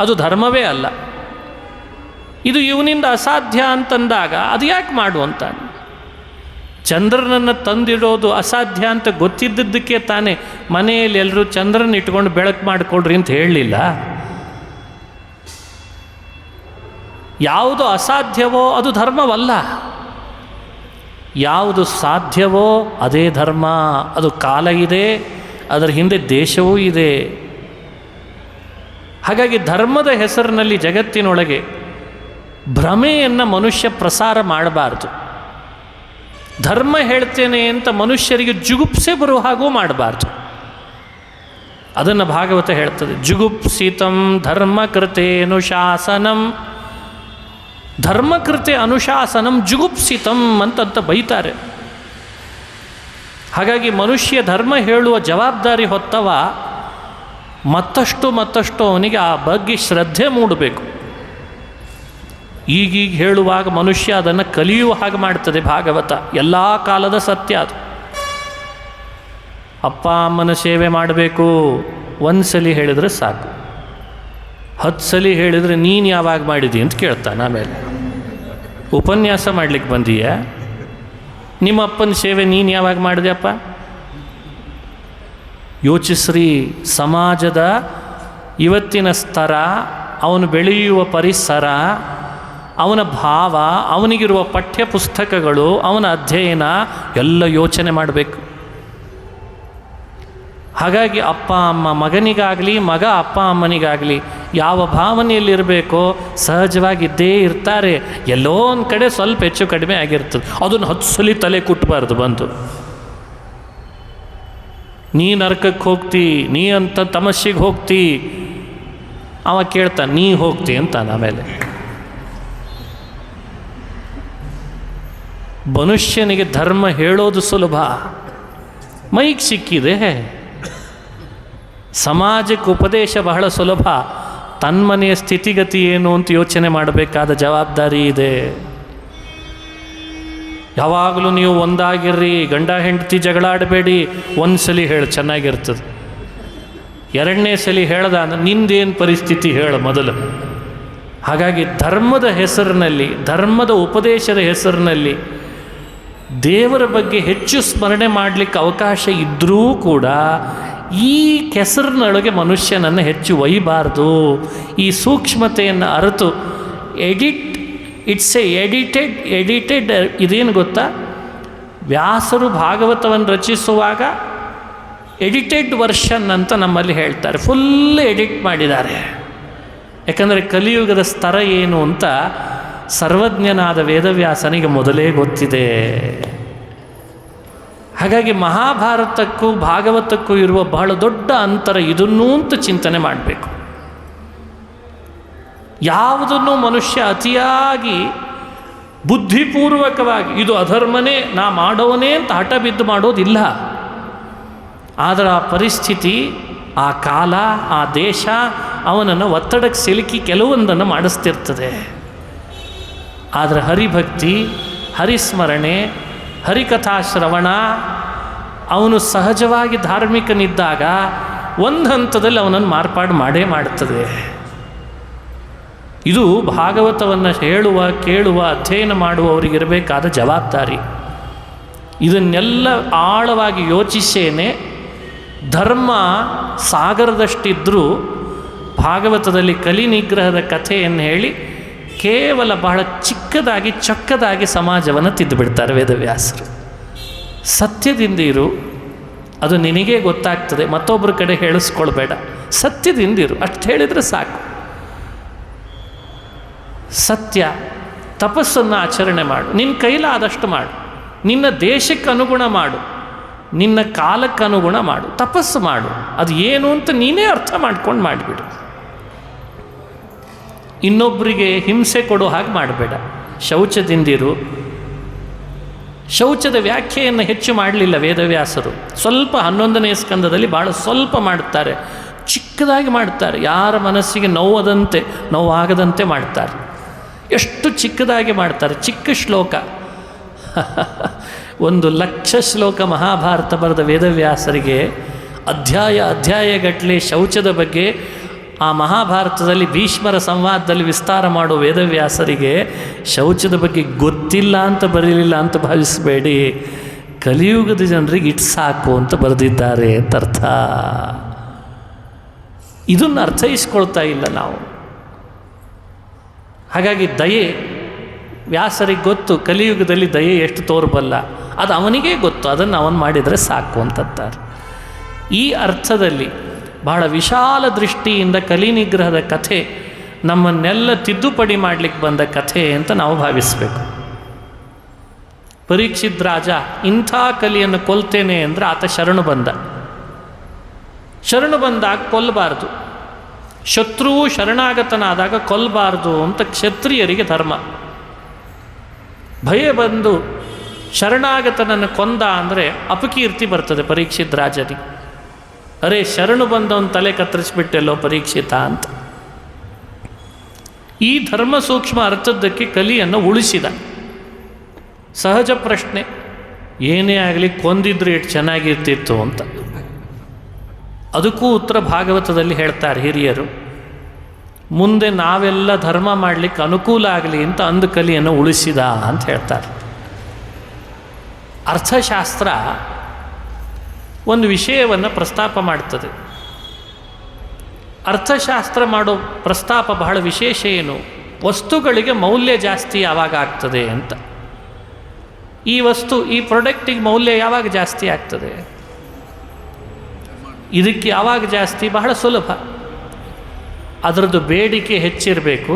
ಅದು ಧರ್ಮವೇ ಅಲ್ಲ. ಇದು ಇವನಿಂದ ಅಸಾಧ್ಯ ಅಂತಂದಾಗ ಅದು ಯಾಕೆ ಮಾಡು ಅಂತಾನೆ. ಚಂದ್ರನನ್ನು ತಂದಿಡೋದು ಅಸಾಧ್ಯ ಅಂತ ಗೊತ್ತಿದ್ದದ್ದಕ್ಕೆ ತಾನೇ ಮನೆಯಲ್ಲಿ ಎಲ್ಲರೂ ಚಂದ್ರನ ಇಟ್ಕೊಂಡು ಬೆಳಕು ಮಾಡಿಕೊಡ್ರಿ ಅಂತ ಹೇಳಲಿಲ್ಲ. ಯಾವುದು ಅಸಾಧ್ಯವೋ ಅದು ಧರ್ಮವಲ್ಲ, ಯಾವುದು ಸಾಧ್ಯವೋ ಅದೇ ಧರ್ಮ. ಅದು ಕಾಲ ಇದೆ, ಅದರ ಹಿಂದೆ ದೇಶವೂ ಇದೆ. ಹಾಗಾಗಿ ಧರ್ಮದ ಹೆಸರಿನಲ್ಲಿ ಜಗತ್ತಿನೊಳಗೆ ಭ್ರಮೆಯನ್ನು ಮನುಷ್ಯ ಪ್ರಸಾರ ಮಾಡಬಾರ್ದು. ಧರ್ಮ ಹೇಳ್ತೇನೆ ಅಂತ ಮನುಷ್ಯರಿಗೆ ಜುಗುಪ್ಸೆ ಬರುವ ಹಾಗೂ ಮಾಡಬಾರ್ದು. ಅದನ್ನು ಭಾಗವತ ಹೇಳ್ತದೆ, ಜುಗುಪ್ಸಿತಂ ಧರ್ಮಕೃತೆ ಅನುಶಾಸನಂ. ಧರ್ಮಕೃತೆ ಅನುಶಾಸನಂ ಜುಗುಪ್ಸಿತಂ ಅಂತ ಬೈತಾರೆ. ಹಾಗಾಗಿ ಮನುಷ್ಯ ಧರ್ಮ ಹೇಳುವ ಜವಾಬ್ದಾರಿ ಹೊತ್ತವ ಮತ್ತಷ್ಟು ಅವನಿಗೆ ಆ ಬಗ್ಗೆ ಶ್ರದ್ಧೆ ಮೂಡಬೇಕು. ಈಗೀಗ ಹೇಳುವಾಗ ಮನುಷ್ಯ ಅದನ್ನು ಕಲಿಯುವ ಹಾಗೆ ಮಾಡ್ತದೆ ಭಾಗವತ. ಎಲ್ಲ ಕಾಲದ ಸತ್ಯ ಅದು. ಅಪ್ಪ ಅಮ್ಮನ ಸೇವೆ ಮಾಡಬೇಕು, ಒಂದು ಸಲ ಹೇಳಿದರೆ ಸಾಕು. 10 ಸಲ ಹೇಳಿದರೆ ನೀನು ಯಾವಾಗ ಮಾಡಿದಿ ಅಂತ ಕೇಳ್ತಾನೆ. ಆಮೇಲೆ ಉಪನ್ಯಾಸ ಮಾಡಲಿಕ್ಕೆ ಬಂದೀಯ, ನಿಮ್ಮ ಅಪ್ಪನ ಸೇವೆ ನೀನು ಯಾವಾಗ ಮಾಡಿದೆಯಪ್ಪ? ಯೋಚಿಸ್ರಿ. ಸಮಾಜದ ಇವತ್ತಿನ ಸ್ತರ, ಅವನು ಬೆಳೆಯುವ ಪರಿಸರ, ಅವನ ಭಾವ, ಅವನಿಗಿರುವ ಪಠ್ಯ ಪುಸ್ತಕಗಳು, ಅವನ ಅಧ್ಯಯನ ಎಲ್ಲ ಯೋಚನೆ ಮಾಡಬೇಕು. ಹಾಗಾಗಿ ಅಪ್ಪ ಅಮ್ಮ ಮಗನಿಗಾಗಲಿ, ಮಗ ಅಪ್ಪ ಅಮ್ಮನಿಗಾಗಲಿ ಯಾವ ಭಾವನೆಯಲ್ಲಿರಬೇಕೋ ಸಹಜವಾಗಿದ್ದೇ ಇರ್ತಾರೆ. ಎಲ್ಲೋ ಒಂದು ಕಡೆ ಸ್ವಲ್ಪ ಹೆಚ್ಚು ಕಡಿಮೆ ಆಗಿರ್ತದೆ. ಅದನ್ನು 10 ಸಲ ತಲೆ ಕುಟ್ಟಬಾರ್ದು. ಬಂತು ನೀ ನರಕಕ್ಕೆ ಹೋಗ್ತಿ, ನೀ ಅಂತ ತಮಸ್ಸಿಗೆ ಹೋಗ್ತಿ, ಅವ ಕೇಳ್ತಾನೆ ನೀ ಹೋಗ್ತಿ ಅಂತಾನೆ. ಆಮೇಲೆ ಮನುಷ್ಯನಿಗೆ ಧರ್ಮ ಹೇಳೋದು ಸುಲಭ, ಮೈಗೆ ಸಿಕ್ಕಿದೆ. ಸಮಾಜಕ್ಕೆ ಉಪದೇಶ ಬಹಳ ಸುಲಭ, ತನ್ಮನೆಯ ಸ್ಥಿತಿಗತಿ ಏನು ಅಂತ ಯೋಚನೆ ಮಾಡಬೇಕಾದ ಜವಾಬ್ದಾರಿ ಇದೆ. ಯಾವಾಗಲೂ ನೀವು ಒಂದಾಗಿರ್ರಿ, ಗಂಡ ಹೆಂಡತಿ ಜಗಳ ಆಡಬೇಡಿ. 1 ಸಲ ಹೇಳು, ಚೆನ್ನಾಗಿರ್ತದೆ. 2ನೇ ಸಲ ಹೇಳ್ದ ಅಂದ್ರೆ ನಿಂದೇನು ಪರಿಸ್ಥಿತಿ ಹೇಳು ಮೊದಲು. ಹಾಗಾಗಿ ಧರ್ಮದ ಹೆಸರಿನಲ್ಲಿ, ಧರ್ಮದ ಉಪದೇಶದ ಹೆಸರಿನಲ್ಲಿ ದೇವರ ಬಗ್ಗೆ ಹೆಚ್ಚು ಸ್ಮರಣೆ ಮಾಡಲಿಕ್ಕೆ ಅವಕಾಶ ಇದ್ದರೂ ಕೂಡ ಈ ಕೆಸರಿನೊಳಗೆ ಮನುಷ್ಯನನ್ನು ಹೆಚ್ಚು ಒಯ್ಯಬಾರ್ದು. ಈ ಸೂಕ್ಷ್ಮತೆಯನ್ನು ಅರಿತು ಇಟ್ಸ್ ಎ ಎಡಿಟೆಡ್ ಇದೇನು ಗೊತ್ತಾ, ವ್ಯಾಸರು ಭಾಗವತವನ್ನು ರಚಿಸುವಾಗ ಎಡಿಟೆಡ್ ವರ್ಷನ್ ಅಂತ ನಮ್ಮಲ್ಲಿ ಹೇಳ್ತಾರೆ, ಫುಲ್ ಎಡಿಟ್ ಮಾಡಿದ್ದಾರೆ. ಯಾಕಂದರೆ ಕಲಿಯುಗದ ಸ್ತರ ಏನು ಅಂತ ಸರ್ವಜ್ಞನಾದ ವೇದವ್ಯಾಸನಿಗೆ ಮೊದಲೇ ಗೊತ್ತಿದೆ. ಹಾಗಾಗಿ ಮಹಾಭಾರತಕ್ಕೂ ಭಾಗವತಕ್ಕೂ ಇರುವ ಬಹಳ ದೊಡ್ಡ ಅಂತರ ಇದನ್ನೂ ಅಂತ ಚಿಂತನೆ ಮಾಡಬೇಕು. ಯಾವುದನ್ನು ಮನುಷ್ಯ ಅತಿಯಾಗಿ ಬುದ್ಧಿಪೂರ್ವಕವಾಗಿ ಇದು ಅಧರ್ಮನೇ, ನಾ ಮಾಡೋವನೇ ಅಂತ ಹಠ ಬಿದ್ದು ಮಾಡೋದಿಲ್ಲ. ಆದರೆ ಆ ಪರಿಸ್ಥಿತಿ, ಆ ಕಾಲ, ಆ ದೇಶ ಅವನನ್ನು ಒತ್ತಡಕ್ಕೆ ಸಿಲುಕಿ ಕೆಲವೊಂದನ್ನು ಮಾಡಿಸ್ತಿರ್ತದೆ. ಆದರೆ ಹರಿಭಕ್ತಿ, ಹರಿಸ್ಮರಣೆ, ಹರಿಕಥಾಶ್ರವಣ, ಅವನು ಸಹಜವಾಗಿ ಧಾರ್ಮಿಕನಿದ್ದಾಗ ಒಂದು ಹಂತದಲ್ಲಿ ಅವನನ್ನು ಮಾರ್ಪಾಡು ಮಾಡೇ ಮಾಡ್ತದೆ. ಇದು ಭಾಗವತವನ್ನು ಹೇಳುವ, ಕೇಳುವ, ಅಧ್ಯಯನ ಮಾಡುವವರಿಗಿರಬೇಕಾದ ಜವಾಬ್ದಾರಿ. ಇದನ್ನೆಲ್ಲ ಆಳವಾಗಿ ಯೋಚಿಸೇನೆ ಧರ್ಮ ಸಾಗರದಷ್ಟಿದ್ದರೂ ಭಾಗವತದಲ್ಲಿ ಕಲಿ ನಿಗ್ರಹದ ಕಥೆಯನ್ನು ಹೇಳಿ ಕೇವಲ ಬಹಳ ಚಿಕ್ಕದಾಗಿ ಚೊಕ್ಕದಾಗಿ ಸಮಾಜವನ್ನು ತಿದ್ದುಬಿಡ್ತಾರೆ ವೇದವ್ಯಾಸರು. ಸತ್ಯದಿಂದಿರು, ಅದು ನಿನಗೇ ಗೊತ್ತಾಗ್ತದೆ, ಮತ್ತೊಬ್ಬರ ಕಡೆ ಹೇಳಿಸ್ಕೊಳ್ಬೇಡ, ಸತ್ಯದಿಂದಿರು, ಅಷ್ಟು ಹೇಳಿದರೆ ಸಾಕು. ಸತ್ಯ, ತಪಸ್ಸನ್ನು ಆಚರಣೆ ಮಾಡು, ನಿನ್ನ ಕೈಲಾದಷ್ಟು ಮಾಡು, ನಿನ್ನ ದೇಶಕ್ಕೆ ಅನುಗುಣ ಮಾಡು, ನಿನ್ನ ಕಾಲಕ್ಕೆ ಅನುಗುಣ ಮಾಡು, ತಪಸ್ಸು ಮಾಡು, ಅದು ಏನು ಅಂತ ನೀನೇ ಅರ್ಥ ಮಾಡ್ಕೊಂಡು ಮಾಡಿಬಿಡು. ಇನ್ನೊಬ್ಬರಿಗೆ ಹಿಂಸೆ ಕೊಡೋ ಹಾಗೆ ಮಾಡಬೇಡ. ಶೌಚದಿಂದಿರು. ಶೌಚದ ವ್ಯಾಖ್ಯೆಯನ್ನು ಹೆಚ್ಚು ಮಾಡಲಿಲ್ಲ ವೇದವ್ಯಾಸರು. ಸ್ವಲ್ಪ 11ನೇ ಸ್ಕಂದದಲ್ಲಿ ಭಾಳ ಸ್ವಲ್ಪ ಮಾಡುತ್ತಾರೆ, ಚಿಕ್ಕದಾಗಿ ಮಾಡ್ತಾರೆ, ಯಾರ ಮನಸ್ಸಿಗೆ ನೋವಾಗದಂತೆ ಮಾಡ್ತಾರೆ. ಎಷ್ಟು ಚಿಕ್ಕದಾಗಿ ಮಾಡ್ತಾರೆ, ಚಿಕ್ಕ ಶ್ಲೋಕ. 1,00,000 ಶ್ಲೋಕ ಮಹಾಭಾರತ ಬರೆದ ವೇದವ್ಯಾಸರಿಗೆ ಅಧ್ಯಾಯಗಟ್ಟಲೆ ಶೌಚದ ಬಗ್ಗೆ ಆ ಮಹಾಭಾರತದಲ್ಲಿ ಭೀಷ್ಮರ ಸಂವಾದದಲ್ಲಿ ವಿಸ್ತಾರ ಮಾಡೋ ವೇದವ್ಯಾಸರಿಗೆ ಶೌಚದ ಬಗ್ಗೆ ಗೊತ್ತಿಲ್ಲ ಅಂತ ಬರೀಲಿಲ್ಲ ಅಂತ ಭಾವಿಸಬೇಡಿ. ಕಲಿಯುಗದ ಜನರಿಗೆ ಇಟ್ಟು ಸಾಕು ಅಂತ ಬರೆದಿದ್ದಾರೆ ಅಂತ ಅರ್ಥ. ಇದನ್ನು ಅರ್ಥೈಸ್ಕೊಳ್ತಾ ಇಲ್ಲ ನಾವು. ಹಾಗಾಗಿ ದಯೆ, ವ್ಯಾಸರಿಗೆ ಗೊತ್ತು ಕಲಿಯುಗದಲ್ಲಿ ದಯೆ ಎಷ್ಟು ತೋರಬಲ್ಲ, ಅದು ಅವನಿಗೇ ಗೊತ್ತು, ಅದನ್ನು ಅವನು ಮಾಡಿದರೆ ಸಾಕು ಅಂತಂತಾರೆ. ಈ ಅರ್ಥದಲ್ಲಿ ಬಹಳ ವಿಶಾಲ ದೃಷ್ಟಿಯಿಂದ ಕಲಿ ನಿಗ್ರಹದ ಕಥೆ ನಮ್ಮನ್ನೆಲ್ಲ ತಿದ್ದುಪಡಿ ಮಾಡಲಿಕ್ಕೆ ಬಂದ ಕಥೆ ಅಂತ ನಾವು ಭಾವಿಸಬೇಕು. ಪರೀಕ್ಷಿತ್ ರಾಜ ಇಂಥ ಕಲಿಯನ್ನು ಕೊಲ್ತೇನೆ ಅಂದರೆ ಆತ ಶರಣು ಬಂದಾಗ ಕೊಲ್ಲಬಾರ್ದು, ಶತ್ರುವು ಶರಣಾಗತನಾದಾಗ ಕೊಲ್ಲಬಾರ್ದು ಅಂತ ಕ್ಷತ್ರಿಯರಿಗೆ ಧರ್ಮ. ಭಯ ಬಂದು ಶರಣಾಗತನನ್ನು ಕೊಂದ ಅಂದರೆ ಅಪಕೀರ್ತಿ ಬರ್ತದೆ ಪರೀಕ್ಷಿತ್ ರಾಜನಿಗೆ. ಅರೇ, ಶರಣು ಬಂದವನು ತಲೆ ಕತ್ತರಿಸಿಬಿಟ್ಟೆಲ್ಲೋ ಪರೀಕ್ಷಿತ ಅಂತ. ಈ ಧರ್ಮ ಸೂಕ್ಷ್ಮ ಅರ್ಥದ್ದಕ್ಕೆ ಕಲಿಯನ್ನು ಉಳಿಸಿದ. ಸಹಜ ಪ್ರಶ್ನೆ, ಏನೇ ಆಗಲಿ ಕೊಂದಿದ್ರೆ ಎಷ್ಟು ಚೆನ್ನಾಗಿರ್ತಿತ್ತು ಅಂತ. ಅದಕ್ಕೂ ಉತ್ತರ ಭಾಗವತದಲ್ಲಿ ಹೇಳ್ತಾರೆ ಹಿರಿಯರು. ಮುಂದೆ ನಾವೆಲ್ಲ ಧರ್ಮ ಮಾಡಲಿಕ್ಕೆ ಅನುಕೂಲ ಆಗಲಿ ಅಂತ ಅಂದು ಕಲಿಯನ್ನು ಉಳಿಸಿದ ಅಂತ ಹೇಳ್ತಾರೆ. ಅರ್ಥಶಾಸ್ತ್ರ ಒಂದು ವಿಷಯವನ್ನು ಪ್ರಸ್ತಾಪ ಮಾಡ್ತದೆ. ಅರ್ಥಶಾಸ್ತ್ರ ಮಾಡೋ ಪ್ರಸ್ತಾಪ ಬಹಳ ವಿಶೇಷ ಏನು, ವಸ್ತುಗಳಿಗೆ ಮೌಲ್ಯ ಜಾಸ್ತಿ ಯಾವಾಗ ಆಗ್ತದೆ ಅಂತ. ಈ ವಸ್ತು, ಈ ಪ್ರಾಡಕ್ಟಿಗೆ ಮೌಲ್ಯ ಯಾವಾಗ ಜಾಸ್ತಿ ಆಗ್ತದೆ, ಇದಕ್ಕೆ ಯಾವಾಗ ಜಾಸ್ತಿ, ಬಹಳ ಸುಲಭ. ಅದರದ್ದು ಬೇಡಿಕೆ ಹೆಚ್ಚಿರಬೇಕು,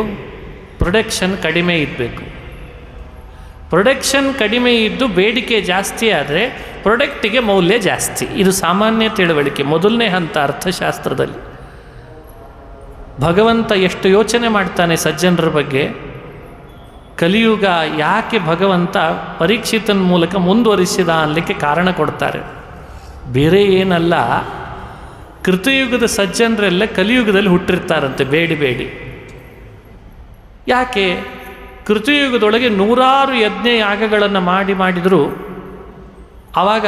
ಪ್ರೊಡಕ್ಷನ್ ಕಡಿಮೆ ಇರಬೇಕು. ಪ್ರೊಡಕ್ಷನ್ ಕಡಿಮೆ ಇದ್ದು ಬೇಡಿಕೆ ಜಾಸ್ತಿ ಆದರೆ ಪ್ರಾಡಕ್ಟಿಗೆ ಮೌಲ್ಯ ಜಾಸ್ತಿ. ಇದು ಸಾಮಾನ್ಯ ತಿಳುವಳಿಕೆ, ಮೊದಲನೇ ಹಂತ ಅರ್ಥಶಾಸ್ತ್ರದಲ್ಲಿ. ಭಗವಂತ ಎಷ್ಟು ಯೋಚನೆ ಮಾಡ್ತಾನೆ ಸಜ್ಜನರ ಬಗ್ಗೆ. ಕಲಿಯುಗ ಯಾಕೆ ಭಗವಂತ ಪರೀಕ್ಷಿತನ ಮೂಲಕ ಮುಂದುವರಿಸಿದ ಅನ್ನಲಿಕ್ಕೆ ಕಾರಣ ಕೊಡ್ತಾರೆ. ಬೇರೆ ಏನಲ್ಲ, ಕೃತಯುಗದ ಸಜ್ಜನರೆಲ್ಲ ಕಲಿಯುಗದಲ್ಲಿ ಹುಟ್ಟಿರ್ತಾರಂತೆ ಬೇಡಿ. ಯಾಕೆ? ಕೃತಯುಗದೊಳಗೆ 100 ಯಜ್ಞ ಯಾಗಗಳನ್ನು ಮಾಡಿದರೂ ಆವಾಗ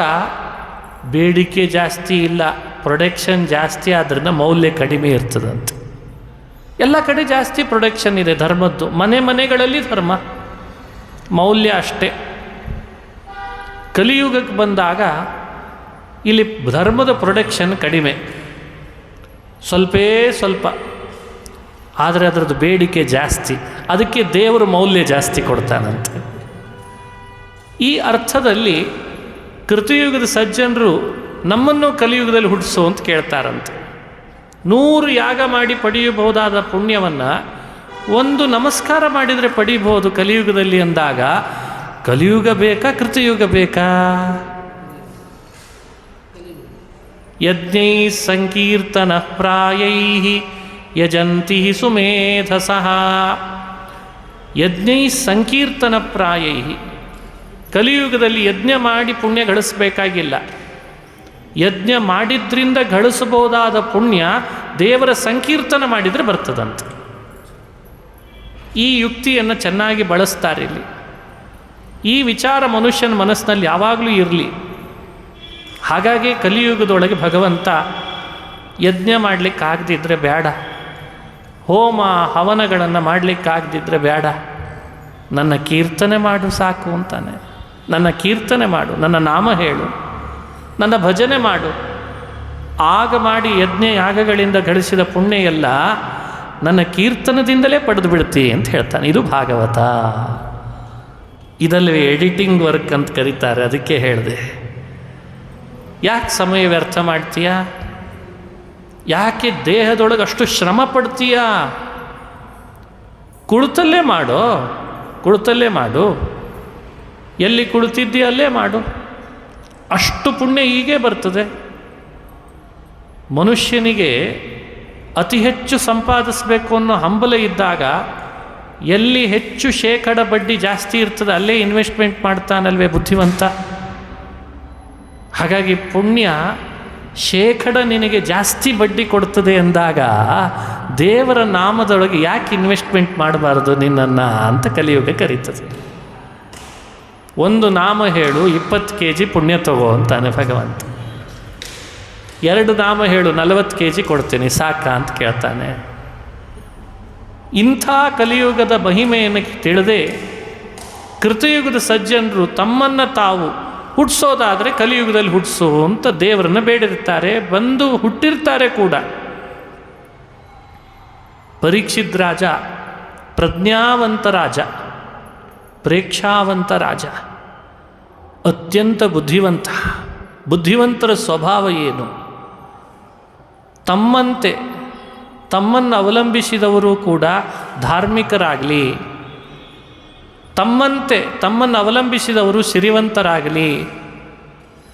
ಬೇಡಿಕೆ ಜಾಸ್ತಿ ಇಲ್ಲ, ಪ್ರೊಡಕ್ಷನ್ ಜಾಸ್ತಿ ಆದ್ದರಿಂದ ಮೌಲ್ಯ ಕಡಿಮೆ ಇರ್ತದಂತೆ. ಎಲ್ಲ ಕಡೆ ಜಾಸ್ತಿ ಪ್ರೊಡಕ್ಷನ್ ಇದೆ ಧರ್ಮದ್ದು, ಮನೆಗಳಲ್ಲಿ ಧರ್ಮ, ಮೌಲ್ಯ ಅಷ್ಟೇ. ಕಲಿಯುಗಕ್ಕೆ ಬಂದಾಗ ಇಲ್ಲಿ ಧರ್ಮದ ಪ್ರೊಡಕ್ಷನ್ ಕಡಿಮೆ, ಸ್ವಲ್ಪ, ಆದರೆ ಅದರದ್ದು ಬೇಡಿಕೆ ಜಾಸ್ತಿ. ಅದಕ್ಕೆ ದೇವರು ಮೌಲ್ಯ ಜಾಸ್ತಿ ಕೊಡ್ತಾನಂತೆ. ಈ ಅರ್ಥದಲ್ಲಿ ಕೃತಯುಗದ ಸಜ್ಜನರು ನಮ್ಮನ್ನು ಕಲಿಯುಗದಲ್ಲಿ ಹುಟ್ಟಿಸು ಅಂತ ಕೇಳ್ತಾರಂತೆ. 100 ಯಾಗ ಮಾಡಿ ಪಡೆಯಬಹುದಾದ ಪುಣ್ಯವನ್ನು ಒಂದು ನಮಸ್ಕಾರ ಮಾಡಿದರೆ ಪಡೀಬಹುದು ಕಲಿಯುಗದಲ್ಲಿ ಅಂದಾಗ, ಕಲಿಯುಗ ಬೇಕಾ ಕೃತಯುಗ ಬೇಕಾ? ಯಜ್ಞೈ ಸಂಕೀರ್ತನ ಪ್ರಾಯೈ ಯಜಂತಿ ಸುಮೇಧಸಃ. ಯಜ್ಞೈ ಸಂಕೀರ್ತನ ಪ್ರಾಯೈ. ಕಲಿಯುಗದಲ್ಲಿ ಯಜ್ಞ ಮಾಡಿ ಪುಣ್ಯ ಗಳಿಸಬೇಕಾಗಿಲ್ಲ. ಯಜ್ಞ ಮಾಡಿದ್ರಿಂದ ಗಳಿಸಬಹುದಾದ ಪುಣ್ಯ ದೇವರ ಸಂಕೀರ್ತನ ಮಾಡಿದರೆ ಬರ್ತದಂತೆ. ಈ ಯುಕ್ತಿಯನ್ನು ಚೆನ್ನಾಗಿ ಬಳಸ್ತಾರೆ ಇಲ್ಲಿ. ಈ ವಿಚಾರ ಮನುಷ್ಯನ ಮನಸ್ಸಿನಲ್ಲಿ ಯಾವಾಗಲೂ ಇರಲಿ. ಹಾಗಾಗಿ ಕಲಿಯುಗದೊಳಗೆ ಭಗವಂತ ಯಜ್ಞ ಮಾಡಲಿಕ್ಕಾಗದಿದ್ದರೆ ಬೇಡ, ಹೋಮ ಹವನಗಳನ್ನು ಮಾಡಲಿಕ್ಕಾಗದಿದ್ದರೆ ಬೇಡ, ನನ್ನ ಕೀರ್ತನೆ ಮಾಡು ಸಾಕು ಅಂತಾನೆ. ನನ್ನ ಕೀರ್ತನೆ ಮಾಡು, ನನ್ನ ನಾಮ ಹೇಳು, ನನ್ನ ಭಜನೆ ಮಾಡು. ಆಗ ಮಾಡಿ ಯಜ್ಞ ಯಾಗಗಳಿಂದ ಗಳಿಸಿದ ಪುಣ್ಯ ಎಲ್ಲ ನನ್ನ ಕೀರ್ತನದಿಂದಲೇ ಪಡೆದು ಬಿಡ್ತಿ ಅಂತ ಹೇಳ್ತಾನೆ. ಇದು ಭಾಗವತ. ಇದಲ್ಲವೇ ಎಡಿಟಿಂಗ್ ವರ್ಕ್ ಅಂತ ಕರೀತಾರೆ. ಅದಕ್ಕೆ ಹೇಳಿದೆ, ಯಾಕೆ ಸಮಯ ವ್ಯರ್ಥ ಮಾಡ್ತೀಯ? ಯಾಕೆ ದೇಹದೊಳಗೆ ಅಷ್ಟು ಶ್ರಮ ಪಡ್ತೀಯ? ಕುಳಿತಲ್ಲೇ ಮಾಡು, ಕುಳಿತಲ್ಲೇ ಮಾಡು. ಎಲ್ಲಿ ಕುಳಿತಿದ್ದೀಯ ಅಲ್ಲೇ ಮಾಡು. ಅಷ್ಟು ಪುಣ್ಯ ಹೀಗೆ ಬರ್ತದೆ. ಮನುಷ್ಯನಿಗೆ ಅತಿ ಹೆಚ್ಚು ಸಂಪಾದಿಸಬೇಕು ಅನ್ನೋ ಹಂಬಲ ಇದ್ದಾಗ ಎಲ್ಲಿ ಹೆಚ್ಚು ಶೇಕಡ ಬಡ್ಡಿ ಜಾಸ್ತಿ ಇರ್ತದೆ ಅಲ್ಲೇ ಇನ್ವೆಸ್ಟ್ಮೆಂಟ್ ಮಾಡ್ತಾನಲ್ವೇ ಬುದ್ಧಿವಂತ. ಹಾಗಾಗಿ ಪುಣ್ಯ ಶೇಕಡ ನಿನಗೆ ಜಾಸ್ತಿ ಬಡ್ಡಿ ಕೊಡ್ತದೆ ಅಂದಾಗ ದೇವರ ನಾಮದೊಳಗೆ ಯಾಕೆ ಇನ್ವೆಸ್ಟ್ಮೆಂಟ್ ಮಾಡಬಾರ್ದು ನಿನ್ನನ್ನು ಅಂತ ಕಲಿಯುಗ ಕರೀತದೆ. ಒಂದು ನಾಮ ಹೇಳು 20 kg ಪುಣ್ಯ ತಗೋ ಅಂತಾನೆ ಭಗವಂತ. 2 ನಾಮ ಹೇಳು 40 kg ಕೊಡ್ತೀನಿ ಸಾಕ ಅಂತ ಕೇಳ್ತಾನೆ. ಇಂಥ ಕಲಿಯುಗದ ಮಹಿಮೆಯನ್ನು ತಿಳಿದೇ ಕೃತಯುಗದ ಸಜ್ಜನರು ತಮ್ಮನ್ನು ತಾವು ಹುಟ್ಟಿಸೋದಾದರೆ ಕಲಿಯುಗದಲ್ಲಿ ಹುಟ್ಟಿಸು ಅಂತ ದೇವರನ್ನು ಬೇಡಿರ್ತಾರೆ, ಬಂದು ಹುಟ್ಟಿರ್ತಾರೆ ಕೂಡ. ಪರೀಕ್ಷಿತ್ ರಾಜ ಪ್ರಜ್ಞಾವಂತ ರಾಜ, ಪ್ರೇಕ್ಷಾವಂತ ರಾಜ, ಅತ್ಯಂತ ಬುದ್ಧಿವಂತ. ಬುದ್ಧಿವಂತರ ಸ್ವಭಾವ ಏನು? ತಮ್ಮಂತೆ ತಮ್ಮನ್ನು ಅವಲಂಬಿಸಿದವರು ಕೂಡ ಧಾರ್ಮಿಕರಾಗಲಿ, ತಮ್ಮಂತೆ ತಮ್ಮನ್ನು ಅವಲಂಬಿಸಿದವರು ಸಿರಿವಂತರಾಗಲಿ.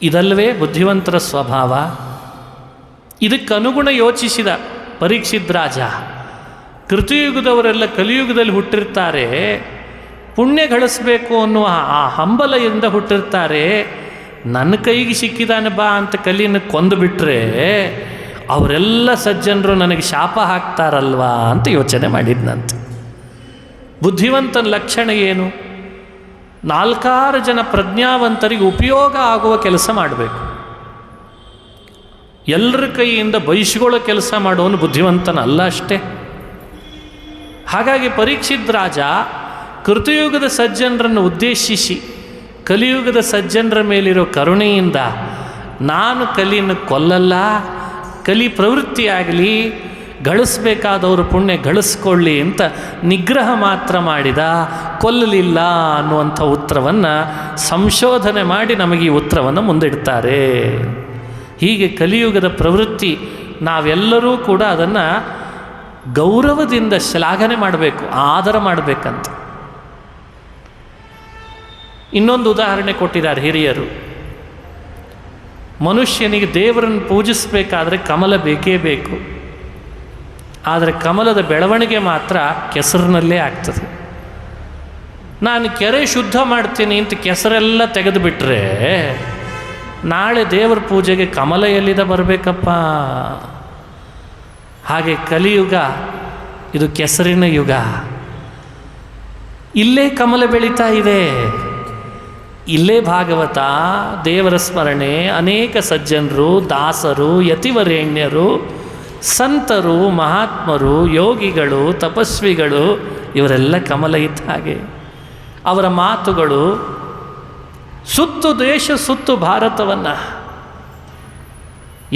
ಇದಲ್ಲವೇ ಬುದ್ಧಿವಂತರ ಸ್ವಭಾವ. ಇದಕ್ಕನುಗುಣ ಯೋಚಿಸಿದ ಪರೀಕ್ಷಿತ್ ರಾಜ, ಕೃತಯುಗದವರೆಲ್ಲ ಕಲಿಯುಗದಲ್ಲಿ ಹುಟ್ಟಿರ್ತಾರೆ, ಪುಣ್ಯ ಗಳಿಸಬೇಕು ಅನ್ನುವ ಆ ಹಂಬಲೆಯಿಂದ ಹುಟ್ಟಿರ್ತಾರೆ. ನನ್ನ ಕೈಗೆ ಸಿಕ್ಕಿದಾನೆ ಬಾ ಅಂತ ಕಲಿಯನ್ನು ಕೊಂದುಬಿಟ್ರೆ ಅವರೆಲ್ಲ ಸಜ್ಜನರು ನನಗೆ ಶಾಪ ಹಾಕ್ತಾರಲ್ವಾ ಅಂತ ಯೋಚನೆ ಮಾಡಿದ್ನಂತೆ. ಬುದ್ಧಿವಂತನ ಲಕ್ಷಣ ಏನು? 4 ಜನ ಪ್ರಜ್ಞಾವಂತರಿಗೆ ಉಪಯೋಗ ಆಗುವ ಕೆಲಸ ಮಾಡಬೇಕು. ಎಲ್ಲರ ಕೈಯಿಂದ ಬಯಸಿಕೊಳ್ಳೋ ಕೆಲಸ ಮಾಡೋನು ಬುದ್ಧಿವಂತನಲ್ಲ ಅಷ್ಟೇ. ಹಾಗಾಗಿ ಪರೀಕ್ಷಿತ್ ರಾಜ ಕೃತಯುಗದ ಸಜ್ಜನರನ್ನು ಉದ್ದೇಶಿಸಿ ಕಲಿಯುಗದ ಸಜ್ಜನರ ಮೇಲಿರೋ ಕರುಣೆಯಿಂದ ನಾನು ಕಲಿಯನ್ನು ಕೊಲ್ಲಲ್ಲ, ಕಲಿ ಪ್ರವೃತ್ತಿಯಾಗಲಿ, ಗಳಿಸಬೇಕಾದವರು ಪುಣ್ಯ ಗಳಿಸ್ಕೊಳ್ಳಿ ಅಂತ ನಿಗ್ರಹ ಮಾತ್ರ ಮಾಡಿದ, ಕೊಲ್ಲಲಿಲ್ಲ ಅನ್ನುವಂಥ ಉತ್ತರವನ್ನು ಸಂಶೋಧನೆ ಮಾಡಿ ನಮಗೆ ಈ ಉತ್ತರವನ್ನು ಮುಂದಿಡ್ತಾರೆ. ಹೀಗೆ ಕಲಿಯುಗದ ಪ್ರವೃತ್ತಿ ನಾವೆಲ್ಲರೂ ಕೂಡ ಅದನ್ನು ಗೌರವದಿಂದ ಶ್ಲಾಘನೆ ಮಾಡಬೇಕು, ಆದರ ಮಾಡಬೇಕಂತ. ಇನ್ನೊಂದು ಉದಾಹರಣೆ ಕೊಟ್ಟಿದ್ದಾರೆ ಹಿರಿಯರು. ಮನುಷ್ಯನಿಗೆ ದೇವರನ್ನು ಪೂಜಿಸಬೇಕಾದ್ರೆ ಕಮಲ ಬೇಕೇ ಬೇಕು. ಆದರೆ ಕಮಲದ ಬೆಳವಣಿಗೆ ಮಾತ್ರ ಕೆಸರಿನಲ್ಲೇ ಆಗ್ತದೆ. ನಾನು ಕೆರೆ ಶುದ್ಧ ಮಾಡ್ತೀನಿ ಅಂತ ಕೆಸರೆಲ್ಲ ತೆಗೆದುಬಿಟ್ರೆ ನಾಳೆ ದೇವರ ಪೂಜೆಗೆ ಕಮಲ ಎಲ್ಲಿಂದ ಬರಬೇಕಪ್ಪ? ಹಾಗೆ ಕಲಿಯುಗ ಇದು ಕೆಸರಿನ ಯುಗ. ಇಲ್ಲೇ ಕಮಲ ಬೆಳೀತಾ ಇದೆ, ಇಲ್ಲೇ ಭಾಗವತ, ದೇವರ ಸ್ಮರಣೆ, ಅನೇಕ ಸಜ್ಜನರು, ದಾಸರು, ಯತಿವರೇಣ್ಯರು, ಸಂತರು, ಮಹಾತ್ಮರು, ಯೋಗಿಗಳು, ತಪಸ್ವಿಗಳು ಇವರೆಲ್ಲ ಕಮಲ ಇದ್ದ ಹಾಗೆ. ಅವರ ಮಾತುಗಳು ಸುತ್ತು ದೇಶ ಸುತ್ತು ಭಾರತವನ್ನು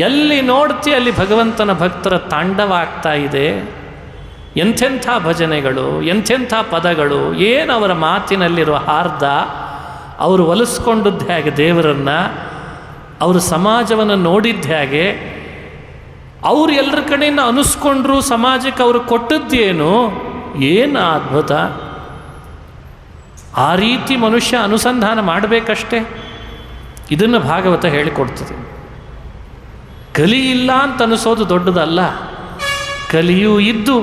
ಎಲ್ಲಿ ನೋಡ್ತಿ ಅಲ್ಲಿ ಭಗವಂತನ ಭಕ್ತರ ತಾಂಡವಾಗ್ತಾ ಇದೆ. ಎಂಥೆಂಥ ಭಜನೆಗಳು, ಎಂಥೆಂಥ ಪದಗಳು, ಏನು ಅವರ ಮಾತಿನಲ್ಲಿರುವ ಹಾರ್ದ, ಅವರು ಒಲಿಸ್ಕೊಂಡದ್ದು ಹೇಗೆ ದೇವರನ್ನು, ಅವರು ಸಮಾಜವನ್ನು ನೋಡಿದ್ದು ಹೇಗೆ, ಅವರು ಎಲ್ಲರ ಕಡೆಯಿಂದ ಅನಿಸ್ಕೊಂಡ್ರು, ಸಮಾಜಕ್ಕೆ ಅವರು ಕೊಟ್ಟದ್ದೇನು, ಏನು ಅದ್ಭುತ. ಆ ರೀತಿ ಮನುಷ್ಯ ಅನುಸಂಧಾನ ಮಾಡಬೇಕಷ್ಟೇ. ಇದನ್ನು ಭಾಗವತ ಹೇಳಿಕೊಡ್ತದೆ. ಕಲಿ ಇಲ್ಲ ಅಂತ ಅನಿಸೋದು ದೊಡ್ಡದಲ್ಲ, ಕಲಿಯೂ ಇದ್ದು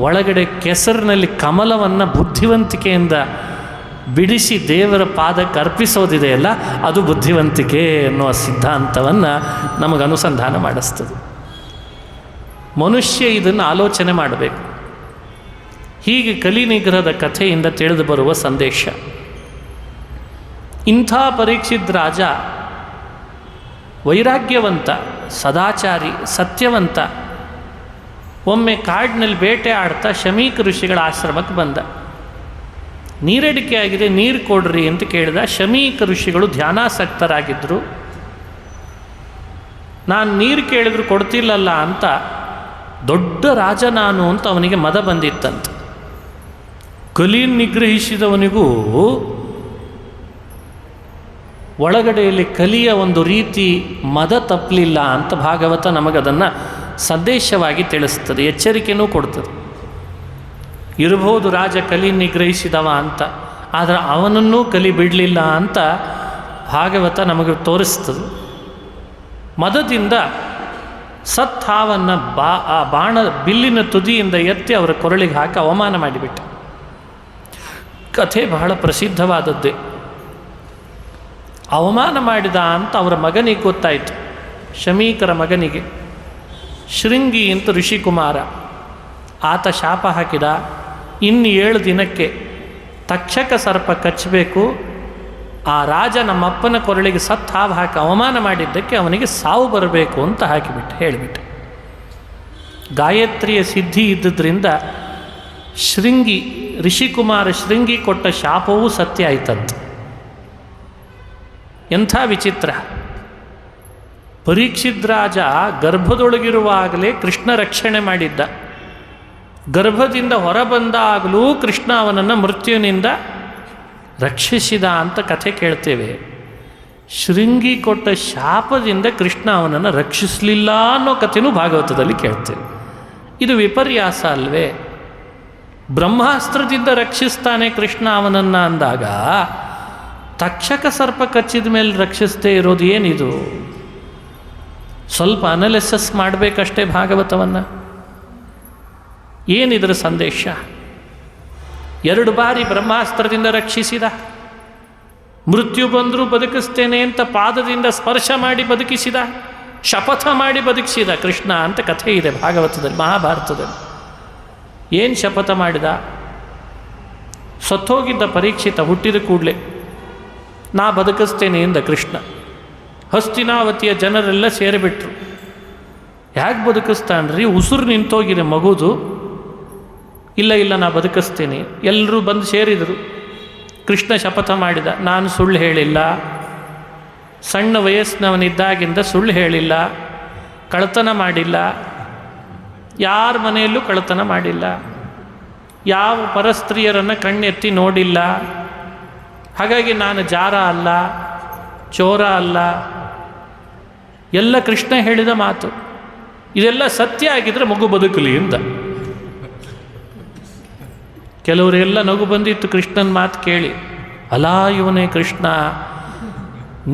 ಒಳಗಡೆ ಕೆಸರಿನಲ್ಲಿ ಕಮಲವನ್ನು ಬುದ್ಧಿವಂತಿಕೆಯಿಂದ ಬಿಡಿಸಿ ದೇವರ ಪಾದಕ್ಕೆ ಅರ್ಪಿಸೋದಿದೆಯಲ್ಲ, ಅದು ಬುದ್ಧಿವಂತಿಕೆ ಎನ್ನುವ ಸಿದ್ಧಾಂತವನ್ನು ನಮಗೆ ಅನುಸಂಧಾನ ಮಾಡಿಸ್ತದೆ. ಮನುಷ್ಯ ಇದನ್ನು ಆಲೋಚನೆ ಮಾಡಬೇಕು. ಹೀಗೆ ಕಲಿ ನಿಗ್ರಹದ ಕಥೆಯಿಂದ ತಿಳಿದು ಬರುವ ಸಂದೇಶ. ಇಂಥ ಪರೀಕ್ಷಿತ್ ರಾಜ ವೈರಾಗ್ಯವಂತ, ಸದಾಚಾರಿ, ಸತ್ಯವಂತ. ಒಮ್ಮೆ ಕಾಡಿನಲ್ಲಿ ಬೇಟೆ ಆಡ್ತಾ ಶಮೀಕ ಋಷಿಗಳ ಆಶ್ರಮಕ್ಕೆ ಬಂದ. ನೀರಡಿಕೆ ಆಗಿದೆ, ನೀರು ಕೊಡ್ರಿ ಅಂತ ಕೇಳಿದ. ಶಮೀಕ ಋಷಿಗಳು ಧ್ಯಾನಾಸಕ್ತರಾಗಿದ್ದರು. ನಾನು ನೀರು ಕೇಳಿದ್ರು ಕೊಡ್ತಿಲ್ಲಲ್ಲ ಅಂತ, ದೊಡ್ಡ ರಾಜ ನಾನು ಅಂತ ಅವನಿಗೆ ಮದ ಬಂದಿತ್ತಂತೆ. ಕಲಿ ನಿಗ್ರಹಿಸಿದವನಿಗೂ ಒಳಗಡೆಯಲ್ಲಿ ಕಲಿಯ ಒಂದು ರೀತಿ ಮದ ತಪ್ಪಲಿಲ್ಲ ಅಂತ ಭಾಗವತ ನಮಗದನ್ನು ಸಂದೇಶವಾಗಿ ತಿಳಿಸ್ತದೆ, ಎಚ್ಚರಿಕೆಯೂ ಕೊಡ್ತದೆ. ಇರಬಹುದು ರಾಜ ಕಲಿ ನಿಗ್ರಹಿಸಿದವ ಅಂತ, ಆದರೆ ಅವನನ್ನೂ ಕಲಿ ಬಿಡಲಿಲ್ಲ ಅಂತ ಭಾಗವತ ನಮಗೆ ತೋರಿಸ್ತದೆ. ಮದದಿಂದ ಸತ್ಹಾವನ್ನು ಆ ಬಾಣ ಬಿಲ್ಲಿನ ತುದಿಯಿಂದ ಎತ್ತಿ ಅವರ ಕೊರಳಿಗೆ ಹಾಕಿ ಅವಮಾನ ಮಾಡಿಬಿಟ್ಟ. ಕಥೆ ಬಹಳ ಪ್ರಸಿದ್ಧವಾದದ್ದೇ. ಅವಮಾನ ಮಾಡಿದ ಅಂತ ಅವರ ಮಗನಿಗೆ ಗೊತ್ತಾಯಿತು, ಶಮೀಕರ ಮಗನಿಗೆ. ಶೃಂಗಿ ಅಂತ ಋಷಿಕುಮಾರ, ಆತ ಶಾಪ ಹಾಕಿದ, ಇನ್ನು 7 ದಿನಕ್ಕೆ ತಕ್ಷಕ ಸರ್ಪ ಕಚ್ಚಬೇಕು, ಆ ರಾಜ ನಮ್ಮಪ್ಪನ ಕೊರಳಿಗೆ ಹಾವು ಹಾಕಿ ಅವಮಾನ ಮಾಡಿದ್ದಕ್ಕೆ ಅವನಿಗೆ ಸಾವು ಬರಬೇಕು ಅಂತ ಹೇಳಿಬಿಟ್ಟೆ. ಗಾಯತ್ರಿಯ ಸಿದ್ಧಿ ಇದ್ದುದರಿಂದ ಶೃಂಗಿ, ಋಷಿಕುಮಾರ ಶೃಂಗಿ ಕೊಟ್ಟ ಶಾಪವೂ ಸತ್ಯ ಆಯ್ತಂತೆ. ಎಂಥ ವಿಚಿತ್ರ. ಪರೀಕ್ಷಿತ್ ರಾಜ ಗರ್ಭದೊಳಗಿರುವಾಗಲೇ ಕೃಷ್ಣ ರಕ್ಷಣೆ ಮಾಡಿದ್ದ. ಗರ್ಭದಿಂದ ಹೊರಬಂದಾಗಲೂ ಕೃಷ್ಣ ಅವನನ್ನು ಮೃತ್ಯುವಿನಿಂದ ರಕ್ಷಿಸಿದ ಅಂತ ಕಥೆ ಕೇಳ್ತೇವೆ. ಶೃಂಗಿ ಕೊಟ್ಟ ಶಾಪದಿಂದ ಕೃಷ್ಣ ಅವನನ್ನು ರಕ್ಷಿಸಲಿಲ್ಲ ಅನ್ನೋ ಕಥೆನೂ ಭಾಗವತದಲ್ಲಿ ಕೇಳ್ತೇವೆ. ಇದು ವಿಪರ್ಯಾಸ ಅಲ್ವೇ? ಬ್ರಹ್ಮಾಸ್ತ್ರದಿಂದ ರಕ್ಷಿಸ್ತಾನೆ ಕೃಷ್ಣ ಅವನನ್ನು ಅಂದಾಗ, ತಕ್ಷಕ ಸರ್ಪ ಕಚ್ಚಿದ ಮೇಲೆ ರಕ್ಷಿಸದೇ ಇರೋದು ಏನಿದು? ಸ್ವಲ್ಪ ಅನಾಲಿಸಿಸ್ ಮಾಡಬೇಕಷ್ಟೇ ಭಾಗವತವನ್ನು. ಏನಿದರ ಸಂದೇಶ? 2 ಬಾರಿ ಬ್ರಹ್ಮಾಸ್ತ್ರದಿಂದ ರಕ್ಷಿಸಿದ, ಮೃತ್ಯು ಬಂದರೂ ಬದುಕಿಸ್ತೇನೆ ಅಂತ ಪಾದದಿಂದ ಸ್ಪರ್ಶ ಮಾಡಿ ಬದುಕಿಸಿದ, ಶಪಥ ಮಾಡಿ ಬದುಕಿಸಿದ ಕೃಷ್ಣ ಅಂತ ಕಥೆ ಇದೆ ಭಾಗವತದಲ್ಲಿ, ಮಹಾಭಾರತದಲ್ಲಿ. ಏನು ಶಪಥ ಮಾಡಿದ? ಸತ್ತೋಗಿದ್ದ ಪರೀಕ್ಷಿತ ಹುಟ್ಟಿದ ಕೂಡಲೇ ನಾ ಬದುಕಿಸ್ತೇನೆ ಎಂದ ಕೃಷ್ಣ. ಹಸ್ತಿನಾವತಿಯ ಜನರೆಲ್ಲ ಸೇರಿಬಿಟ್ರು. ಯಾಕೆ ಬದುಕಿಸ್ತಾನ್ರಿ? ಉಸಿರು ನಿಂತೋಗಿದೆ ಮಗುದು. ಇಲ್ಲ ನಾ ಬದುಕಿಸ್ತೇನೆ. ಎಲ್ಲರೂ ಬಂದು ಸೇರಿದರು. ಕೃಷ್ಣ ಶಪಥ ಮಾಡಿದ, ನಾನು ಸುಳ್ಳು ಹೇಳಿಲ್ಲ, ಸಣ್ಣ ವಯಸ್ಸಿನವನಿದ್ದಾಗಿಂದ ಸುಳ್ಳು ಹೇಳಿಲ್ಲ, ಕಳ್ಳತನ ಮಾಡಿಲ್ಲ, ಯಾರ ಮನೆಯಲ್ಲೂ ಕಳ್ಳತನ ಮಾಡಿಲ್ಲ, ಯಾವ ಪರಸ್ತ್ರೀಯರನ್ನು ಕಣ್ಣೆತ್ತಿ ನೋಡಿಲ್ಲ, ಹಾಗಾಗಿ ನಾನು ಜಾರ ಅಲ್ಲ, ಚೋರ ಅಲ್ಲ. ಎಲ್ಲ ಕೃಷ್ಣ ಹೇಳಿದ ಮಾತು. ಇದೆಲ್ಲ ಸತ್ಯ ಆಗಿದ್ರೆ ಮಗು ಬದುಕಲಿ ಅಂತ. ಕೆಲವರೆಲ್ಲ ನಗು ಬಂದಿತ್ತು ಕೃಷ್ಣನ ಮಾತು ಕೇಳಿ. ಅಲಾ ಇವನೇ ಕೃಷ್ಣ,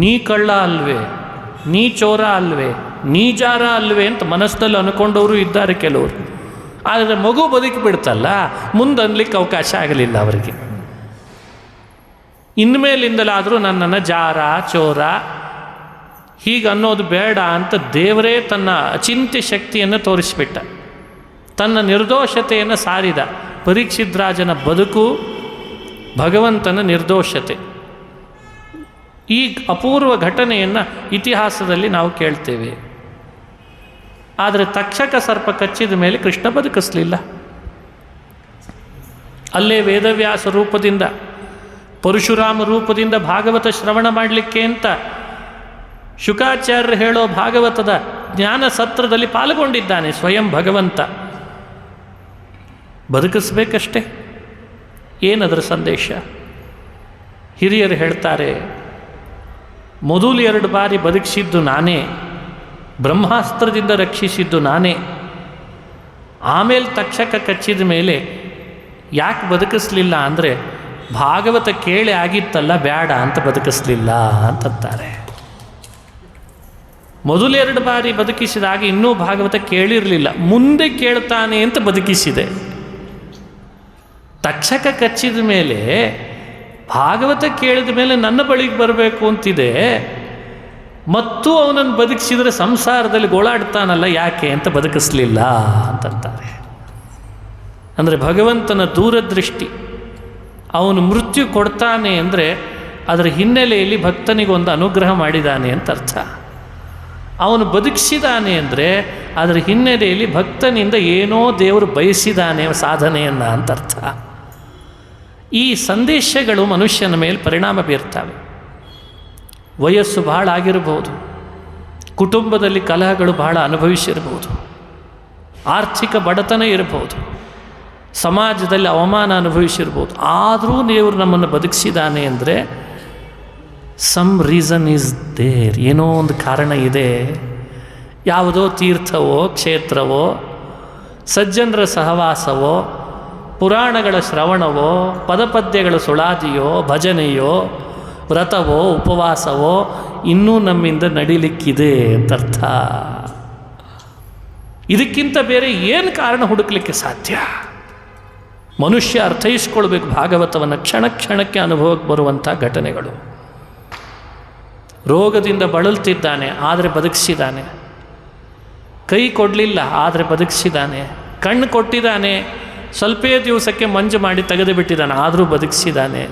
ನೀ ಕಳ್ಳ ಅಲ್ವೇ, ನೀ ಚೋರ ಅಲ್ವೇ, ನೀ ಜಾರ ಅಲ್ವೇ ಅಂತ ಮನಸ್ಸಲ್ಲಿ ಅಂದ್ಕೊಂಡವರು ಇದ್ದಾರೆ ಕೆಲವರು. ಆದರೆ ಮಗು ಬದುಕಿಬಿಡ್ತಲ್ಲ, ಮುಂದೆ ಅನ್ಲಿಕ್ಕೆ ಅವಕಾಶ ಆಗಲಿಲ್ಲ ಅವರಿಗೆ. ಇನ್ಮೇಲಿಂದಲಾದರೂ ನನ್ನನ್ನು ಜಾರ, ಚೋರ ಹೀಗೆ ಅನ್ನೋದು ಬೇಡ ಅಂತ ದೇವರೇ ತನ್ನ ಅಚಿಂತ್ಯ ಶಕ್ತಿಯನ್ನು ತೋರಿಸಿಬಿಟ್ಟ. ತನ್ನ ನಿರ್ದೋಷತೆಯನ್ನು ಸಾರಿದ. ಪರೀಕ್ಷಿತ್ ರಾಜನ ಬದುಕು ಭಗವಂತನ ನಿರ್ದೋಷತೆ. ಈ ಅಪೂರ್ವ ಘಟನೆಯನ್ನು ಇತಿಹಾಸದಲ್ಲಿ ನಾವು ಕೇಳ್ತೇವೆ. ಆದರೆ ತಕ್ಷಕ ಸರ್ಪ ಕಚ್ಚಿದ ಮೇಲೆ ಕೃಷ್ಣ ಬದುಕಿಸಲಿಲ್ಲ. ಅಲ್ಲೇ ವೇದವ್ಯಾಸ ರೂಪದಿಂದ, ಪರಶುರಾಮ ರೂಪದಿಂದ ಭಾಗವತ ಶ್ರವಣ ಮಾಡಲಿಕ್ಕೆ ಅಂತ ಶುಕಾಚಾರ್ಯರು ಹೇಳೋ ಭಾಗವತದ ಜ್ಞಾನ ಸತ್ರದಲ್ಲಿ ಪಾಲ್ಗೊಂಡಿದ್ದಾನೆ ಸ್ವಯಂ ಭಗವಂತ. ಬದುಕಿಸ್ಬೇಕಷ್ಟೆ. ಏನದರ ಸಂದೇಶ? ಹಿರಿಯರು ಹೇಳ್ತಾರೆ, ಮೊದಲು 2 ಬಾರಿ ಬದುಕಿಸಿದ್ದು ನಾನೇ, ಬ್ರಹ್ಮಾಸ್ತ್ರದಿಂದ ರಕ್ಷಿಸಿದ್ದು ನಾನೇ. ಆಮೇಲೆ ತಕ್ಷಕ ಕಚ್ಚಿದ ಮೇಲೆ ಯಾಕೆ ಬದುಕಿಸ್ಲಿಲ್ಲ ಅಂದರೆ ಭಾಗವತ ಕೇಳಿ ಆಗಿತ್ತಲ್ಲ, ಬೇಡ ಅಂತ ಬದುಕಿಸ್ಲಿಲ್ಲ ಅಂತಂತಾರೆ. ಮೊದಲು 2 ಬಾರಿ ಬದುಕಿಸಿದಾಗ ಇನ್ನೂ ಭಾಗವತ ಕೇಳಿರಲಿಲ್ಲ, ಮುಂದೆ ಕೇಳ್ತಾನೆ ಅಂತ ಬದುಕಿಸಿದೆ. ತಕ್ಷಕ ಕಚ್ಚಿದ ಮೇಲೆ ಭಾಗವತ ಕೇಳಿದ ಮೇಲೆ ನನ್ನ ಬಳಿಗೆ ಬರಬೇಕು ಅಂತಿದೆ, ಮತ್ತು ಅವನನ್ನು ಬದುಕಿಸಿದರೆ ಸಂಸಾರದಲ್ಲಿ ಗೋಳಾಡ್ತಾನಲ್ಲ, ಯಾಕೆ ಅಂತ ಬದುಕಿಸ್ಲಿಲ್ಲ ಅಂತಂತಾರೆ. ಅಂದರೆ ಭಗವಂತನ ದೂರದೃಷ್ಟಿ. ಅವನು ಮೃತ್ಯು ಕೊಡ್ತಾನೆ ಅಂದರೆ ಅದರ ಹಿನ್ನೆಲೆಯಲ್ಲಿ ಭಕ್ತನಿಗೊಂದು ಅನುಗ್ರಹ ಮಾಡಿದ್ದಾನೆ ಅಂತ ಅರ್ಥ. ಅವನು ಬದುಕಿಸಿದಾನೆ ಅಂದರೆ ಅದರ ಹಿನ್ನೆಲೆಯಲ್ಲಿ ಭಕ್ತನಿಂದ ಏನೋ ದೇವರು ಬಯಸಿದಾನೆ ಸಾಧನೆಯನ್ನು ಅಂತ ಅರ್ಥ. ಈ ಸಂದೇಶಗಳು ಮನುಷ್ಯನ ಮೇಲೆ ಪರಿಣಾಮ ಬೀರ್ತವೆ. ವಯಸ್ಸು ಬಹಳ ಆಗಿರಬಹುದು, ಕುಟುಂಬದಲ್ಲಿ ಕಲಹಗಳು ಬಹಳ ಅನುಭವಿಸಿರ್ಬೋದು, ಆರ್ಥಿಕ ಬಡತನ ಇರಬಹುದು, ಸಮಾಜದಲ್ಲಿ ಅವಮಾನ ಅನುಭವಿಸಿರ್ಬೋದು. ಆದರೂ ದೇವರು ನಮ್ಮನ್ನು ಬದುಕಿಸಿದಾನೆ ಅಂದರೆ ಸಮ್ ರೀಸನ್ ಈಸ್ ದೇರ್, ಏನೋ ಒಂದು ಕಾರಣ ಇದೆ. ಯಾವುದೋ ತೀರ್ಥವೋ, ಕ್ಷೇತ್ರವೋ, ಸಜ್ಜನರ ಸಹವಾಸವೋ, ಪುರಾಣಗಳ ಶ್ರವಣವೋ, ಪದಪದ್ಯಗಳ ಸುಳಾದಿಯೋ, ಭಜನೆಯೋ, ವ್ರತವೋ, ಉಪವಾಸವೋ ಇನ್ನೂ ನಮ್ಮಿಂದ ನಡಿಲಿಕ್ಕಿದೆ ಅಂತರ್ಥ. ಇದಕ್ಕಿಂತ ಬೇರೆ ಏನು ಕಾರಣ ಹುಡುಕಲಿಕ್ಕೆ ಸಾಧ್ಯ? ಮನುಷ್ಯ ಅರ್ಥೈಸ್ಕೊಳ್ಬೇಕು ಭಾಗವತವನ್ನು. ಕ್ಷಣ ಕ್ಷಣಕ್ಕೆ ಅನುಭವಕ್ಕೆ ಬರುವಂಥ ಘಟನೆಗಳು. ರೋಗದಿಂದ ಬಳಲ್ತಿದ್ದಾನೆ, ಆದರೆ ಬದುಕಿಸಿದ್ದಾನೆ. ಕೈ ಕೊಡಲಿಲ್ಲ, ಆದರೆ ಬದುಕಿಸಿದ್ದಾನೆ. ಕಣ್ಣು ಕೊಟ್ಟಿದ್ದಾನೆ, ಸ್ವಲ್ಪೇ ದಿವಸಕ್ಕೆ ಮಂಜು ಮಾಡಿ ತೆಗೆದು ಬಿಟ್ಟಿದ್ದಾನೆ, ಆದರೂ ಬದುಕಿಸಿದ್ದಾನೆ.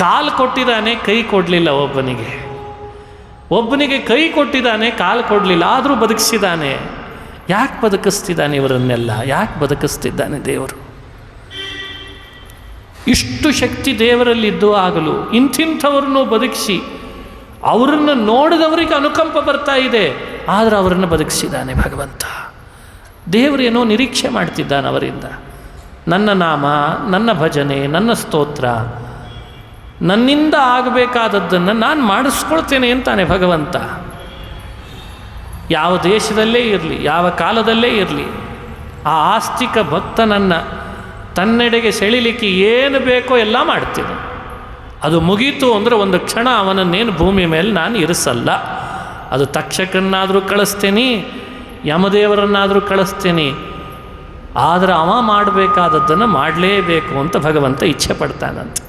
ಕಾಲು ಕೊಟ್ಟಿದ್ದಾನೆ, ಕೈ ಕೊಡಲಿಲ್ಲ. ಒಬ್ಬನಿಗೆ ಕೈ ಕೊಟ್ಟಿದ್ದಾನೆ, ಕಾಲು ಕೊಡಲಿಲ್ಲ, ಆದರೂ ಬದುಕಿಸಿದ್ದಾನೆ. ಯಾಕೆ ಬದುಕಿಸ್ತಿದ್ದಾನೆ ಇವರನ್ನೆಲ್ಲ? ಯಾಕೆ ಬದುಕಿಸ್ತಿದ್ದಾನೆ ದೇವರು? ಇಷ್ಟು ಶಕ್ತಿ ದೇವರಲ್ಲಿದ್ದು ಆಗಲು ಇಂಥವ್ರನ್ನೂ ಬದುಕಿಸಿ ಅವರನ್ನು ನೋಡಿದವರಿಗೆ ಅನುಕಂಪ ಬರ್ತಾ ಇದೆ, ಆದರೆ ಅವರನ್ನು ಬದುಕಿಸಿದ್ದಾನೆ ಭಗವಂತ. ದೇವರೇನೋ ನಿರೀಕ್ಷೆ ಮಾಡ್ತಿದ್ದಾನೆ ಅವರಿಂದ. ನನ್ನ ನಾಮ, ನನ್ನ ಭಜನೆ, ನನ್ನ ಸ್ತೋತ್ರ, ನನ್ನಿಂದ ಆಗಬೇಕಾದದ್ದನ್ನು ನಾನು ಮಾಡಿಸ್ಕೊಳ್ತೇನೆ ಅಂತಾನೆ ಭಗವಂತ. ಯಾವ ದೇಶದಲ್ಲೇ ಇರಲಿ, ಯಾವ ಕಾಲದಲ್ಲೇ ಇರಲಿ, ಆ ಆಸ್ತಿಕ ಭಕ್ತನನ್ನು ತನ್ನೆಡೆಗೆ ಸೆಳಿಲಿಕ್ಕೆ ಏನು ಬೇಕೋ ಎಲ್ಲ ಮಾಡ್ತೀನಿ. ಅದು ಮುಗೀತು ಅಂದರೆ ಒಂದು ಕ್ಷಣ ಅವನನ್ನೇನು ಭೂಮಿ ಮೇಲೆ ನಾನು ಇರಿಸಲ್ಲ. ಅದು ತಕ್ಷಕನ್ನಾದರೂ ಕಳಿಸ್ತೀನಿ, ಯಮದೇವರನ್ನಾದರೂ ಕಳಿಸ್ತೀನಿ, ಆದರೆ ಅವ ಮಾಡಬೇಕಾದದ್ದನ್ನು ಮಾಡಲೇಬೇಕು ಅಂತ ಭಗವಂತ ಇಚ್ಛೆ ಪಡ್ತಾನಂತೆ.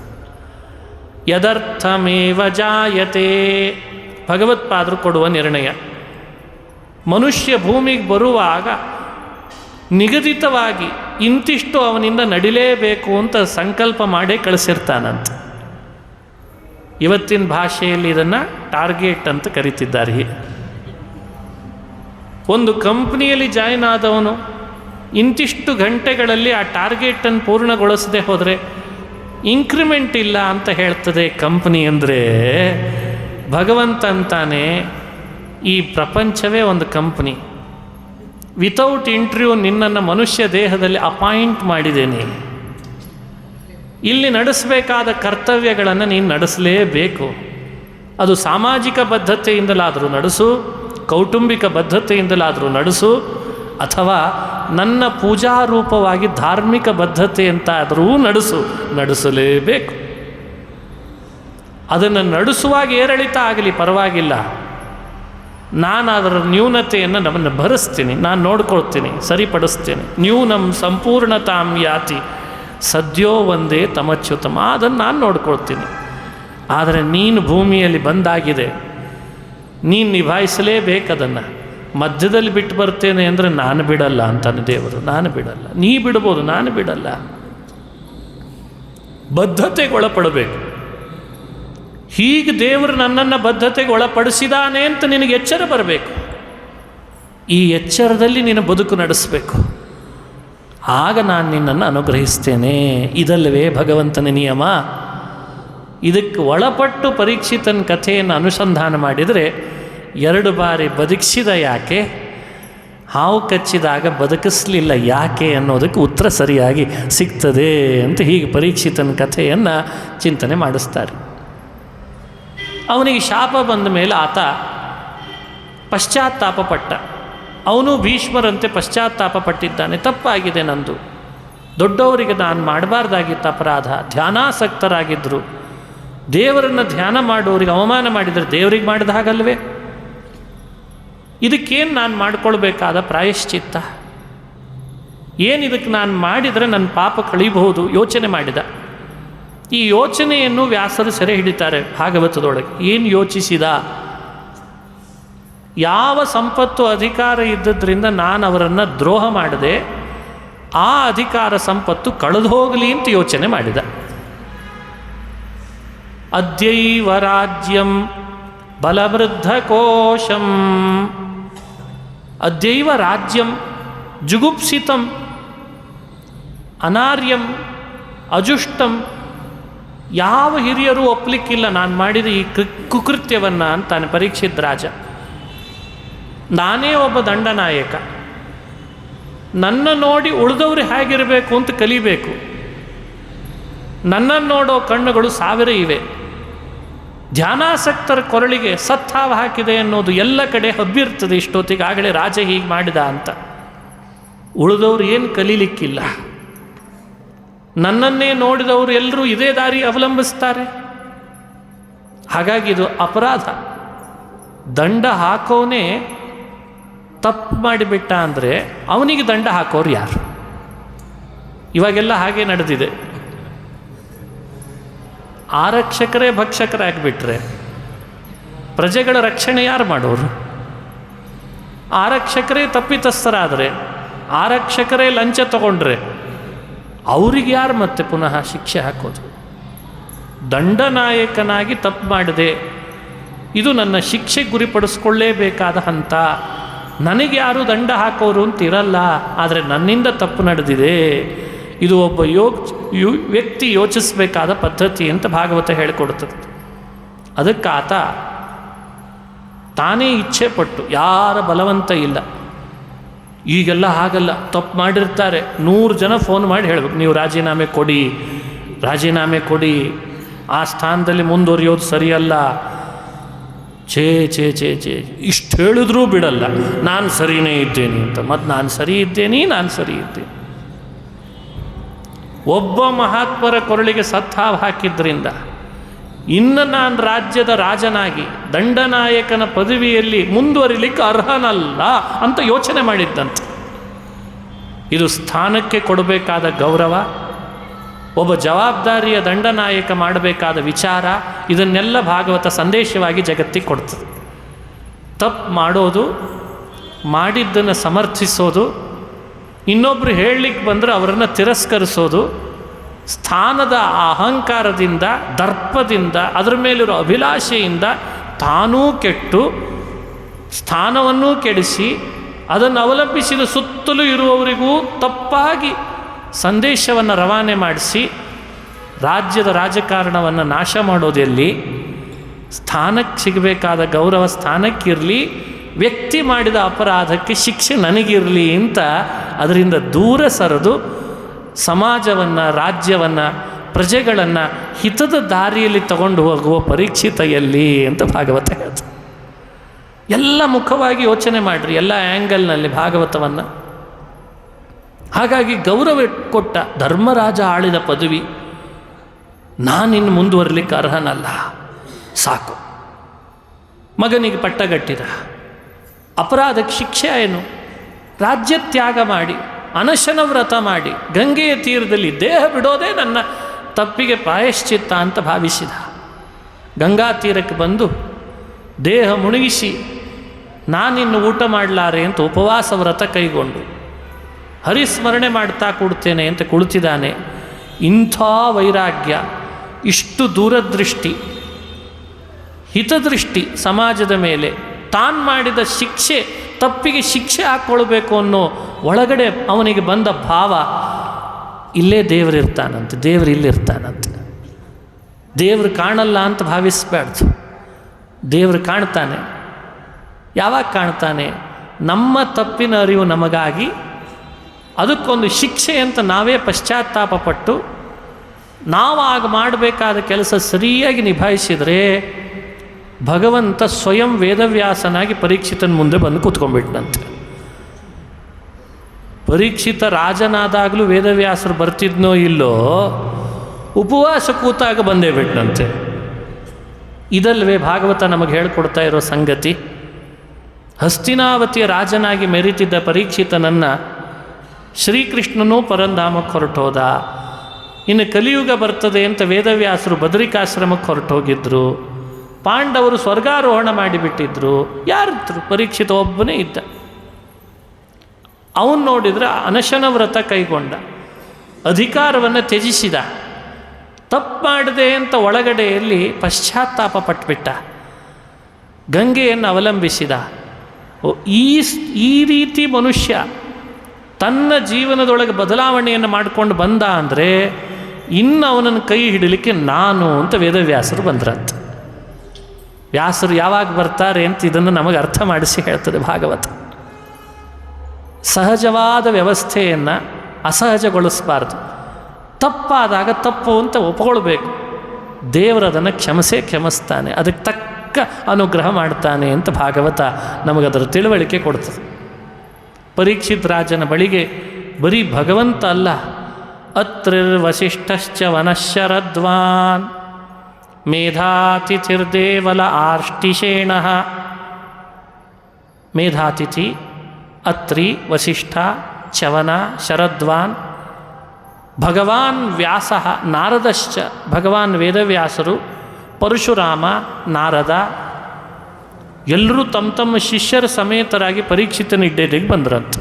ಯದರ್ಥಮೇವ ಜಾಯತೆ, ಭಗವತ್ಪಾದರು ಕೊಡುವ ನಿರ್ಣಯ. ಮನುಷ್ಯ ಭೂಮಿಗೆ ಬರುವಾಗ ನಿಗದಿತವಾಗಿ ಇಂತಿಷ್ಟು ಅವನಿಂದ ನಡಿಲೇಬೇಕು ಅಂತ ಸಂಕಲ್ಪ ಮಾಡೇ ಕಳಿಸಿರ್ತಾನಂತೆ. ಇವತ್ತಿನ ಭಾಷೆಯಲ್ಲಿ ಇದನ್ನು ಟಾರ್ಗೆಟ್ ಅಂತ ಕರೀತಿದ್ದಾರೆ. ಒಂದು ಕಂಪ್ನಿಯಲ್ಲಿ ಜಾಯ್ನ್ ಆದವನು ಇಂತಿಷ್ಟು ಗಂಟೆಗಳಲ್ಲಿ ಆ ಟಾರ್ಗೆಟನ್ನು ಪೂರ್ಣಗೊಳಿಸದೆ ಹೋದರೆ ಇನ್ಕ್ರಿಮೆಂಟ್ ಇಲ್ಲ ಅಂತ ಹೇಳ್ತದೆ ಕಂಪ್ನಿ. ಅಂದರೆ ಭಗವಂತ ಅಂತಾನೆ, ಈ ಪ್ರಪಂಚವೇ ಒಂದು ಕಂಪ್ನಿ. ವಿತೌಟ್ ಇಂಟರ್ವ್ಯೂ ನಿನ್ನನ್ನು ಮನುಷ್ಯ ದೇಹದಲ್ಲಿ ಅಪಾಯಿಂಟ್ ಮಾಡಿದ್ದೇನೆ. ಇಲ್ಲಿ ನಡೆಸಬೇಕಾದ ಕರ್ತವ್ಯಗಳನ್ನು ನೀನು ನಡೆಸಲೇಬೇಕು. ಅದು ಸಾಮಾಜಿಕ ಬದ್ಧತೆಯಿಂದಲಾದರೂ ನಡೆಸು, ಕೌಟುಂಬಿಕ ಬದ್ಧತೆಯಿಂದಲಾದರೂ ನಡೆಸು, ಅಥವಾ ನನ್ನ ಪೂಜಾರೂಪವಾಗಿ ಧಾರ್ಮಿಕ ಬದ್ಧತೆ ಅಂತಾದರೂ ನಡೆಸಲೇಬೇಕು. ಅದನ್ನು ನಡೆಸುವಾಗ ಏರಿಳಿತ ಆಗಲಿ ಪರವಾಗಿಲ್ಲ, ನಾನು ಅದರ ನ್ಯೂನತೆಯನ್ನು ನಮ್ಮನ್ನು ಭರಿಸ್ತೀನಿ, ನಾನು ನೋಡ್ಕೊಳ್ತೀನಿ, ಸರಿಪಡಿಸ್ತೀನಿ. ನ್ಯೂನಂ ಸಂಪೂರ್ಣತಾಂ ಯಾತಿ ಸದ್ಯೋ ಒಂದೇ ತಮಚ್ಯುತಮ, ಅದನ್ನು ನಾನು ನೋಡ್ಕೊಳ್ತೀನಿ. ಆದರೆ ನೀನು ಭೂಮಿಯಲ್ಲಿ ಬಂದಾಗಿದೆ, ನೀನು ನಿಭಾಯಿಸಲೇಬೇಕದನ್ನು. ಮಧ್ಯದಲ್ಲಿ ಬಿಟ್ಟು ಬರ್ತೇನೆ ಅಂದರೆ ನಾನು ಬಿಡಲ್ಲ ಅಂತಾನೆ ದೇವರು. ನಾನು ಬಿಡಲ್ಲ. ನೀ ಬಿಡ್ಬೋದು, ನಾನು ಬಿಡಲ್ಲ. ಬದ್ಧತೆಗೊಳಪಡಬೇಕು. ಹೀಗೆ ದೇವರು ನನ್ನನ್ನು ಬದ್ಧತೆಗೆ ಒಳಪಡಿಸಿದಾನೆ ಅಂತ ನಿನಗೆ ಎಚ್ಚರ ಬರಬೇಕು. ಈ ಎಚ್ಚರದಲ್ಲಿ ನೀನು ಬದುಕು ನಡೆಸಬೇಕು. ಆಗ ನಾನು ನಿನ್ನನ್ನು ಅನುಗ್ರಹಿಸ್ತೇನೆ. ಇದಲ್ಲವೇ ಭಗವಂತನ ನಿಯಮ. ಇದಕ್ಕೆ ಒಳಪಟ್ಟು ಪರೀಕ್ಷಿತನ ಕಥೆಯನ್ನು ಅನುಸಂಧಾನ ಮಾಡಿದರೆ 2 ಬಾರಿ ಬದುಕಿಸಿದ ಯಾಕೆ, ಹಾವು ಕಚ್ಚಿದಾಗ ಬದುಕಿಸಲಿಲ್ಲ ಯಾಕೆ ಅನ್ನೋದಕ್ಕೆ ಉತ್ತರ ಸರಿಯಾಗಿ ಸಿಗ್ತದೆ ಅಂತ ಹೀಗೆ ಪರೀಕ್ಷಿತನ ಕಥೆಯನ್ನು ಚಿಂತನೆ ಮಾಡಿಸ್ತಾರೆ. ಅವನಿಗೆ ಶಾಪ ಬಂದ ಮೇಲೆ ಆತ ಪಶ್ಚಾತ್ತಾಪ ಪಟ್ಟ. ಅವನು ಭೀಷ್ಮರಂತೆ ಪಶ್ಚಾತ್ತಾಪ ಪಟ್ಟಿದ್ದಾನೆ. ತಪ್ಪಾಗಿದೆ ನಂದು, ದೊಡ್ಡವರಿಗೆ ನಾನು ಮಾಡಬಾರ್ದಾಗಿತ್ತು ಅಪರಾಧ. ಧ್ಯಾನಾಸಕ್ತರಾಗಿದ್ದರು, ದೇವರನ್ನು ಧ್ಯಾನ ಮಾಡೋರಿಗೆ ಅವಮಾನ ಮಾಡಿದರೆ ದೇವರಿಗೆ ಮಾಡಿದ ಹಾಗಲ್ವೇ? ಇದಕ್ಕೇನು ನಾನು ಮಾಡಿಕೊಳ್ಬೇಕಾದ ಪ್ರಾಯಶ್ಚಿತ್ತ? ಏನಿದಕ್ಕೆ ನಾನು ಮಾಡಿದರೆ ನನ್ನ ಪಾಪ ಕಳೀಬಹುದು ಯೋಚನೆ ಮಾಡಿದ. ಈ ಯೋಚನೆಯನ್ನು ವ್ಯಾಸರು ಸೆರೆ ಹಿಡಿತಾರೆ ಭಾಗವತದೊಳಗೆ. ಏನು ಯೋಚಿಸಿದ? ಯಾವ ಸಂಪತ್ತು ಅಧಿಕಾರ ಇದ್ದದ್ರಿಂದ ನಾನು ಅವರನ್ನು ದ್ರೋಹ ಮಾಡದೆ ಆ ಅಧಿಕಾರ ಸಂಪತ್ತು ಕಳೆದು ಹೋಗಲಿ ಅಂತ ಯೋಚನೆ ಮಾಡಿದ. ಅದ್ಯೈವ ರಾಜ್ಯಂ ಬಲವೃದ್ಧ ಕೋಶಂ, ಅದ್ಯೈವ ರಾಜ್ಯಂ ಜುಗುಪ್ಸಿತಂ ಅನಾರ್ಯಂ ಅಜುಷ್ಟಂ, ಯಾವ ಹಿರಿಯರೂ ಒಪ್ಪಲಿಕ್ಕಿಲ್ಲ ನಾನು ಮಾಡಿದ ಈ ಕುಕೃತ್ಯವನ್ನು ಅಂತಾನೆ ಪರೀಕ್ಷಿತ್ ರಾಜ. ನಾನೇ ಒಬ್ಬ ದಂಡನಾಯಕ, ನನ್ನ ನೋಡಿ ಉಳಿದವರು ಹೇಗಿರಬೇಕು ಅಂತ ಕಲಿಬೇಕು. ನನ್ನನ್ನು ನೋಡೋ ಕಣ್ಣುಗಳು 1000 ಇವೆ. ಧ್ಯಾನಾಸಕ್ತರ ಕೊರಳಿಗೆ ಸತ್ತಾವ ಹಾಕಿದೆ ಅನ್ನೋದು ಎಲ್ಲ ಕಡೆ ಹಬ್ಬಿರ್ತದೆ. ಇಷ್ಟೊತ್ತಿಗೆ ಆಗಲೇ ರಾಜ ಹೀಗೆ ಮಾಡಿದ ಅಂತ ಉಳಿದವರು ಏನು ಕಲೀಲಿಕ್ಕಿಲ್ಲ. ನನ್ನನ್ನೇ ನೋಡಿದವರು ಎಲ್ಲರೂ ಇದೇ ದಾರಿ ಅವಲಂಬಿಸ್ತಾರೆ. ಹಾಗಾಗಿ ಇದು ಅಪರಾಧ. ದಂಡ ಹಾಕೋನೇ ತಪ್ಪು ಮಾಡಿಬಿಟ್ಟ ಅಂದರೆ ಅವನಿಗೆ ದಂಡ ಹಾಕೋರು ಯಾರು? ಇವಾಗೆಲ್ಲ ಹಾಗೆ ನಡೆದಿದೆ. ಆರಕ್ಷಕರೇ ಭಕ್ಷಕರಾಗಿಬಿಟ್ರೆ ಪ್ರಜೆಗಳ ರಕ್ಷಣೆ ಯಾರು ಮಾಡೋರು? ಆರಕ್ಷಕರೇ ತಪ್ಪಿತಸ್ಥರಾದರೆ, ಆರಕ್ಷಕರೇ ಲಂಚ ತಗೊಂಡ್ರೆ ಅವ್ರಿಗೆ ಯಾರು ಮತ್ತೆ ಪುನಃ ಶಿಕ್ಷೆ ಹಾಕೋದು? ದಂಡನಾಯಕನಾಗಿ ತಪ್ಪು ಮಾಡಿದೆ, ಇದು ನನ್ನ ಶಿಕ್ಷೆ ಗುರಿಪಡಿಸ್ಕೊಳ್ಳೇಬೇಕಾದ ಹಂತ. ನನಗೆ ಯಾರು ದಂಡ ಹಾಕೋರು ಅಂತ ಇರಲ್ಲ, ಆದರೆ ನನ್ನಿಂದ ತಪ್ಪು ನಡೆದಿದೆ. ಇದು ಒಬ್ಬ ವ್ಯಕ್ತಿ ಯೋಚಿಸಬೇಕಾದ ಪದ್ಧತಿ ಅಂತ ಭಾಗವತ ಹೇಳಿಕೊಡ್ತದೆ. ಅದಕ್ಕೆ ಆತ ತಾನೇ ಇಚ್ಛೆ ಪಟ್ಟು, ಯಾರ ಬಲವಂತ ಇಲ್ಲ. ಈಗೆಲ್ಲ ಹಾಗಲ್ಲ, ತಪ್ಪು ಮಾಡಿರ್ತಾರೆ 100 ಜನ ಫೋನ್ ಮಾಡಿ ಹೇಳಬೇಕು, ನೀವು ರಾಜೀನಾಮೆ ಕೊಡಿ, ರಾಜೀನಾಮೆ ಕೊಡಿ, ಆ ಸ್ಥಾನದಲ್ಲಿ ಮುಂದುವರಿಯೋದು ಸರಿಯಲ್ಲ. ಛೇ ಛೇ ಛೇ ಛೇ ಇಷ್ಟು ಹೇಳಿದ್ರೂ ಬಿಡಲ್ಲ, ನಾನು ಸರಿಯೇ ಇದ್ದೇನೆ ಅಂತ. ಮತ್ತು ನಾನು ಸರಿ ಇದ್ದೇನೆ, ನಾನು ಸರಿ ಇದ್ದೇನೆ. ಒಬ್ಬ ಮಹಾತ್ಮರ ಕೊರಳಿಗೆ ಸತ್ತಾವ ಹಾಕಿದ್ರಿಂದ ಇನ್ನು ನಾನು ರಾಜ್ಯದ ರಾಜನಾಗಿ ದಂಡನಾಯಕನ ಪದವಿಯಲ್ಲಿ ಮುಂದುವರಿಲಿಕ್ಕೆ ಅರ್ಹನಲ್ಲ ಅಂತ ಯೋಚನೆ ಮಾಡಿದ್ದಂತೆ. ಇದು ಸ್ಥಾನಕ್ಕೆ ಕೊಡಬೇಕಾದ ಗೌರವ, ಒಬ್ಬ ಜವಾಬ್ದಾರಿಯ ದಂಡನಾಯಕ ಮಾಡಬೇಕಾದ ವಿಚಾರ. ಇದನ್ನೆಲ್ಲ ಭಾಗವತ ಸಂದೇಶವಾಗಿ ಜಗತ್ತಿಗೆ ಕೊಡ್ತದೆ. ತಪ್ಪು ಮಾಡೋದು, ಮಾಡಿದ್ದನ್ನು ಸಮರ್ಥಿಸೋದು, ಇನ್ನೊಬ್ಬರು ಹೇಳಲಿಕ್ಕೆ ಬಂದರೆ ಅವರನ್ನು ತಿರಸ್ಕರಿಸೋದು, ಸ್ಥಾನದ ಅಹಂಕಾರದಿಂದ, ದರ್ಪದಿಂದ, ಅದರ ಮೇಲಿರೋ ಅಭಿಲಾಷೆಯಿಂದ ತಾನೂ ಕೆಟ್ಟು ಸ್ಥಾನವನ್ನೂ ಕೆಡಿಸಿ ಅದನ್ನು ಅವಲಂಬಿಸಿದ ಸುತ್ತಲೂ ಇರುವವರಿಗೂ ತಪ್ಪಾಗಿ ಸಂದೇಶವನ್ನು ರವಾನೆ ಮಾಡಿಸಿ ರಾಜ್ಯದ ರಾಜಕಾರಣವನ್ನು ನಾಶ ಮಾಡೋದೆಲ್ಲಿ? ಸ್ಥಾನಕ್ಕೆ ಸಿಗಬೇಕಾದ ಗೌರವ ಸ್ಥಾನಕ್ಕಿರಲಿ, ವ್ಯಕ್ತಿ ಮಾಡಿದ ಅಪರಾಧಕ್ಕೆ ಶಿಕ್ಷೆ ನನಗಿರಲಿ ಅಂತ ಅದರಿಂದ ದೂರ ಸರಿದು ಸಮಾಜವನ್ನು, ರಾಜ್ಯವನ್ನು, ಪ್ರಜೆಗಳನ್ನು ಹಿತದ ದಾರಿಯಲ್ಲಿ ತಗೊಂಡು ಹೋಗುವ ಪರೀಕ್ಷಿತ ಎಲ್ಲಿ ಅಂತ ಭಾಗವತ ಹೇಳ್ತಾರೆ. ಎಲ್ಲ ಮುಖವಾಗಿ ಯೋಚನೆ ಮಾಡಿರಿ, ಎಲ್ಲ ಆ್ಯಂಗಲ್ನಲ್ಲಿ ಭಾಗವತವನ್ನು. ಹಾಗಾಗಿ ಗೌರವ ಕೊಟ್ಟ ಧರ್ಮರಾಜ ಆಳಿದ ಪದವಿ, ನಾನಿನ್ನು ಮುಂದುವರಲಿಕ್ಕೆ ಅರ್ಹನಲ್ಲ, ಸಾಕು. ಮಗನಿಗೆ ಪಟ್ಟಗಟ್ಟಿದ. ಅಪರಾಧಕ್ಕೆ ಶಿಕ್ಷೆ ಏನು? ರಾಜ್ಯ ತ್ಯಾಗ ಮಾಡಿ, ಅನಶನ ವ್ರತ ಮಾಡಿ, ಗಂಗೆಯ ತೀರದಲ್ಲಿ ದೇಹ ಬಿಡೋದೇ ನನ್ನ ತಪ್ಪಿಗೆ ಪ್ರಾಯಶ್ಚಿತ್ತ ಅಂತ ಭಾವಿಸಿದ. ಗಂಗಾ ತೀರಕ್ಕೆ ಬಂದು ದೇಹ ಮುಳುಗಿಸಿ ನಾನಿನ್ನು ಊಟ ಮಾಡಲಾರೆ ಅಂತ ಉಪವಾಸ ವ್ರತ ಕೈಗೊಂಡು ಹರಿಸ್ಮರಣೆ ಮಾಡ್ತಾ ಕೊಡ್ತೇನೆ ಅಂತ ಕುಳಿತಿದ್ದಾನೆ. ಇಂಥ ವೈರಾಗ್ಯ, ಇಷ್ಟು ದೂರದೃಷ್ಟಿ, ಹಿತದೃಷ್ಟಿ ಸಮಾಜದ ಮೇಲೆ, ತಾನು ಮಾಡಿದ ಶಿಕ್ಷೆ, ತಪ್ಪಿಗೆ ಶಿಕ್ಷೆ ಹಾಕ್ಕೊಳ್ಬೇಕು ಅನ್ನೋ ಒಳಗಡೆ ಅವನಿಗೆ ಬಂದ ಭಾವ, ಇಲ್ಲೇ ದೇವರಿರ್ತಾನಂತೆ, ದೇವರು ಇಲ್ಲಿರ್ತಾನಂತೆ. ದೇವರು ಕಾಣಲ್ಲ ಅಂತ ಭಾವಿಸಬಾರ್ದು. ದೇವರು ಕಾಣ್ತಾನೆ. ಯಾವಾಗ ಕಾಣ್ತಾನೆ? ನಮ್ಮ ತಪ್ಪಿನ ಅರಿವು ನಮಗಾಗಿ ಅದಕ್ಕೊಂದು ಶಿಕ್ಷೆ ಅಂತ ನಾವೇ ಪಶ್ಚಾತ್ತಾಪ ಪಟ್ಟು ನಾವಾಗ ಮಾಡಬೇಕಾದ ಕೆಲಸ ಸರಿಯಾಗಿ ನಿಭಾಯಿಸಿದರೆ ಭಗವಂತ ಸ್ವಯಂ ವೇದವ್ಯಾಸನಾಗಿ ಪರೀಕ್ಷಿತನ ಮುಂದೆ ಬಂದು ಕೂತ್ಕೊಂಡ್ಬಿಟ್ನಂತೆ. ಪರೀಕ್ಷಿತ ರಾಜನಾದಾಗಲೂ ವೇದವ್ಯಾಸರು ಬರ್ತಿದ್ನೋ ಇಲ್ಲೋ, ಉಪವಾಸ ಕೂತಾಗ ಬಂದೇ ಬಿಟ್ನಂತೆ. ಇದಲ್ವೇ ಭಾಗವತ ನಮಗೆ ಹೇಳ್ಕೊಡ್ತಾ ಇರೋ ಸಂಗತಿ. ಹಸ್ತಿನಾವತಿಯ ರಾಜನಾಗಿ ಮೆರೀತಿದ್ದ ಪರೀಕ್ಷಿತನನ್ನು ಶ್ರೀಕೃಷ್ಣನೂ ಪರಂಧಾಮಕ್ಕೆ ಹೊರಟೋದ. ಇನ್ನು ಕಲಿಯುಗ ಬರ್ತದೆ ಅಂತ ವೇದವ್ಯಾಸರು ಬದರಿಕಾಶ್ರಮಕ್ಕೆ ಹೊರಟೋಗಿದ್ರು. ಪಾಂಡವರು ಸ್ವರ್ಗಾರೋಹಣ ಮಾಡಿಬಿಟ್ಟಿದ್ರು. ಯಾರಿದ್ರು? ಪರೀಕ್ಷಿತ ಒಬ್ಬನೇ ಇದ್ದ. ಅವನು ನೋಡಿದರೆ ಅನಶನ ವ್ರತ ಕೈಗೊಂಡ, ಅಧಿಕಾರವನ್ನು ತ್ಯಜಿಸಿದ, ತಪ್ಪು ಮಾಡಿದೆ ಅಂತ ಒಳಗಡೆಯಲ್ಲಿ ಪಶ್ಚಾತ್ತಾಪ ಪಟ್ಬಿಟ್ಟ, ಗಂಗೆಯನ್ನು ಅವಲಂಬಿಸಿದ. ಈ ರೀತಿ ಮನುಷ್ಯ ತನ್ನ ಜೀವನದೊಳಗೆ ಬದಲಾವಣೆಯನ್ನು ಮಾಡಿಕೊಂಡು ಬಂದ ಅಂದರೆ ಇನ್ನು ಅವನನ್ನು ಕೈ ಹಿಡಲಿಕ್ಕೆ ನಾನು ಅಂತ ವೇದವ್ಯಾಸರು ಬಂದ್ರಂತ. ವ್ಯಾಸರು ಯಾವಾಗ ಬರ್ತಾರೆ ಅಂತ ಇದನ್ನು ನಮಗೆ ಅರ್ಥ ಮಾಡಿಸಿ ಹೇಳ್ತದೆ ಭಾಗವತ. ಸಹಜವಾದ ವ್ಯವಸ್ಥೆಯನ್ನು ಅಸಹಜಗೊಳಿಸಬಾರ್ದು. ತಪ್ಪಾದಾಗ ತಪ್ಪು ಅಂತ ಒಪ್ಕೊಳ್ಬೇಕು. ದೇವರದನ್ನು ಕ್ಷಮಿಸ್ತಾನೆ, ಅದಕ್ಕೆ ತಕ್ಕ ಅನುಗ್ರಹ ಮಾಡ್ತಾನೆ ಅಂತ ಭಾಗವತ ನಮಗದರ ತಿಳುವಳಿಕೆ ಕೊಡ್ತದೆ. ಪರೀಕ್ಷಿತ್ ರಾಜನ ಬಳಿಗೆ ಬರೀ ಭಗವಂತ ಅಲ್ಲ, ಅತ್ರಿರ್ವಸಿಷ್ಠಶ್ಚ ವನಶರದ್ವಾನ್ ಮೇಧಾತಿಥಿರ್ದೇವಲ ಆರ್ಷ್ಟಿಷೇಣ. ಮೇಧಾತಿಥಿ, ಅತ್ರಿ, ವಸಿಷ್ಠ, ಚವನ, ಶರದ್ವಾನ್, ಭಗವಾನ್ ವ್ಯಾಸ, ನಾರದಶ್ಚ, ಭಗವಾನ್ ವೇದವ್ಯಾಸರು, ಪರಶುರಾಮ, ನಾರದ ಎಲ್ಲರೂ ತಮ್ಮ ಶಿಷ್ಯರ ಸಮೇತರಾಗಿ ಪರೀಕ್ಷಿತನ ಇಡ್ಡೆದಿಗೆ ಬಂದ್ರಂತ.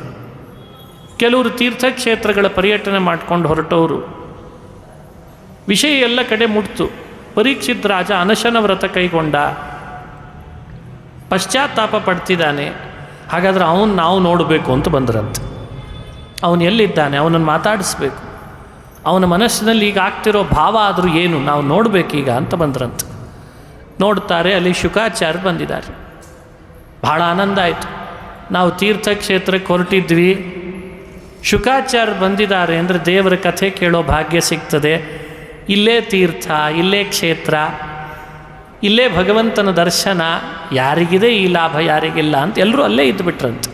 ಕೆಲವರು ತೀರ್ಥಕ್ಷೇತ್ರಗಳ ಪರ್ಯಟನೆ ಮಾಡ್ಕೊಂಡು ಹೊರಟವರು. ವಿಷಯ ಎಲ್ಲ ಕಡೆ ಮುಟ್ತು. ಪರೀಕ್ಷಿತ್ ರಾಜ ಅನಶನ ವ್ರತ ಕೈಗೊಂಡ, ಪಶ್ಚಾತ್ತಾಪ ಪಡ್ತಿದ್ದಾನೆ. ಹಾಗಾದರೆ ನಾವು ನೋಡಬೇಕು ಅಂತ ಬಂದ್ರಂತೆ. ಅವನು ಎಲ್ಲಿದ್ದಾನೆ, ಅವನನ್ನು ಮಾತಾಡಿಸ್ಬೇಕು. ಅವನ ಮನಸ್ಸಿನಲ್ಲಿ ಈಗ ಆಗ್ತಿರೋ ಭಾವ ಆದರೂ ಏನು, ನಾವು ನೋಡಬೇಕೀಗ ಅಂತ ಬಂದ್ರಂತೆ. ನೋಡ್ತಾರೆ, ಅಲ್ಲಿ ಶುಕಾಚಾರ್ಯ ಬಂದಿದ್ದಾರೆ. ಭಾಳ ಆನಂದ ಆಯಿತು. ನಾವು ತೀರ್ಥಕ್ಷೇತ್ರಕ್ಕೆ ಹೊರಟಿದ್ವಿ, ಶುಕಾಚಾರ್ಯ ಬಂದಿದ್ದಾರೆ ಅಂದರೆ ದೇವರ ಕಥೆ ಕೇಳೋ ಭಾಗ್ಯ ಸಿಗ್ತದೆ. ಇಲ್ಲೇ ತೀರ್ಥ, ಇಲ್ಲೇ ಕ್ಷೇತ್ರ, ಇಲ್ಲೇ ಭಗವಂತನ ದರ್ಶನ, ಯಾರಿಗಿದೆ ಈ ಲಾಭ, ಯಾರಿಗಿಲ್ಲ ಅಂತ ಎಲ್ಲರೂ ಅಲ್ಲೇ ಇದ್ದುಬಿಟ್ರಂತೆ.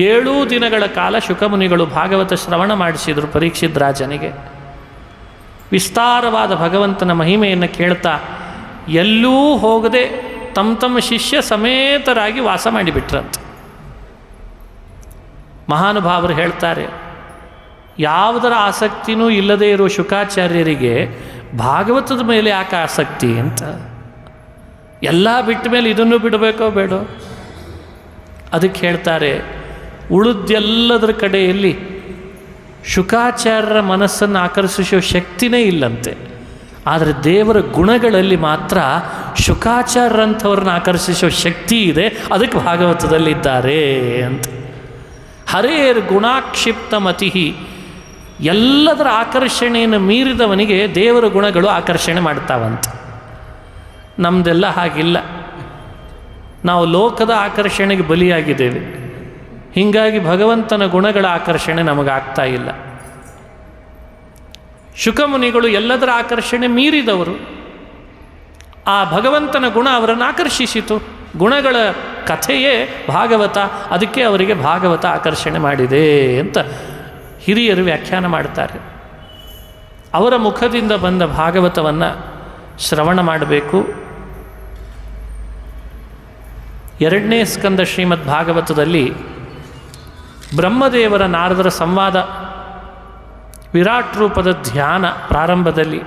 7 ದಿನಗಳ ಕಾಲ ಶುಕಮುನಿಗಳು ಭಾಗವತ ಶ್ರವಣ ಮಾಡಿಸಿದರು ಪರೀಕ್ಷಿತ್ ರಾಜನಿಗೆ. ವಿಸ್ತಾರವಾದ ಭಗವಂತನ ಮಹಿಮೆಯನ್ನು ಕೇಳ್ತಾ ಎಲ್ಲೂ ಹೋಗದೆ ತಮ್ಮ ಶಿಷ್ಯ ಸಮೇತರಾಗಿ ವಾಸ ಮಾಡಿಬಿಟ್ರಂತೆ. ಮಹಾನುಭಾವರು ಹೇಳ್ತಾರೆ, ಯಾವುದರ ಆಸಕ್ತಿನೂ ಇಲ್ಲದೇ ಇರೋ ಶುಕಾಚಾರ್ಯರಿಗೆ ಭಾಗವತದ ಮೇಲೆ ಯಾಕೆ ಆಸಕ್ತಿ ಅಂತ. ಎಲ್ಲ ಬಿಟ್ಟ ಮೇಲೆ ಇದನ್ನು ಬಿಡಬೇಕೋ ಬೇಡೋ? ಅದಕ್ಕೆ ಹೇಳ್ತಾರೆ, ಉಳಿದೆಲ್ಲದರ ಕಡೆಯಲ್ಲಿ ಶುಕಾಚಾರ್ಯರ ಮನಸ್ಸನ್ನು ಆಕರ್ಷಿಸೋ ಶಕ್ತಿನೇ ಇಲ್ಲಂತೆ. ಆದರೆ ದೇವರ ಗುಣಗಳಲ್ಲಿ ಮಾತ್ರ ಶುಕಾಚಾರ್ಯರಂಥವ್ರನ್ನ ಆಕರ್ಷಿಸೋ ಶಕ್ತಿ ಇದೆ. ಅದಕ್ಕೆ ಭಾಗವತದಲ್ಲಿದ್ದಾರೆ ಅಂತ. ಹರೇರ್ ಗುಣಾಕ್ಷಿಪ್ತ ಮತಿ, ಎಲ್ಲದರ ಆಕರ್ಷಣೆಯನ್ನು ಮೀರಿದವನಿಗೆ ದೇವರ ಗುಣಗಳು ಆಕರ್ಷಣೆ ಮಾಡ್ತಾವಂತೆ. ನಮ್ಮದೆಲ್ಲ ಹಾಗಿಲ್ಲ. ನಾವು ಲೋಕದ ಆಕರ್ಷಣೆಗೆ ಬಲಿಯಾಗಿದ್ದೇವೆ. ಹೀಗಾಗಿ ಭಗವಂತನ ಗುಣಗಳ ಆಕರ್ಷಣೆ ನಮಗಾಗ್ತಾ ಇಲ್ಲ. ಶುಕಮುನಿಗಳು ಎಲ್ಲದರ ಆಕರ್ಷಣೆ ಮೀರಿದವರು. ಆ ಭಗವಂತನ ಗುಣ ಅವರನ್ನು ಆಕರ್ಷಿಸಿತು. ಗುಣಗಳ ಕಥೆಯೇ ಭಾಗವತ, ಅದಕ್ಕೆ ಅವರಿಗೆ ಭಾಗವತ ಆಕರ್ಷಣೆ ಮಾಡಿದೆ ಅಂತ ಹಿರಿಯರು ವ್ಯಾಖ್ಯಾನ ಮಾಡ್ತಾರೆ. ಅವರ ಮುಖದಿಂದ ಬಂದ ಭಾಗವತವನ್ನು ಶ್ರವಣ ಮಾಡಬೇಕು. 2ನೇ ಸ್ಕಂದ ಶ್ರೀಮದ್ ಭಾಗವತದಲ್ಲಿ ಬ್ರಹ್ಮದೇವರ ನಾರದರ ಸಂವಾದ, ವಿರಾಟ್ ರೂಪದ ಧ್ಯಾನ ಪ್ರಾರಂಭದಲ್ಲಿ,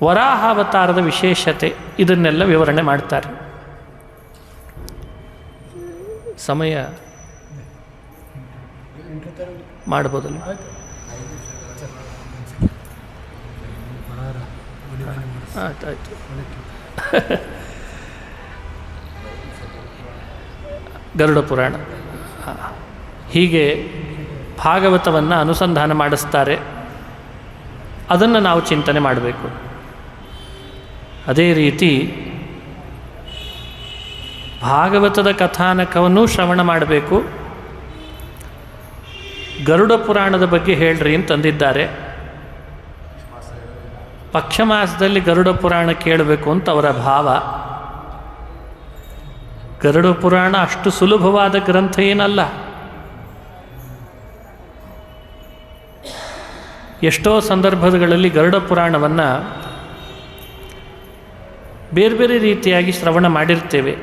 ವರಾಹಾವತಾರದ ವಿಶೇಷತೆ, ಇದನ್ನೆಲ್ಲ ವಿವರಣೆ ಮಾಡ್ತಾರೆ. ಸಮಯ ಮಾಡ್ಬೋದಲ್ಲ? ಆಯ್ತಾಯ್ತು. ಗರುಡ ಪುರಾಣ ಹೀಗೆ ಭಾಗವತವನ್ನು ಅನುಸಂಧಾನ ಮಾಡಿಸ್ತಾರೆ. ಅದನ್ನು ನಾವು ಚಿಂತನೆ ಮಾಡಬೇಕು. ಅದೇ ರೀತಿ ಭಾಗವತದ ಕಥಾನಕವನ್ನು ಶ್ರವಣ ಮಾಡಬೇಕು. ಗರುಡ ಪುರಾಣದ ಬಗ್ಗೆ ಹೇಳ್ರಿ ಅಂತಂದಿದ್ದಾರೆ. ಪಕ್ಷಮಾಸದಲ್ಲಿ ಗರುಡ ಪುರಾಣ ಕೇಳಬೇಕು ಅಂತ ಅವರ ಭಾವ. ಗರುಡ ಪುರಾಣ ಅಷ್ಟು ಸುಲಭವಾದ ಗ್ರಂಥ ಏನಲ್ಲ. ಎಷ್ಟೋ ಸಂದರ್ಭಗಳಲ್ಲಿ ಗರುಡ ಪುರಾಣವನ್ನು ಬೇರೆ ಬೇರೆ ರೀತಿಯಾಗಿ ಶ್ರವಣ ಮಾಡಿರ್ತೇವೆ.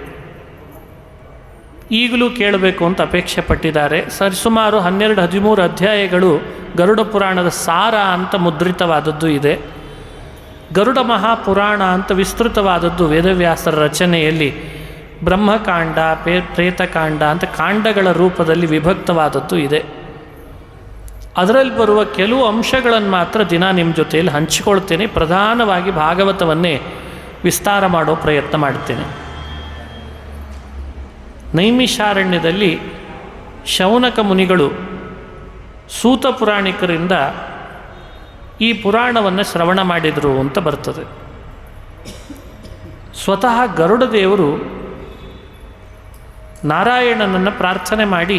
ಈಗಲೂ ಕೇಳಬೇಕು ಅಂತ ಅಪೇಕ್ಷೆ ಪಟ್ಟಿದ್ದಾರೆ. ಸರಿಸುಮಾರು 12-13 ಅಧ್ಯಾಯಗಳು ಗರುಡ ಪುರಾಣದ ಸಾರ ಅಂತ ಮುದ್ರಿತವಾದದ್ದು ಇದೆ. ಗರುಡ ಮಹಾಪುರಾಣ ಅಂತ ವಿಸ್ತೃತವಾದದ್ದು ವೇದವ್ಯಾಸರ ರಚನೆಯಲ್ಲಿ ಬ್ರಹ್ಮಕಾಂಡ, ಪ್ರೇತಕಾಂಡ ಅಂತ ಕಾಂಡಗಳ ರೂಪದಲ್ಲಿ ವಿಭಕ್ತವಾದದ್ದು ಇದೆ. ಅದರಲ್ಲಿ ಬರುವ ಕೆಲವು ಅಂಶಗಳನ್ನು ಮಾತ್ರ ದಿನ ನಿಮ್ಮ ಜೊತೆಯಲ್ಲಿ ಹಂಚಿಕೊಳ್ತೇನೆ. ಪ್ರಧಾನವಾಗಿ ಭಾಗವತವನ್ನೇ ವಿಸ್ತಾರ ಮಾಡೋ ಪ್ರಯತ್ನ ಮಾಡ್ತೇನೆ. ನೈಮಿಷಾರಣ್ಯದಲ್ಲಿ ಶೌನಕ ಮುನಿಗಳು ಸೂತ ಪುರಾಣಿಕರಿಂದ ಈ ಪುರಾಣವನ್ನು ಶ್ರವಣ ಮಾಡಿದರು ಅಂತ ಬರ್ತದೆ. ಸ್ವತಃ ಗರುಡ ದೇವರು ನಾರಾಯಣನನ್ನು ಪ್ರಾರ್ಥನೆ ಮಾಡಿ,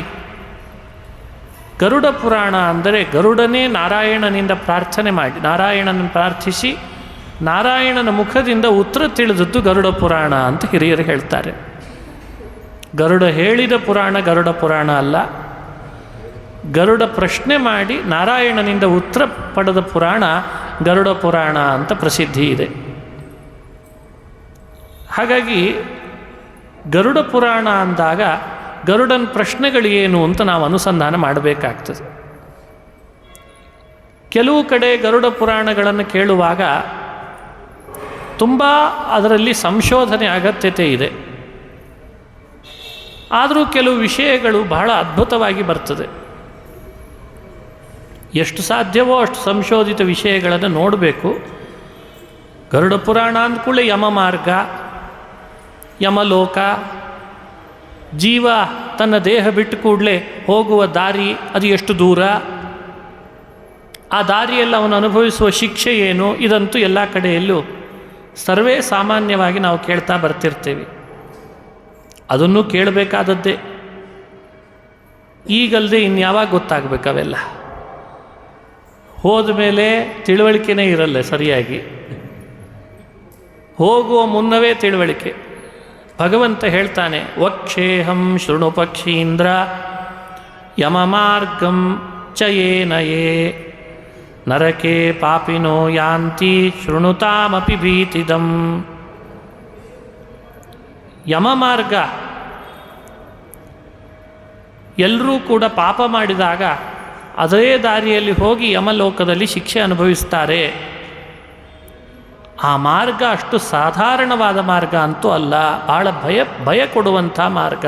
ಗರುಡ ಪುರಾಣ ಅಂದರೆ ಗರುಡನೇ ನಾರಾಯಣನಿಂದ ಪ್ರಾರ್ಥನೆ ಮಾಡಿ, ನಾರಾಯಣನನ್ನು ಪ್ರಾರ್ಥಿಸಿ ನಾರಾಯಣನ ಮುಖದಿಂದ ಉತ್ತರ ತಿಳಿದದ್ದು ಗರುಡ ಪುರಾಣ ಅಂತ ಹಿರಿಯರು ಹೇಳ್ತಾರೆ. ಗರುಡ ಹೇಳಿದ ಪುರಾಣ ಗರುಡ ಪುರಾಣ ಅಲ್ಲ, ಗರುಡ ಪ್ರಶ್ನೆ ಮಾಡಿ ನಾರಾಯಣನಿಂದ ಉತ್ತರ ಪಡೆದ ಪುರಾಣ ಗರುಡ ಪುರಾಣ ಅಂತ ಪ್ರಸಿದ್ಧಿ ಇದೆ. ಹಾಗಾಗಿ ಗರುಡ ಪುರಾಣ ಅಂದಾಗ ಗರುಡನ ಪ್ರಶ್ನೆಗಳೇನು ಅಂತ ನಾವು ಅನುಸಂಧಾನ ಮಾಡಬೇಕಾಗ್ತದೆ. ಕೆಲವು ಕಡೆ ಗರುಡ ಪುರಾಣಗಳನ್ನು ಕೇಳುವಾಗ ತುಂಬ ಅದರಲ್ಲಿ ಸಂಶೋಧನೆ ಅಗತ್ಯತೆ ಇದೆ. ಆದರೂ ಕೆಲವು ವಿಷಯಗಳು ಬಹಳ ಅದ್ಭುತವಾಗಿ ಬರ್ತದೆ. ಎಷ್ಟು ಸಾಧ್ಯವೋ ಅಷ್ಟು ಸಂಶೋಧಿತ ವಿಷಯಗಳನ್ನು ನೋಡಬೇಕು. ಗರುಡ ಪುರಾಣ ಅಂದ್ಕೂಡಲೇ ಯಮ ಮಾರ್ಗ, ಯಮಲೋಕ, ಜೀವ ತನ್ನ ದೇಹ ಬಿಟ್ಟು ಕೂಡಲೇ ಹೋಗುವ ದಾರಿ ಅದು ಎಷ್ಟು ದೂರ, ಆ ದಾರಿಯಲ್ಲಿ ಅವನು ಅನುಭವಿಸುವ ಶಿಕ್ಷೆ ಏನು, ಇದಂತೂ ಎಲ್ಲ ಕಡೆಯಲ್ಲೂ ಸರ್ವೇ ಸಾಮಾನ್ಯವಾಗಿ ನಾವು ಕೇಳ್ತಾ ಬರ್ತಿರ್ತೇವೆ. ಅದನ್ನು ಕೇಳಬೇಕಾದದ್ದೇ. ಈಗಲ್ಲದೆ ಇನ್ಯಾವಾಗ ಗೊತ್ತಾಗಬೇಕು ಅವೆಲ್ಲ. ಹೋದ ಮೇಲೆ ತಿಳುವಳಿಕೆನೇ ಇರಲ್ಲ ಸರಿಯಾಗಿ, ಹೋಗುವ ಮುನ್ನವೇ ತಿಳುವಳಿಕೆ. ಭಗವಂತ ಹೇಳ್ತಾನೆ, ವಕ್ಷೇಹಂ ಶೃಣು ಪಕ್ಷೀಂದ್ರ ಯಮಮಾರ್ಗಂ ಚಯೇನಯೇ ನರಕೆ ಪಾಪಿನೋ ಯಾಂತಿ ಶೃಣುತಾಮಪಿ ಭೀತಿದಂ. ಯಮಮಾರ್ಗ, ಎಲ್ಲರೂ ಕೂಡ ಪಾಪ ಮಾಡಿದಾಗ ಅದೇ ದಾರಿಯಲ್ಲಿ ಹೋಗಿ ಯಮಲೋಕದಲ್ಲಿ ಶಿಕ್ಷೆ ಅನುಭವಿಸ್ತಾರೆ. ಆ ಮಾರ್ಗ ಅಷ್ಟು ಸಾಧಾರಣವಾದ ಮಾರ್ಗ ಅಂತೂ ಅಲ್ಲ, ಬಹಳ ಭಯ ಕೊಡುವಂಥ ಮಾರ್ಗ.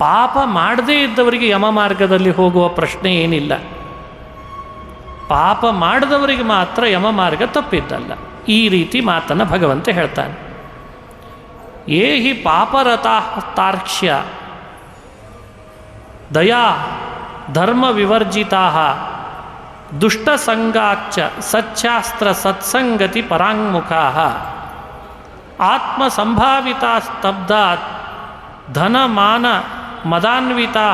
ಪಾಪ ಮಾಡದೇ ಇದ್ದವರಿಗೆ ಯಮ ಮಾರ್ಗದಲ್ಲಿ ಹೋಗುವ ಪ್ರಶ್ನೆ ಏನಿಲ್ಲ. ಪಾಪ ಮಾಡಿದವರಿಗೆ ಮಾತ್ರ ಯಮ ಮಾರ್ಗ ತಪ್ಪಿದ್ದಲ್ಲ. ಈ ರೀತಿ ಮಾತನ್ನು ಭಗವಂತ ಹೇಳ್ತಾನೆ. ಯೇ ಹಿ ಪಾಪರತಾರ್ಕ್ಷ್ಯ ದಯಾ ಧರ್ಮ ವಿವರ್ಜಿತಾ ದುಷ್ಟಸಂಗಾಚ್ಚ ಸಚ್ಚಾಸ್ತ್ರ ಸತ್ಸಂಗತಿ ಪರಾಂಗುಖಾ ಆತ್ಮಸಂಭಾವಿತಾ ಸ್ತಬ್ಧಾತ್ ಧನಮಾನ ಮದಾನ್ವಿತಾ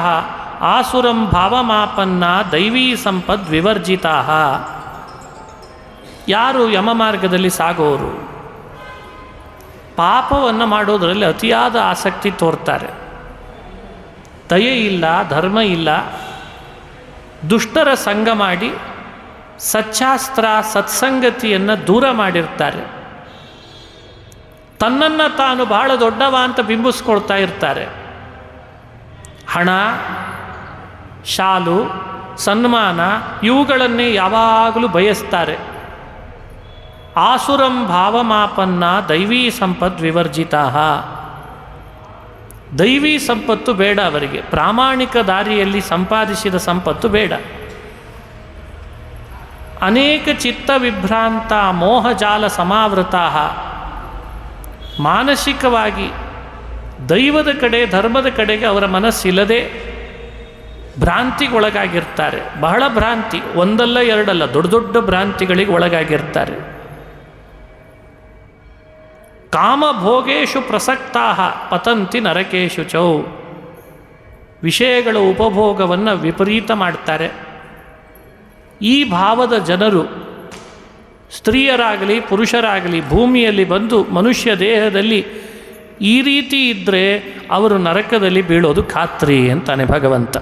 ಆಸುರಂ ಭಾವಮಾಪನ್ನ ದೈವೀ ಸಂಪದ್ ವಿವರ್ಜಿತಾ. ಯಾರು ಯಮ ಮಾರ್ಗದಲ್ಲಿ ಸಾಗೋರು ಪಾಪವನ್ನು ಮಾಡೋದರಲ್ಲಿ ಅತಿಯಾದ ಆಸಕ್ತಿ ತೋರ್ತಾರೆ, ದಯೆ ಇಲ್ಲ, ಧರ್ಮ ಇಲ್ಲ, ದುಷ್ಟರ ಸಂಗ ಮಾಡಿ ಸಚ್ಚಾಸ್ತ್ರ ಸತ್ಸಂಗತಿಯನ್ನು ದೂರ ಮಾಡಿರ್ತಾರೆ, ತನ್ನನ್ನು ತಾನು ಬಹಳ ದೊಡ್ಡವ ಅಂತ ಬಿಂಬಿಸ್ಕೊಳ್ತಾ ಇರ್ತಾರೆ. ಹಣ, ಶಾಲು, ಸನ್ಮಾನ ಇವುಗಳನ್ನೇ ಯಾವಾಗಲೂ ಬಯಸ್ತಾರೆ. ಆಸುರಂ ಭಾವಮಾಪನ್ನ ದೈವೀ ಸಂಪದ್ ವಿವರ್ಜಿತಾ. ದೈವೀ ಸಂಪತ್ತು ಬೇಡ ಅವರಿಗೆ, ಪ್ರಾಮಾಣಿಕ ದಾರಿಯಲ್ಲಿ ಸಂಪಾದಿಸಿದ ಸಂಪತ್ತು ಬೇಡ. ಅನೇಕ ಚಿತ್ತ ವಿಭ್ರಾಂತ ಮೋಹಜಾಲ ಸಮಾವೃತಾ, ಮಾನಸಿಕವಾಗಿ ದೈವದ ಕಡೆ ಧರ್ಮದ ಕಡೆಗೆ ಅವರ ಮನಸ್ಸಿಲ್ಲದೆ ಭ್ರಾಂತಿಗೊಳಗಾಗಿರ್ತಾರೆ. ಬಹಳ ಭ್ರಾಂತಿ, ಒಂದಲ್ಲ ಎರಡಲ್ಲ, ದೊಡ್ಡ ದೊಡ್ಡ ಭ್ರಾಂತಿಗಳಿಗೆ ಒಳಗಾಗಿರ್ತಾರೆ. ಕಾಮಭೋಗೇಶು ಪ್ರಸಕ್ತಾ ಪತಂತಿ ನರಕೇಶು ಚೌ. ವಿಷಯಗಳ ಉಪಭೋಗವನ್ನು ವಿಪರೀತ ಮಾಡ್ತಾರೆ. ಈ ಭಾವದ ಜನರು ಸ್ತ್ರೀಯರಾಗಲಿ ಪುರುಷರಾಗಲಿ ಭೂಮಿಯಲ್ಲಿ ಬಂದು ಮನುಷ್ಯ ದೇಹದಲ್ಲಿ ಈ ರೀತಿ ಇದ್ದರೆ ಅವರು ನರಕದಲ್ಲಿ ಬೀಳೋದು ಖಾತ್ರಿ ಅಂತಾನೆ ಭಗವಂತ.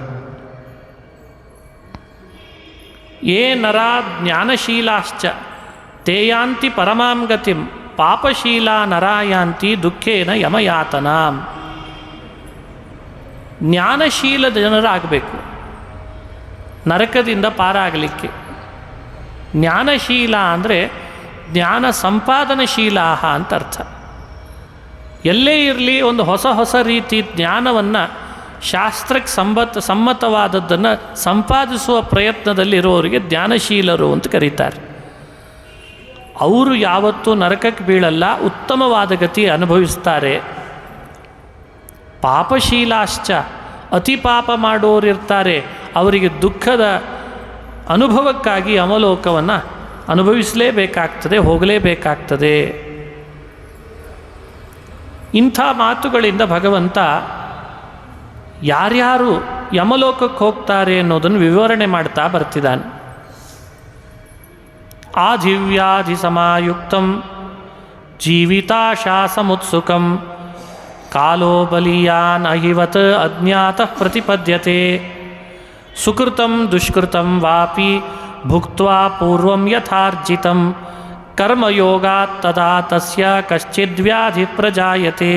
ಯೇ ನರಾ ಜ್ಞಾನಶೀಲಾಶ್ಚ ತೇಯಾಂತಿ ಪರಮಾಂ ಗತಿಂ ಪಾಪಶೀಲಾ ನರಾಯಾಂತಿ ದುಃಖೇನ ಯಮಯಾತನಾಂ. ಜ್ಞಾನಶೀಲ ಜನರಾಗಬೇಕು ನರಕದಿಂದ ಪಾರಾಗಲಿಕ್ಕೆ. ಜ್ಞಾನಶೀಲ ಅಂದರೆ ಜ್ಞಾನ ಸಂಪಾದನಶೀಲ ಅಂತ ಅರ್ಥ. ಎಲ್ಲೇ ಇರಲಿ ಒಂದು ಹೊಸ ಹೊಸ ರೀತಿ ಜ್ಞಾನವನ್ನು ಶಾಸ್ತ್ರಕ್ಕೆ ಸಮ್ಮತವಾದದ್ದನ್ನು ಸಂಪಾದಿಸುವ ಪ್ರಯತ್ನದಲ್ಲಿರುವವರಿಗೆ ಜ್ಞಾನಶೀಲರು ಅಂತ ಕರೀತಾರೆ. ಅವರು ಯಾವತ್ತೂ ನರಕಕ್ಕೆ ಬೀಳಲ್ಲ, ಉತ್ತಮವಾದ ಗತಿ ಅನುಭವಿಸ್ತಾರೆ. ಪಾಪಶೀಲಾಶ್ಚ ಅತಿ ಪಾಪ ಮಾಡೋರಿರ್ತಾರೆ, ಅವರಿಗೆ ದುಃಖದ ಅನುಭವಕ್ಕಾಗಿ ಅಮಲೋಕವನ್ನು ಅನುಭವಿಸಲೇಬೇಕಾಗ್ತದೆ, ಹೋಗಲೇಬೇಕಾಗ್ತದೆ. ಇಂಥ ಮಾತುಗಳಿಂದ ಭಗವಂತ ಯಾರ್ಯಾರು ಯಮಲೋಕಕ್ಕೆ ಹೋಗ್ತಾರೆ ಅನ್ನೋದನ್ನು ವಿವರಣೆ ಮಾಡ್ತಾ ಬರ್ತಿದ್ದಾನೆ. ಆಧಿವ್ಯಾಧಿ ಸಮಾಯುಕ್ತಂ ಜೀವಿತಾಶಾಸಮುತ್ಸುಕಂ ಕಾಲೋ ಬಲೀಯಾನ್ ಅಹಿವತ್ ಅಜ್ಞಾತಃ ಪ್ರತಿಪದ್ಯತೆ ಸುಕೃತಂ ದುಷ್ಕೃತಂ ವಾಪಿ ಭುಕ್ತ್ವಾ ಪೂರ್ವಂ ಯಥಾರ್ಜಿತಂ ಕರ್ಮಯೋಗಾತ್ ತದಾ ತಸ್ಯ ಕಶ್ಚಿದ್ವ್ಯಾಧಿ ಪ್ರಜಾಯತೆ.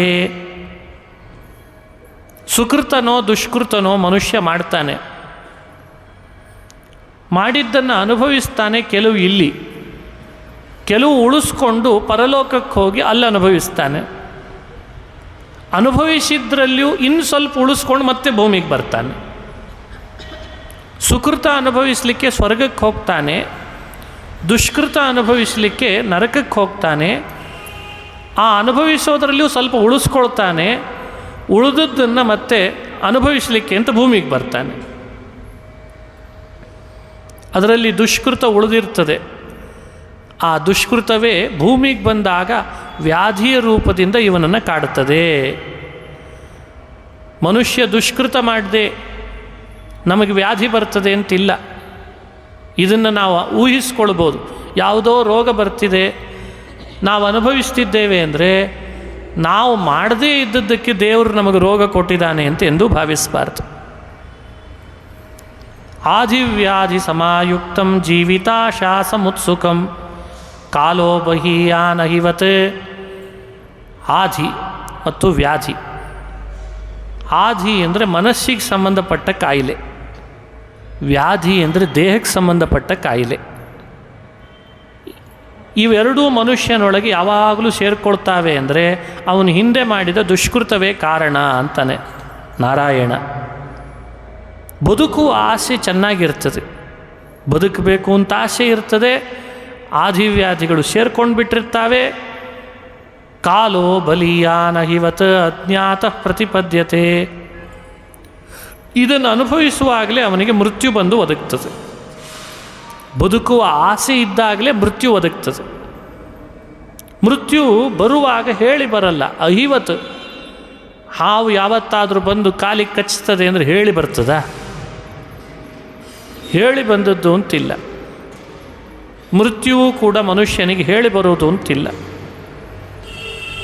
ಸುಕೃತನೋ ದುಷ್ಕೃತನೋ ಮನುಷ್ಯ ಮಾಡ್ತಾನೆ, ಮಾಡಿದ್ದನ್ನು ಅನುಭವಿಸ್ತಾನೆ. ಕೆಲವು ಇಲ್ಲಿ, ಕೆಲವು ಉಳಿಸ್ಕೊಂಡು ಪರಲೋಕಕ್ಕೆ ಹೋಗಿ ಅಲ್ಲಿ ಅನುಭವಿಸ್ತಾನೆ. ಅನುಭವಿಸಿದ್ರಲ್ಲಿಯೂ ಇನ್ನು ಸ್ವಲ್ಪ ಉಳಿಸ್ಕೊಂಡು ಮತ್ತೆ ಭೂಮಿಗೆ ಬರ್ತಾನೆ. ಸುಕೃತ ಅನುಭವಿಸಲಿಕ್ಕೆ ಸ್ವರ್ಗಕ್ಕೆ ಹೋಗ್ತಾನೆ, ದುಷ್ಕೃತ ಅನುಭವಿಸಲಿಕ್ಕೆ ನರಕಕ್ಕೆ ಹೋಗ್ತಾನೆ. ಆ ಅನುಭವಿಸೋದ್ರಲ್ಲಿಯೂ ಸ್ವಲ್ಪ ಉಳಿಸ್ಕೊಳ್ತಾನೆ, ಉಳಿದದ್ದನ್ನು ಮತ್ತೆ ಅನುಭವಿಸಲಿಕ್ಕೆ ಅಂತ ಭೂಮಿಗೆ ಬರ್ತಾನೆ. ಅದರಲ್ಲಿ ದುಷ್ಕೃತ ಉಳಿದಿರ್ತದೆ. ಆ ದುಷ್ಕೃತವೇ ಭೂಮಿಗೆ ಬಂದಾಗ ವ್ಯಾಧಿಯ ರೂಪದಿಂದ ಇವನನ್ನು ಕಾಡುತ್ತದೆ. ಮನುಷ್ಯ ದುಷ್ಕೃತ ಮಾಡದೆ ನಮಗೆ ವ್ಯಾಧಿ ಬರ್ತದೆ ಅಂತಿಲ್ಲ. ಇದನ್ನು ನಾವು ಊಹಿಸ್ಕೊಳ್ಬೋದು. ಯಾವುದೋ ರೋಗ ಬರ್ತಿದೆ, ನಾವು ಅನುಭವಿಸ್ತಿದ್ದೇವೆ ಅಂದರೆ ನಾವು ಮಾಡದೇ ಇದ್ದದ್ದಕ್ಕೆ ದೇವರು ನಮಗೆ ರೋಗ ಕೊಟ್ಟಿದ್ದಾನೆ ಅಂತ ಎಂದೂ ಭಾವಿಸಬಾರ್ದು. ಆಧಿವ್ಯಾಧಿ ಸಮಾಯುಕ್ತಂ ಜೀವಿತಾಶಾಸಮುತ್ಸುಕಂ ಕಾಲೋ ಬಹೀಯಾನಹಿವತ್. ಆಧಿ ಮತ್ತು ವ್ಯಾಧಿ. ಆಧಿ ಅಂದರೆ ಮನಸ್ಸಿಗೆ ಸಂಬಂಧಪಟ್ಟ ಕಾಯಿಲೆ, ವ್ಯಾಧಿ ಅಂದರೆ ದೇಹಕ್ಕೆ ಸಂಬಂಧಪಟ್ಟ ಕಾಯಿಲೆ. ಇವೆರಡೂ ಮನುಷ್ಯನೊಳಗೆ ಯಾವಾಗಲೂ ಸೇರಿಕೊಳ್ತಾವೆ ಅಂದರೆ ಅವನು ಹಿಂದೆ ಮಾಡಿದ ದುಷ್ಕೃತವೇ ಕಾರಣ ಅಂತಾನೆ ನಾರಾಯಣ. ಬದುಕುವ ಆಸೆ ಚೆನ್ನಾಗಿರ್ತದೆ, ಬದುಕಬೇಕು ಅಂತ ಆಸೆ ಇರ್ತದೆ, ಆಧಿವ್ಯಾಧಿಗಳು ಸೇರ್ಕೊಂಡು ಬಿಟ್ಟಿರ್ತಾವೆ. ಕಾಲೋ ಬಲೀಯಾನಹಿವತ್ ಅಜ್ಞಾತಃ ಪ್ರತಿಪದ್ಯತೆ. ಇದನ್ನು ಅನುಭವಿಸುವಾಗಲೇ ಅವನಿಗೆ ಮೃತ್ಯು ಬಂದು ಒದಗ್ತದೆ. ಬದುಕುವ ಆಸೆ ಇದ್ದಾಗಲೇ ಮೃತ್ಯು ಒದಗ್ತದೆ. ಮೃತ್ಯು ಬರುವಾಗ ಹೇಳಿ ಬರಲ್ಲ. ಅಹಿವತ್, ಹಾವು ಯಾವತ್ತಾದರೂ ಬಂದು ಕಾಲಿಗೆ ಕಚ್ತದೆ ಅಂದರೆ ಹೇಳಿ ಬರ್ತದ? ಹೇಳಿ ಬಂದದ್ದು ಅಂತಿಲ್ಲ. ಮೃತ್ಯುವು ಕೂಡ ಮನುಷ್ಯನಿಗೆ ಹೇಳಿ ಬರೋದು ಅಂತಿಲ್ಲ.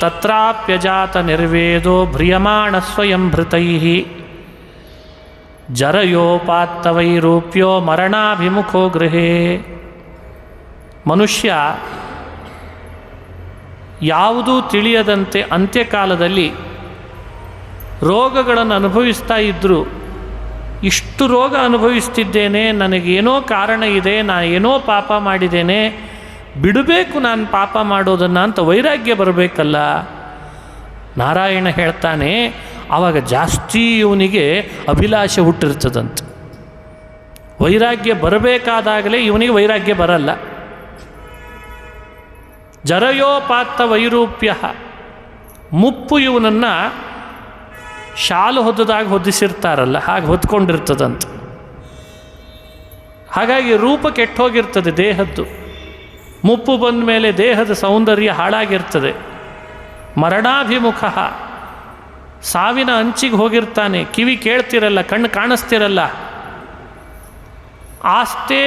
ತತ್ರಾಪ್ಯಜಾತ ನಿರ್ವೇದೋ ಭ್ರಿಯಮಾಣ ಸ್ವಯಂ ಭೃತೈಃ ಜರಯೋಪಾತ್ತವೈರೂಪ್ಯೋ ಮರಣಾಭಿಮುಖೋ ಗೃಹೇ. ಮನುಷ್ಯ ಯಾವುದೂ ತಿಳಿಯದಂತೆ ಅಂತ್ಯಕಾಲದಲ್ಲಿ ರೋಗಗಳನ್ನು ಅನುಭವಿಸ್ತಾ ಇದ್ದರೂ, ಇಷ್ಟು ರೋಗ ಅನುಭವಿಸ್ತಿದ್ದೇನೆ, ನನಗೇನೋ ಕಾರಣ ಇದೆ, ನಾನು ಏನೋ ಪಾಪ ಮಾಡಿದ್ದೇನೆ, ಬಿಡಬೇಕು ನಾನು ಪಾಪ ಮಾಡೋದನ್ನು ಅಂತ ವೈರಾಗ್ಯ ಬರಬೇಕಲ್ಲ. ನಾರಾಯಣ ಹೇಳ್ತಾನೆ, ಆವಾಗ ಜಾಸ್ತಿ ಇವನಿಗೆ ಅಭಿಲಾಷೆ ಹುಟ್ಟಿರ್ತದಂತೆ. ವೈರಾಗ್ಯ ಬರಬೇಕಾದಾಗಲೇ ಇವನಿಗೆ ವೈರಾಗ್ಯ ಬರಲ್ಲ. ಜರಯೋಪಾತ್ತ ವೈರೂಪ್ಯ, ಮುಪ್ಪು ಇವನನ್ನು ಶಾಲು ಹೊದ್ದದಾಗ ಹೊದಿಸಿರ್ತಾರಲ್ಲ, ಹಾಗೆ ಹೊದ್ಕೊಂಡಿರ್ತದಂತೆ. ಹಾಗಾಗಿ ರೂಪ ಕೆಟ್ಟೋಗಿರ್ತದೆ ದೇಹದ್ದು. ಮುಪ್ಪು ಬಂದ ಮೇಲೆ ದೇಹದ ಸೌಂದರ್ಯ ಹಾಳಾಗಿರ್ತದೆ. ಮರಣಾಭಿಮುಖ, ಸಾವಿನ ಅಂಚಿಗೆ ಹೋಗಿರ್ತಾನೆ, ಕಿವಿ ಕೇಳ್ತಿರಲ್ಲ, ಕಣ್ಣು ಕಾಣಿಸ್ತಿರಲ್ಲ. ಆಸ್ತೆ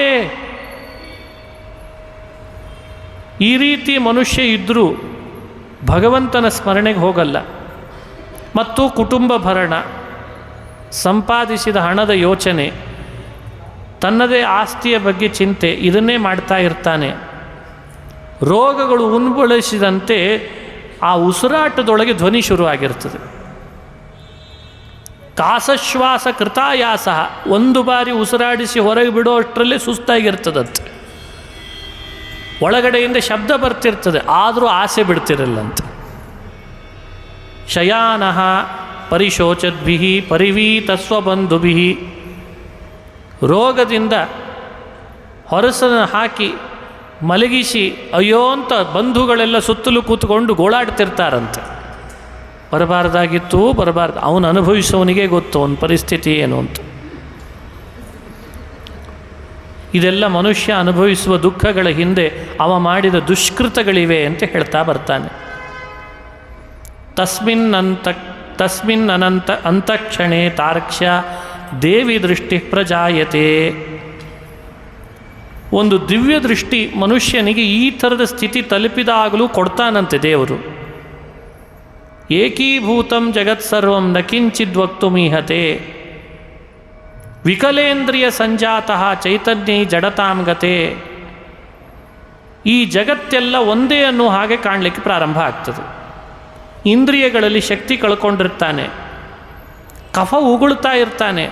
ಈ ರೀತಿ ಮನುಷ್ಯ ಇದ್ದರೂ ಭಗವಂತನ ಸ್ಮರಣೆಗೆ ಹೋಗಲ್ಲ. ಮತ್ತು ಕುಟುಂಬ ಭರಣ, ಸಂಪಾದಿಸಿದ ಹಣದ ಯೋಚನೆ, ತನ್ನದೇ ಆಸ್ತಿಯ ಬಗ್ಗೆ ಚಿಂತೆ, ಇದನ್ನೇ ಮಾಡ್ತಾ ಇರ್ತಾನೆ. ರೋಗಗಳು ಉನ್ಬಳಿಸಿದಂತೆ ಆ ಉಸಿರಾಟದೊಳಗೆ ಧ್ವನಿ ಶುರುವಾಗಿರ್ತದೆ. ಕಾಸಶ್ವಾಸ ಕೃತಾಯಾಸ, ಒಂದು ಬಾರಿ ಉಸಿರಾಡಿಸಿ ಹೊರಗೆ ಬಿಡೋ ಅಷ್ಟರಲ್ಲೇ ಸುಸ್ತಾಗಿರ್ತದಂತೆ. ಒಳಗಡೆಯಿಂದ ಶಬ್ದ ಬರ್ತಿರ್ತದೆ, ಆದರೂ ಆಸೆ ಬಿಡ್ತಿರಲ್ಲಂತೆ. ಶಯಾನಃ ಪರಿಶೋಚದ್ಭಿ ಪರಿವೀತಸ್ವಬಂಧುಭಿ, ರೋಗದಿಂದ ಹೊರಸನ್ನು ಹಾಕಿ ಮಲಗಿಸಿ ಅಯ್ಯೋ ಅಂತ ಬಂಧುಗಳೆಲ್ಲ ಸುತ್ತಲೂ ಕೂತ್ಕೊಂಡು ಗೋಳಾಡ್ತಿರ್ತಾರಂತೆ. ಬರಬಾರ್ದಾಗಿತ್ತು, ಬರಬಾರ್ದು. ಅವನು ಅನುಭವಿಸೋನಿಗೆ ಗೊತ್ತು ಅವನ ಪರಿಸ್ಥಿತಿ ಏನು ಅಂತ. ಇದೆಲ್ಲ ಮನುಷ್ಯ ಅನುಭವಿಸುವ ದುಃಖಗಳ ಹಿಂದೆ ಅವ ಮಾಡಿದ ದುಷ್ಕೃತಗಳಿವೆ ಅಂತ ಹೇಳ್ತಾ ಬರ್ತಾನೆ. ತಸ್ಮಿನ್ ಅನಂತ ಅಂತಕ್ಷಣೆ ತಾರ್ಕ್ಷ್ಯ ದೇವಿ ದೃಷ್ಟಿ ಪ್ರಜಾಯತೆ. ಒಂದು ದಿವ್ಯ ದೃಷ್ಟಿ ಮನುಷ್ಯನಿಗೆ ಈ ಥರದ ಸ್ಥಿತಿ ತಲುಪಿದಾಗಲೂ ಕೊಡ್ತಾನಂತೆ ದೇವರು. ಏಕೀಭೂತಂ ಜಗತ್ಸರ್ವಂ ನ ಕಿಂಚಿದ್ ವಕ್ತುಮೀಹತೆ, ವಿಕಲೇಂದ್ರಿಯ ಸಂಜಾತಃ ಚೈತನ್ಯೈ ಜಡತಾಂ ಗತೆ. ಈ ಜಗತ್ತೆಲ್ಲ ಒಂದೇ ಅನ್ನೋ ಹಾಗೆ ಕಾಣಲಿಕ್ಕೆ ಪ್ರಾರಂಭ ಆಗ್ತದೆ. ಇಂದ್ರಿಯಗಳಲ್ಲಿ ಶಕ್ತಿ ಕಳ್ಕೊಂಡಿರ್ತಾನೆ, ಕಫ ಉಗುಳ್ತಾ ಇರ್ತಾನೆ,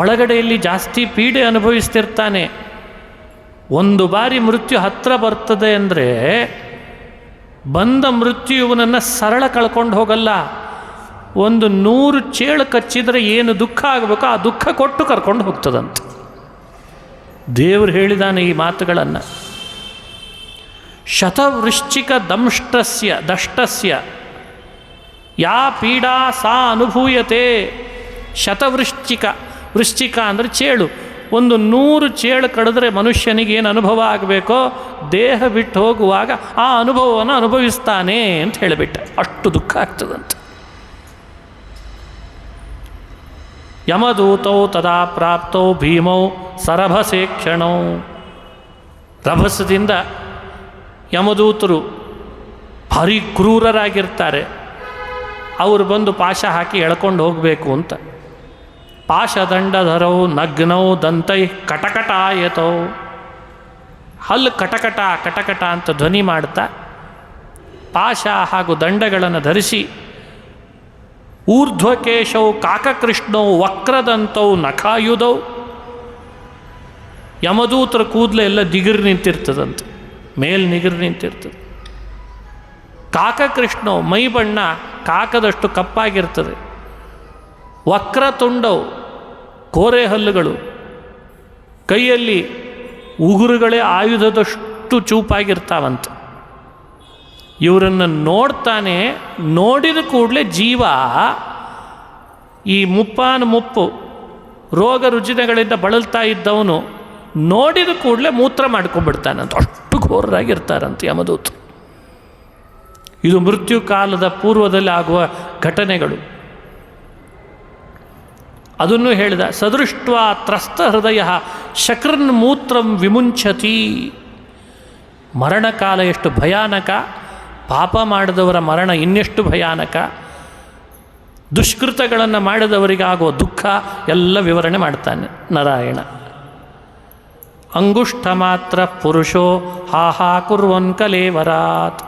ಒಳಗಡೆಯಲ್ಲಿ ಜಾಸ್ತಿ ಪೀಡೆ ಅನುಭವಿಸ್ತಿರ್ತಾನೆ. ಒಂದು ಬಾರಿ ಮೃತ್ಯು ಹತ್ತಿರ ಬರ್ತದೆ ಅಂದರೆ ಬಂದ ಮೃತ್ಯು ಇವನನ್ನು ಸರಳ ಕಳ್ಕೊಂಡು ಹೋಗಲ್ಲ. ಒಂದು 100 ಚೇಳು ಕಚ್ಚಿದರೆ ಏನು ದುಃಖ ಆಗಬೇಕೋ ಆ ದುಃಖ ಕೊಟ್ಟು ಕರ್ಕೊಂಡು ಹೋಗ್ತದಂತೆ. ದೇವರು ಹೇಳಿದಾನೆ ಈ ಮಾತುಗಳನ್ನು. ಶತವೃಶ್ಚಿಕ ದಷ್ಟಸ್ಯ ಯಾ ಪೀಡಾ ಸಾ ಅನುಭೂಯತೆ. ವೃಶ್ಚಿಕ ಅಂದರೆ ಚೇಳು. ಒಂದು 100 ಚೇಳು ಕಡಿದ್ರೆ ಮನುಷ್ಯನಿಗೆ ಏನು ಅನುಭವ ಆಗಬೇಕೋ ದೇಹ ಬಿಟ್ಟು ಹೋಗುವಾಗ ಆ ಅನುಭವವನ್ನು ಅನುಭವಿಸ್ತಾನೆ ಅಂತ ಹೇಳಿಬಿಟ್ಟೆ. ಅಷ್ಟು ದುಃಖ ಆಗ್ತದಂತೆ. ಯಮದೂತೌ ತದಾ ಪ್ರಾಪ್ತೌ ಭೀಮೌ ಸರಭಸೆ ಕ್ಷಣೌ. ರಭಸದಿಂದ ಯಮದೂತರು ಭಾರಿ ಕ್ರೂರರಾಗಿರ್ತಾರೆ. ಅವರು ಬಂದು ಪಾಶ ಹಾಕಿ ಎಳ್ಕೊಂಡು ಹೋಗಬೇಕು ಅಂತ. ಪಾಶದಂಡಧರೌ ನಗ್ನೌ ದಂತೈ ಕಟಕಟಾಯತೌ. ಹಲ್ಲು ಕಟಕಟ ಕಟಕಟ ಅಂತ ಧ್ವನಿ ಮಾಡ್ತಾ ಪಾಶ ಹಾಗೂ ದಂಡಗಳನ್ನು ಧರಿಸಿ ಊರ್ಧ್ವಕೇಶೌ ಕಾಕಕೃಷ್ಣೌ ವಕ್ರದಂತೌ ನಖಾಯುಧೌ. ಯಮದೂತರ ಕೂದಲು ಎಲ್ಲ ದಿಗಿರು ನಿಂತಿರ್ತದಂತೆ, ಮೇಲ್ ನಿಗಿರು ನಿಂತಿರ್ತದೆ. ಕಾಕಕೃಷ್ಣವು ಮೈ ಬಣ್ಣ ಕಾಕದಷ್ಟು ಕಪ್ಪಾಗಿರ್ತದೆ. ವಕ್ರತುಂಡವು ಕೋರೆ ಹಲ್ಲುಗಳು, ಕೈಯಲ್ಲಿ ಉಗುರುಗಳೇ ಆಯುಧದಷ್ಟು ಚೂಪಾಗಿರ್ತಾವಂತೆ. ಇವರನ್ನು ನೋಡ್ತಾನೆ. ನೋಡಿದ ಕೂಡಲೇ ಜೀವ ಈ ಮುಪ್ಪು ರೋಗ ರುಜಿನಗಳಿಂದ ಬಳಲ್ತಾ ಇದ್ದವನು ನೋಡಿದ ಕೂಡಲೇ ಮೂತ್ರ ಮಾಡ್ಕೊಂಡ್ಬಿಡ್ತಾನಂತ. ಅಷ್ಟು ಘೋರರಾಗಿರ್ತಾರಂತೆ ಯಮದೂತ. ಇದು ಮೃತ್ಯು ಕಾಲದ ಪೂರ್ವದಲ್ಲಿ ಆಗುವ ಘಟನೆಗಳು. ಅದನ್ನು ಹೇಳಿದ. ಸದೃಷ್ಟ್ವಾ ತ್ರಸ್ತ ಹೃದಯ ಶಕ್ರನ್ ಮೂತ್ರಂ ವಿಮುಂಚತಿ. ಮರಣಕಾಲ ಎಷ್ಟು ಭಯಾನಕ, ಪಾಪ ಮಾಡಿದವರ ಮರಣ ಇನ್ನೆಷ್ಟು ಭಯಾನಕ, ದುಷ್ಕೃತಗಳನ್ನು ಮಾಡಿದವರಿಗಾಗುವ ದುಃಖ ಎಲ್ಲ ವಿವರಣೆ ಮಾಡ್ತಾನೆ ನಾರಾಯಣ. ಅಂಗುಷ್ಠ ಮಾತ್ರ ಪುರುಷೋ ಹಾಹಾ ಕುರ್ವನ್ ಕಲೇವರಾತ್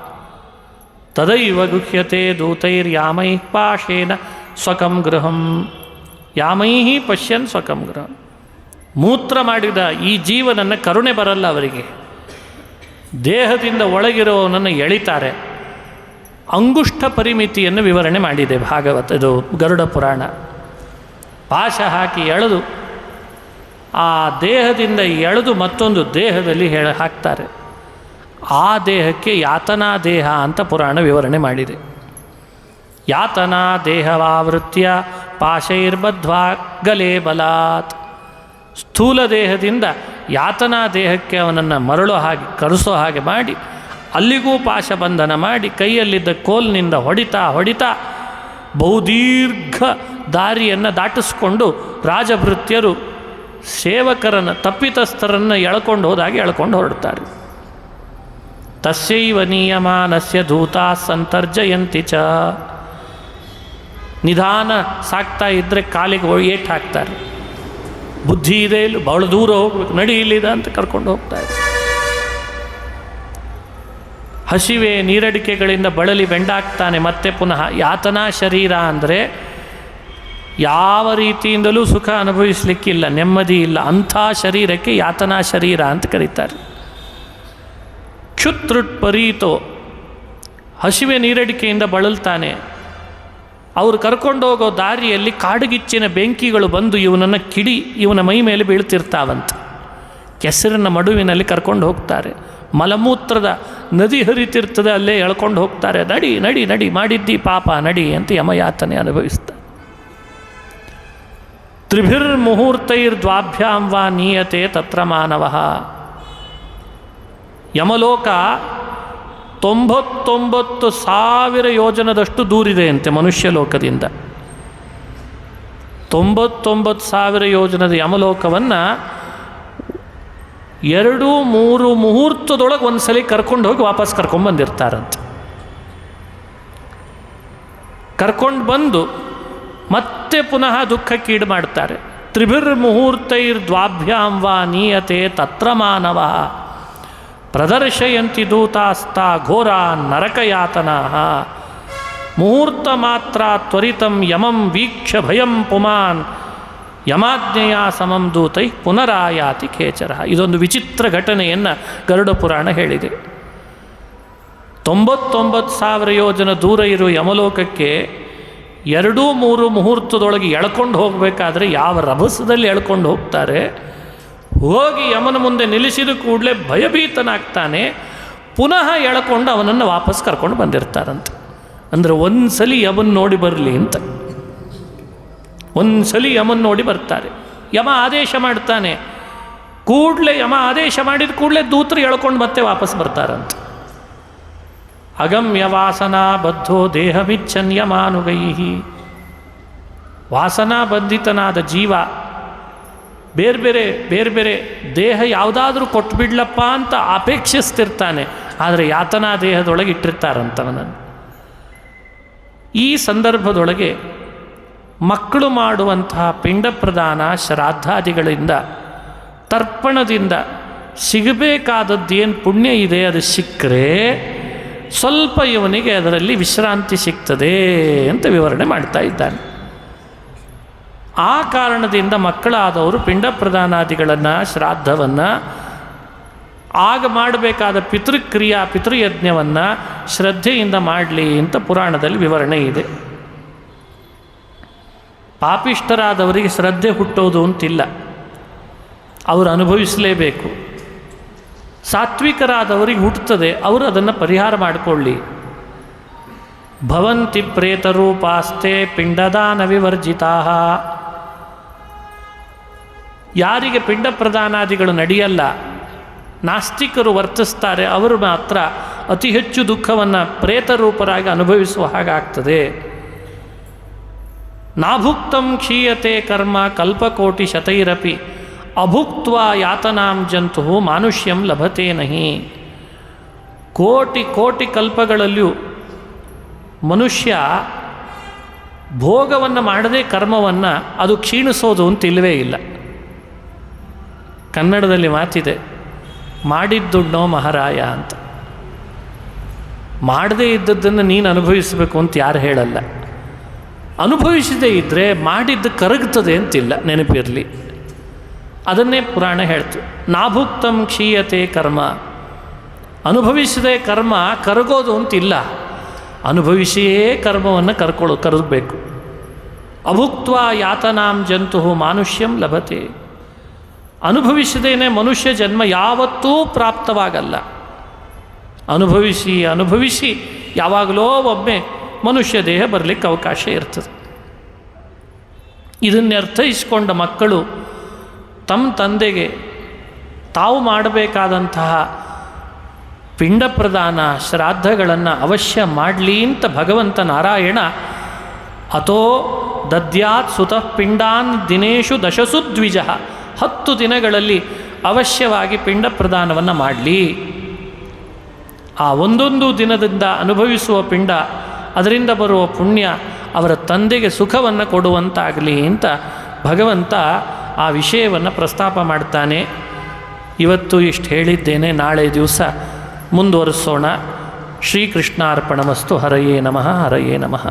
ತದೈವ ಗುಹ್ಯತೆ ದೂತೈರ್ಯಾಮೈ ಪಾಶೇನ ಸ್ವಕಂ ಗೃಹಂ. ಯಾಮೈ ಪಶ್ಯನ್ ಸ್ವಕಂ ಗೃಹಂ. ಮೂತ್ರ ಮಾಡಿದ ಈ ಜೀವನನ್ನು ಕರುಣೆ ಬರಲ್ಲ ಅವರಿಗೆ. ದೇಹದಿಂದ ಒಳಗಿರೋವನನ್ನು ಎಳಿತಾರೆ. ಅಂಗುಷ್ಠ ಪರಿಮಿತಿಯನ್ನು ವಿವರಣೆ ಮಾಡಿದೆ ಭಾಗವತ, ಇದು ಗರುಡ ಪುರಾಣ. ಪಾಶ ಹಾಕಿ ಎಳೆದು ಆ ದೇಹದಿಂದ ಎಳೆದು ಮತ್ತೊಂದು ದೇಹದಲ್ಲಿ ಹಾಕ್ತಾರೆ. ಆ ದೇಹಕ್ಕೆ ಯಾತನಾ ದೇಹ ಅಂತ ಪುರಾಣ ವಿವರಣೆ ಮಾಡಿದೆ. ಯಾತನಾ ದೇಹವಾವೃತ್ಯ ಪಾಶೈರ್ಬದ್ಧ್ವಾ ಗಲೇ ಬಲಾತ್. ಸ್ಥೂಲ ದೇಹದಿಂದ ಯಾತನಾ ದೇಹಕ್ಕೆ ಅವನನ್ನು ಮರಳೋ ಹಾಗೆ ಕರೆಸೋ ಹಾಗೆ ಮಾಡಿ ಅಲ್ಲಿಗೂ ಪಾಶಬಂಧನ ಮಾಡಿ ಕೈಯಲ್ಲಿದ್ದ ಕೋಲ್ನಿಂದ ಹೊಡಿತಾ ಬಹುದೀರ್ಘ ದಾರಿಯನ್ನು ದಾಟಿಸ್ಕೊಂಡು ರಾಜಭೃತ್ಯರು ಸೇವಕರನ್ನು ತಪ್ಪಿತಸ್ಥರನ್ನು ಎಳ್ಕೊಂಡು ಹೋದಾಗೆ ಎಳ್ಕೊಂಡು ಹೊರಡ್ತಾರೆ. ತಸ್ಯೈವ ನಿಯಮಾನಸ್ಯ ದೂತಾ ಸಂತರ್ಜಯಂತಿ ಚ. ನಿಧಾನ ಸಾಕ್ತಾ ಇದ್ದರೆ ಕಾಲಿಗೆ ಏಟು ಹಾಕ್ತಾರೆ. ಬುದ್ಧಿ ಇದೆ ಇಲ್ಲಿ, ಬಹಳ ದೂರ ಹೋಗ್ಬೇಕು, ನಡಿ ಇಲ್ಲಿದ ಅಂತ ಕರ್ಕೊಂಡು ಹೋಗ್ತಾರೆ. ಹಸಿವೆ ನೀರಡಿಕೆಗಳಿಂದ ಬಳಲಿ ಬೆಂಡಾಗ್ತಾನೆ. ಮತ್ತೆ ಪುನಃ ಯಾತನಾ ಶರೀರ ಅಂದರೆ ಯಾವ ರೀತಿಯಿಂದಲೂ ಸುಖ ಅನುಭವಿಸಲಿಕ್ಕಿಲ್ಲ, ನೆಮ್ಮದಿ ಇಲ್ಲ, ಅಂಥ ಶರೀರಕ್ಕೆ ಯಾತನಾ ಶರೀರ ಅಂತ ಕರೀತಾರೆ. ಕ್ಷುತ್ರುಟ್ಪರೀತೋ, ಹಸಿವೆ ನೀರಡಿಕೆಯಿಂದ ಬಳಲ್ತಾನೆ. ಅವರು ಕರ್ಕೊಂಡೋಗೋ ದಾರಿಯಲ್ಲಿ ಕಾಡುಗಿಚ್ಚಿನ ಬೆಂಕಿಗಳು ಬಂದು ಇವನನ್ನು ಕಿಡಿ ಇವನ ಮೈ ಮೇಲೆ ಬೀಳ್ತಿರ್ತಾವಂತ. ಕೆಸರಿನ ಮಡುವಿನಲ್ಲಿ ಕರ್ಕೊಂಡು ಹೋಗ್ತಾರೆ. ಮಲಮೂತ್ರದ ನದಿ ಹರಿತಿರ್ತದೆ, ಅಲ್ಲೇ ಎಳ್ಕೊಂಡು ಹೋಗ್ತಾರೆ. ನಡಿ ನಡಿ ನಡಿ ಮಾಡಿದ್ದಿ ಪಾಪ ನಡಿ ಅಂತ ಯಮಯಾತನೆ ಅನುಭವಿಸ್ತಾರೆ. ತ್ರಿಭಿರ್ಮುಹೂರ್ತೈರ್ದ್ವಾಭ್ಯಾಂ ವಾ ನೀಯತೆ ತತ್ರ ಮಾನವಃ. ಯಮಲೋಕ 99,000 ಯೋಜನದಷ್ಟು ದೂರಿದೆಯಂತೆ ಮನುಷ್ಯ ಲೋಕದಿಂದ. 99,000 ಯೋಜನದ ಯಮಲೋಕವನ್ನು 2-3 ಮುಹೂರ್ತದೊಳಗೆ ಒಂದ್ಸಲಿ ಕರ್ಕೊಂಡು ಹೋಗಿ ವಾಪಸ್ ಕರ್ಕೊಂಡ್ಬಂದಿರ್ತಾರಂತೆ. ಕರ್ಕೊಂಡು ಬಂದು ಮತ್ತೆ ಪುನಃ ದುಃಖಕ್ಕೀಡು ಮಾಡ್ತಾರೆ. ತ್ರಿಭಿರ್ಮುಹೂರ್ತೈರ್ದ್ವಾಭ್ಯಾಂ ವಾ ನೀಯತೆ ತತ್ರ ಮಾನವ ಪ್ರದರ್ಶಯಂತಿ ದೂತಾಸ್ತಾ ಘೋರ ನರಕಯಾತನಾ. ಮುಹೂರ್ತ ಮಾತ್ರ ತ್ವರಿತಂ ಯಮಂ ವೀಕ್ಷ ಭಯಂ ಪುಮಾನ್ ಯಮಾಜ್ಞೆಯ ಸಮಂ ದೂತೈ ಪುನರಾಯಾತಿ ಖೇಚರ. ಇದೊಂದು ವಿಚಿತ್ರ ಘಟನೆಯನ್ನು ಗರುಡ ಪುರಾಣ ಹೇಳಿದೆ. 99,000 ಯೋಜನ ದೂರ ಇರುವ ಯಮಲೋಕಕ್ಕೆ 2-3 ಮುಹೂರ್ತದೊಳಗೆ ಎಳ್ಕೊಂಡು ಹೋಗಬೇಕಾದ್ರೆ ಯಾವ ರಭಸದಲ್ಲಿ ಎಳ್ಕೊಂಡು ಹೋಗ್ತಾರೆ. ಹೋಗಿ ಯಮನ ಮುಂದೆ ನಿಲ್ಲಿಸಿದ ಕೂಡಲೇ ಭಯಭೀತನಾಗ್ತಾನೆ. ಪುನಃ ಎಳ್ಕೊಂಡು ಅವನನ್ನು ವಾಪಸ್ ಕರ್ಕೊಂಡು ಬಂದಿರ್ತಾರಂತೆ. ಅಂದರೆ ಒಂದ್ಸಲಿ ಯಮನ್ ನೋಡಿ ಬರಲಿ ಅಂತ, ಒಂದ್ಸಲಿ ಯಮನ್ ನೋಡಿ ಬರ್ತಾರೆ. ಯಮ ಆದೇಶ ಮಾಡ್ತಾನೆ. ಕೂಡಲೇ ಯಮ ಆದೇಶ ಮಾಡಿದ ಕೂಡಲೇ ದೂತರು ಎಳ್ಕೊಂಡು ಮತ್ತೆ ವಾಪಸ್ ಬರ್ತಾರಂತೆ. ಅಗಮ್ಯ ವಾಸನಾ ಬದ್ಧೋ ದೇಹಮಿಚ್ಛನ್ಯಮಾನುಗೈ. ವಾಸನಾ ಬಂಧಿತನಾದ ಜೀವ ಬೇರೆ ಬೇರೆ ದೇಹ ಯಾವುದಾದ್ರೂ ಕೊಟ್ಬಿಡ್ಲಪ್ಪ ಅಂತ ಅಪೇಕ್ಷಿಸ್ತಿರ್ತಾನೆ. ಆದರೆ ಯಾತನಾ ದೇಹದೊಳಗೆ ಇಟ್ಟಿರ್ತಾರಂತವನನ್ನು. ಈ ಸಂದರ್ಭದೊಳಗೆ ಮಕ್ಕಳು ಮಾಡುವಂತಹ ಪಿಂಡ ಪ್ರದಾನ ಶ್ರಾದ್ದಾದಿಗಳಿಂದ ತರ್ಪಣದಿಂದ ಸಿಗಬೇಕಾದದ್ದೇನು ಪುಣ್ಯ ಇದೆ ಅದು ಸಿಕ್ಕರೆ ಸ್ವಲ್ಪ ಇವನಿಗೆ ಅದರಲ್ಲಿ ವಿಶ್ರಾಂತಿ ಸಿಗ್ತದೆ ಅಂತ ವಿವರಣೆ ಮಾಡ್ತಾ ಇದ್ದಾನೆ. ಆ ಕಾರಣದಿಂದ ಮಕ್ಕಳಾದವರು ಪಿಂಡ ಪ್ರದಾನಾದಿಗಳನ್ನು ಶ್ರಾದ್ದವನ್ನು ಆಗ ಮಾಡಬೇಕಾದ ಪಿತೃಯಜ್ಞವನ್ನು ಶ್ರದ್ಧೆಯಿಂದ ಮಾಡಲಿ ಅಂತ ಪುರಾಣದಲ್ಲಿ ವಿವರಣೆ ಇದೆ. ಪಾಪಿಷ್ಠರಾದವರಿಗೆ ಶ್ರದ್ಧೆ ಹುಟ್ಟೋದು ಅಂತಿಲ್ಲ, ಅವರು ಅನುಭವಿಸಲೇಬೇಕು. ಸಾತ್ವಿಕರಾದವರಿಗೆ ಹುಟ್ಟುತ್ತದೆ, ಅವರು ಅದನ್ನು ಪರಿಹಾರ ಮಾಡಿಕೊಳ್ಳಿ. ಭವಂತಿ ಪ್ರೇತರೂಪಾಸ್ತೆ ಪಿಂಡದಾನ ವಿವರ್ಜಿತಾ. ಯಾರಿಗೆ ಪಿಂಡ ಪ್ರದಾನಾದಿಗಳು ನಡೆಯಲ್ಲ, ನಾಸ್ತಿಕರು ವರ್ತಿಸ್ತಾರೆ, ಅವರು ಮಾತ್ರ ಅತಿ ಹೆಚ್ಚು ದುಃಖವನ್ನು ಪ್ರೇತರೂಪರಾಗಿ ಅನುಭವಿಸುವ ಹಾಗಾಗ್ತದೆ. ನಾಭುಕ್ತಂ ಕ್ಷೀಯತೆ ಕರ್ಮ ಕಲ್ಪಕೋಟಿ ಶತೈರಪಿ ಅಭುಕ್ತ್ವ ಯಾತನಾಂ ಜಂತು ಮಾನುಷ್ಯಂ ಲಭತೆ ನಹಿ. ಕೋಟಿ ಕೋಟಿ ಕಲ್ಪಗಳಲ್ಲಿಯೂ ಮನುಷ್ಯ ಭೋಗವನ್ನು ಮಾಡದೆ ಕರ್ಮವನ್ನು ಅದು ಕ್ಷೀಣಿಸೋದು ಅಂತ ಇಲ್ಲವೇ ಇಲ್ಲ. ಕನ್ನಡದಲ್ಲಿ ಮಾತಿದೆ, ಮಾಡಿದ್ದುಣ್ಣೋ ಮಹಾರಾಯ ಅಂತ. ಮಾಡದೇ ಇದ್ದದ್ದನ್ನು ನೀನು ಅನುಭವಿಸಬೇಕು ಅಂತ ಯಾರು ಹೇಳಲ್ಲ. ಅನುಭವಿಸದೇ ಇದ್ದರೆ ಮಾಡಿದ್ದು ಕರಗ್ತದೆ ಅಂತಿಲ್ಲ, ನೆನಪಿರಲಿ. ಅದನ್ನೇ ಪುರಾಣ ಹೇಳ್ತು. ನಾಭುಕ್ತಂ ಕ್ಷೀಯತೆ ಕರ್ಮ. ಅನುಭವಿಸದೆ ಕರ್ಮ ಕರಗೋದು ಅಂತಿಲ್ಲ, ಅನುಭವಿಸಿಯೇ ಕರ್ಮವನ್ನು ಕರಗಬೇಕು. ಅಭುಕ್ತ್ವ ಯಾತನಾಂ ಜಂತು ಮಾನುಷ್ಯಂ ಲಭತೆ. ಅನುಭವಿಸದೇನೆ ಮನುಷ್ಯ ಜನ್ಮ ಯಾವತ್ತೂ ಪ್ರಾಪ್ತವಾಗಲ್ಲ. ಅನುಭವಿಸಿ ಯಾವಾಗಲೋ ಒಮ್ಮೆ ಮನುಷ್ಯ ದೇಹ ಬರಲಿಕ್ಕೆ ಅವಕಾಶ ಇರ್ತದೆ. ಇದನ್ನು ಅರ್ಥೈಸಿಕೊಂಡ ಮಕ್ಕಳು ತಮ್ಮ ತಂದೆಗೆ ತಾವು ಮಾಡಬೇಕಾದಂತಹ ಪಿಂಡ ಪ್ರದಾನ ಶ್ರಾದ್ದಗಳನ್ನು ಅವಶ್ಯ ಮಾಡಲಿ ಅಂತ ಭಗವಂತ ನಾರಾಯಣ ಅಥೋ ದದ್ಯಾತ್ ಸುತಃ ಪಿಂಡಾನ್ ದಿನೇಶು ದಶಸು ದ್ವಿಜ 10 ದಿನಗಳಲ್ಲಿ ಅವಶ್ಯವಾಗಿ ಪಿಂಡ ಪ್ರದಾನವನ್ನು ಮಾಡಲಿ. ಆ ಒಂದೊಂದು ದಿನದಿಂದ ಅನುಭವಿಸುವ ಪಿಂಡ, ಅದರಿಂದ ಬರುವ ಪುಣ್ಯ ಅವರ ತಂದೆಗೆ ಸುಖವನ್ನು ಕೊಡುವಂತಾಗಲಿ ಅಂತ ಭಗವಂತ ಆ ವಿಷಯವನ್ನು ಪ್ರಸ್ತಾಪ ಮಾಡ್ತಾನೆ. ಇವತ್ತು ಇಷ್ಟು ಹೇಳಿದ್ದೇನೆ, ನಾಳೆ ದಿವಸ ಮುಂದುವರಿಸೋಣ. ಶ್ರೀಕೃಷ್ಣಾರ್ಪಣಮಸ್ತು. ಹರಯೇ ನಮಃ. ಹರಯೇ ನಮಃ.